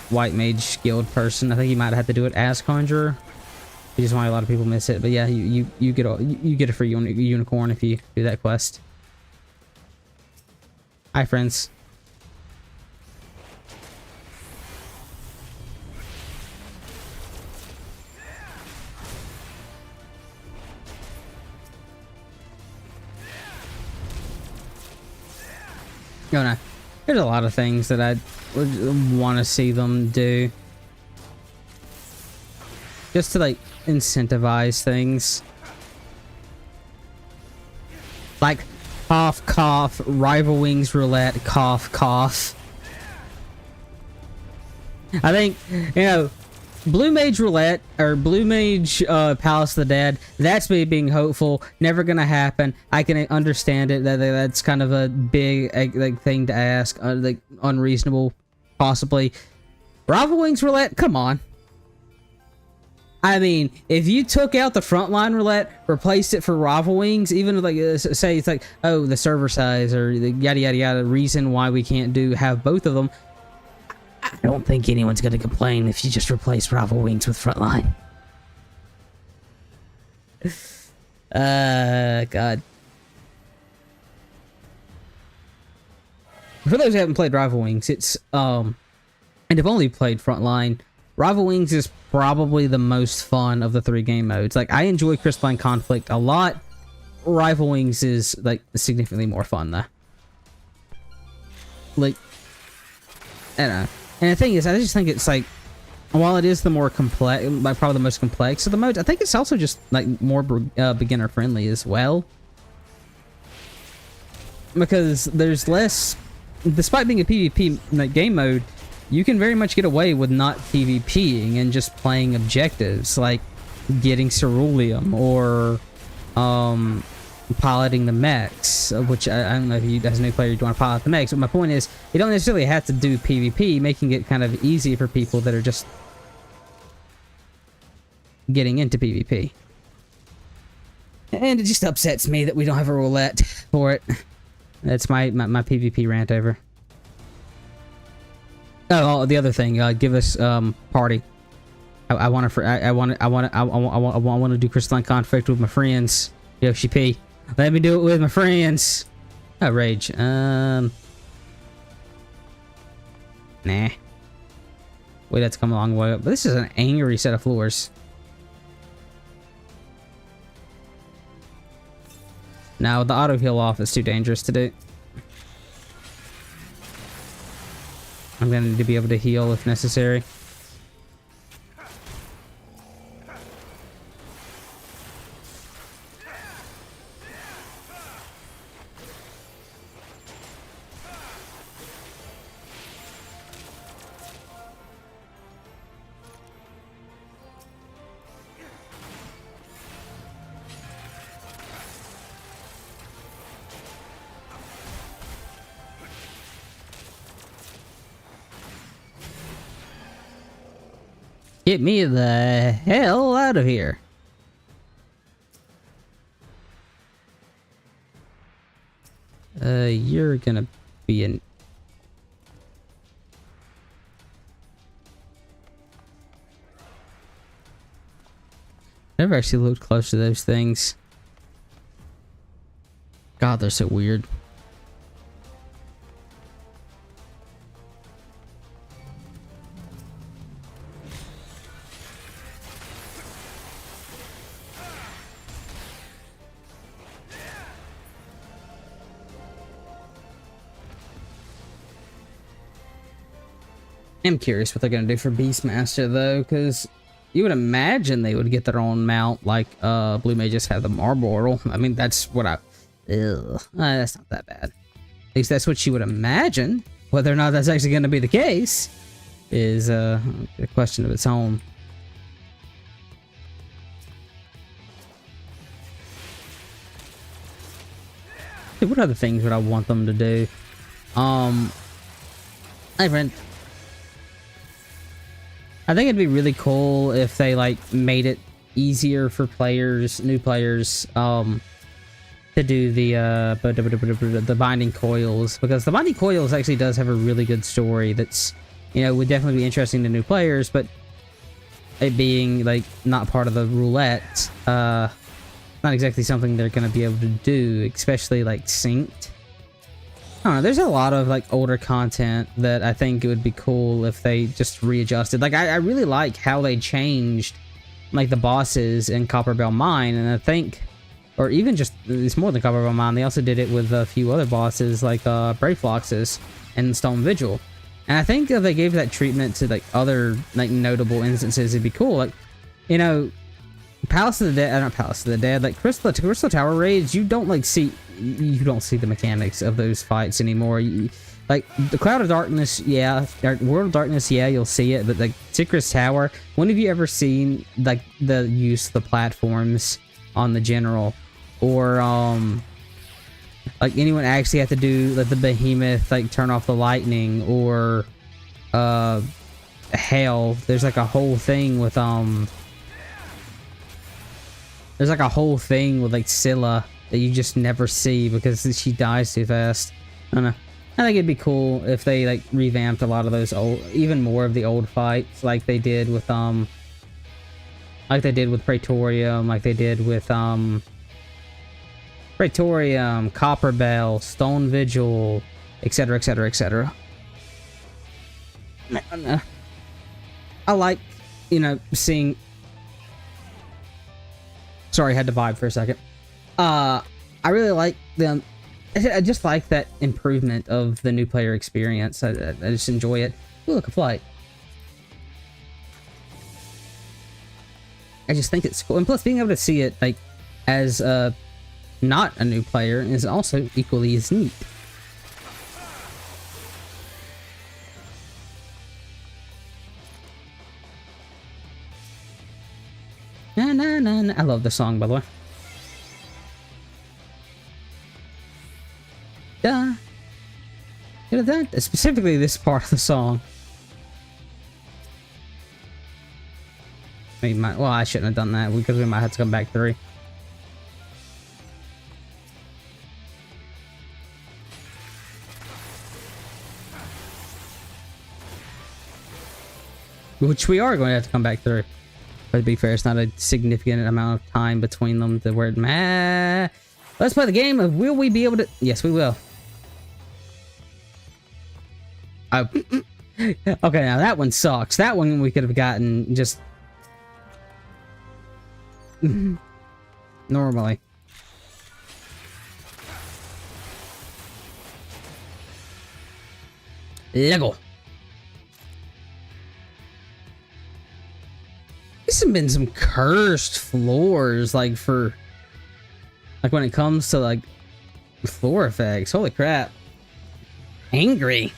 White Mage guild person. I think you might have to do it as Conjurer, which is why a lot of people miss it. But yeah, you get a free unicorn if you do that quest. Hi, friends. Oh no, there's a lot of things that I would want to see them do, just to like incentivize things. Like cough cough, Rival Wings roulette, cough cough. I think, you know, Blue Mage Roulette, or Blue Mage Palace of the Dead, that's me being hopeful. Never gonna happen. I can understand it. That's kind of a big like thing to ask. Like unreasonable, possibly. Rival Wings Roulette? Come on. I mean, if you took out the frontline roulette, replaced it for Rival Wings, even like say it's like, oh, the server size or the yada yada yada reason why we can't have both of them, I don't think anyone's gonna complain if you just replace Rival Wings with Frontline. God. For those who haven't played Rival Wings, it's and have only played Frontline, Rival Wings is probably the most fun of the 3 game modes. Like, I enjoy Crystalline Conflict a lot. Rival Wings is like significantly more fun though. Like, I don't know. And the thing is, I just think it's like, while it is the more complex, like probably the most complex of the modes, I think it's also just like more beginner friendly as well. Because there's less, despite being a PvP like, game mode, you can very much get away with not PvPing and just playing objectives, like getting ceruleum or piloting the mechs, which I don't know if you as a new player you want to pilot the mechs, but my point is you don't necessarily have to do PvP, making it kind of easy for people that are just getting into PvP. And it just upsets me that we don't have a roulette for it. That's my PvP rant over. Oh, the other thing, give us party. I want to do Crystalline Conflict with my friends. Yoshi P. Let me do it with my friends. Oh, rage. Nah. Wait, that's come a long way up. But this is an angry set of floors. Now, the auto heal off is too dangerous to do. I'm gonna need to be able to heal if necessary. Get me the hell out of here. You're gonna be an... Never actually looked close to those things. God, they're so weird. I'm curious what they're gonna do for Beastmaster though, because you would imagine they would get their own mount like Blue Mages have the Marlboro. I mean, that's what I... that's not that bad. At least that's what you would imagine. Whether or not that's actually gonna be the case is a question of its own. Dude, what other things would I want them to do? Hey friend. I think it'd be really cool if they like made it easier for players, new players, to do the binding coils, because the binding coils actually does have a really good story that's, you know, would definitely be interesting to new players, but it being like not part of the roulette, not exactly something they're going to be able to do, especially like synced. I don't know, there's a lot of like older content that I think it would be cool if they just readjusted. Like I really like how they changed like the bosses in Copperbell Mine, and I think, or even just, it's more than Copperbell Mine, they also did it with a few other bosses like Brave Floxes and Stone Vigil. And I think if they gave that treatment to like other like notable instances, it'd be cool. Like, you know, Palace of the Dead, not Palace of the Dead, like Crystal Tower raids, you don't see the mechanics of those fights anymore. Like the Cloud of Darkness, yeah, World of Darkness, yeah, you'll see it, but like Secret's Tower, when have you ever seen like the use of the platforms on the general, or like anyone actually have to do like the behemoth, like turn off the lightning, or hail? There's like a whole thing with like Scylla that you just never see because she dies too fast. I don't know. I think it'd be cool if they like revamped a lot of those old, even more of the old fights, like they did with Praetorium, like they did with Praetorium, Copperbell, Stone Vigil, etc, etc, etc. I like, you know, seeing... Sorry, I had to vibe for a second. I really like them. I just like that improvement of the new player experience. I just enjoy it. Ooh, look, a flight. I just think it's cool. And plus, being able to see it, like, as not a new player is also equally as neat. Na na na na. I love the song, by the way. Specifically this part of the song. Well, I shouldn't have done that because we might have to come back through. Which we are going to have to come back through. But to be fair, it's not a significant amount of time between them to where it... Let's play the game of will we be able to... Yes, we will. Oh. Okay, now that one sucks. That one we could have gotten just... normally. Lego. This has been some cursed floors, like for... Like when it comes to like floor effects. Holy crap. Angry.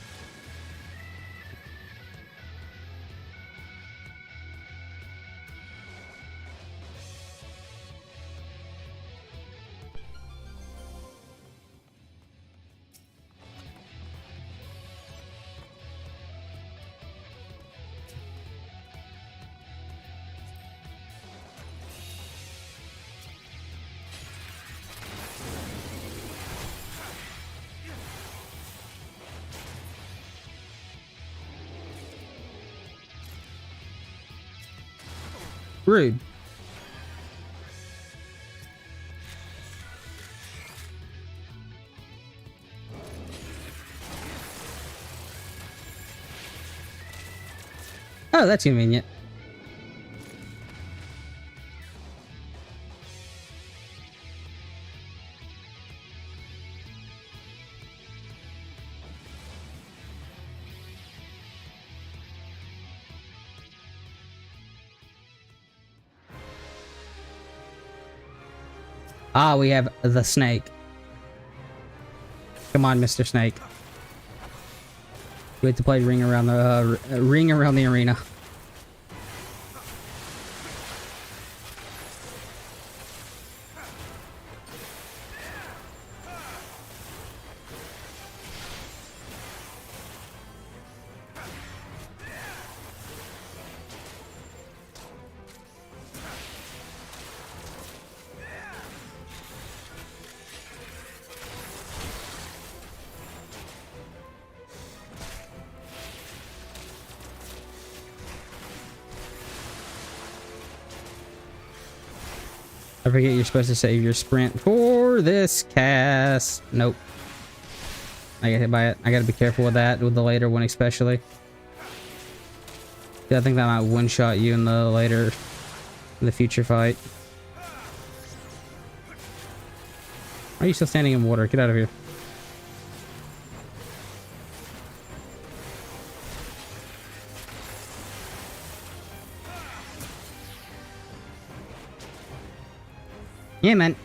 Rude. Oh, that's convenient. Ah, we have the snake. Come on, Mr. Snake. We have to play ring around the arena. I forget you're supposed to save your sprint for this cast. Nope. I get hit by it. I gotta be careful with that, with the later one especially. Yeah, I think that might one-shot you in the future fight. Why are you still standing in water? Get out of here. Yeah, man.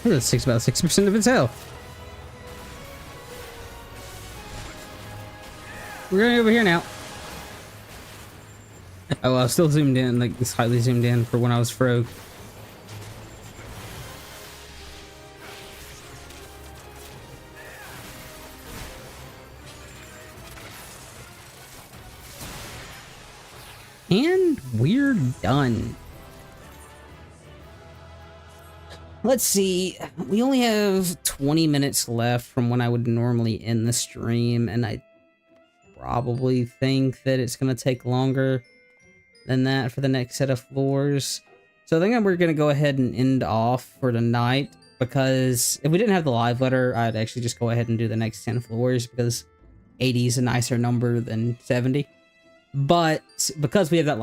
That's about 6% of its health. We're going over here now. Oh, I was still zoomed in, like slightly zoomed in for when I was frog. And we're done. Let's see. We only have 20 minutes left from when I would normally end the stream, and I probably think that it's going to take longer than that for the next set of floors. So I think we're going to go ahead and end off for tonight, because if we didn't have the live letter, I'd actually just go ahead and do the next 10 floors, because 80 is a nicer number than 70. But because we have that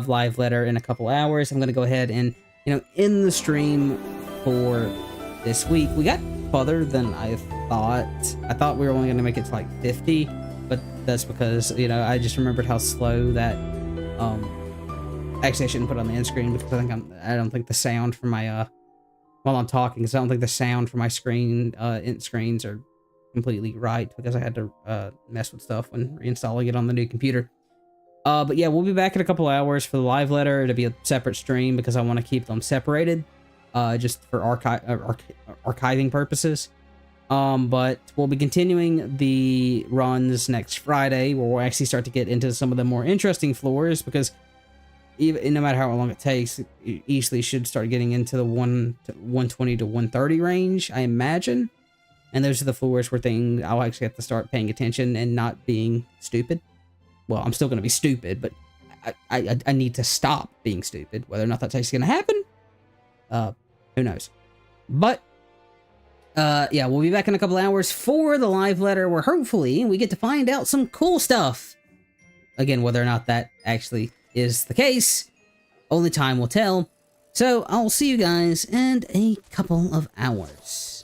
live letter in a couple hours, I'm going to go ahead and, end the stream for this week. We got farther than I thought. I thought we were only going to make it to like 50, but that's because, I just remembered how slow that, actually I shouldn't put it on the end screen, because I don't think the sound from my, while I'm talking, because I don't think the sound from my screen, end screens are completely right, because I had to, mess with stuff when reinstalling it on the new computer. But yeah, we'll be back in a couple hours for the live letter. It'll be a separate stream because I want to keep them separated, just for archiving purposes. But we'll be continuing the runs next Friday, where we'll actually start to get into some of the more interesting floors, because no matter how long it takes, it easily should start getting into the 120 to 130 range, I imagine. And those are the floors where I'll actually have to start paying attention and not being stupid. Well, I'm still going to be stupid, but I need to stop being stupid. Whether or not that's actually going to happen, who knows? But, yeah, we'll be back in a couple hours for the live letter, where hopefully we get to find out some cool stuff. Again, whether or not that actually is the case, only time will tell. So, I'll see you guys in a couple of hours.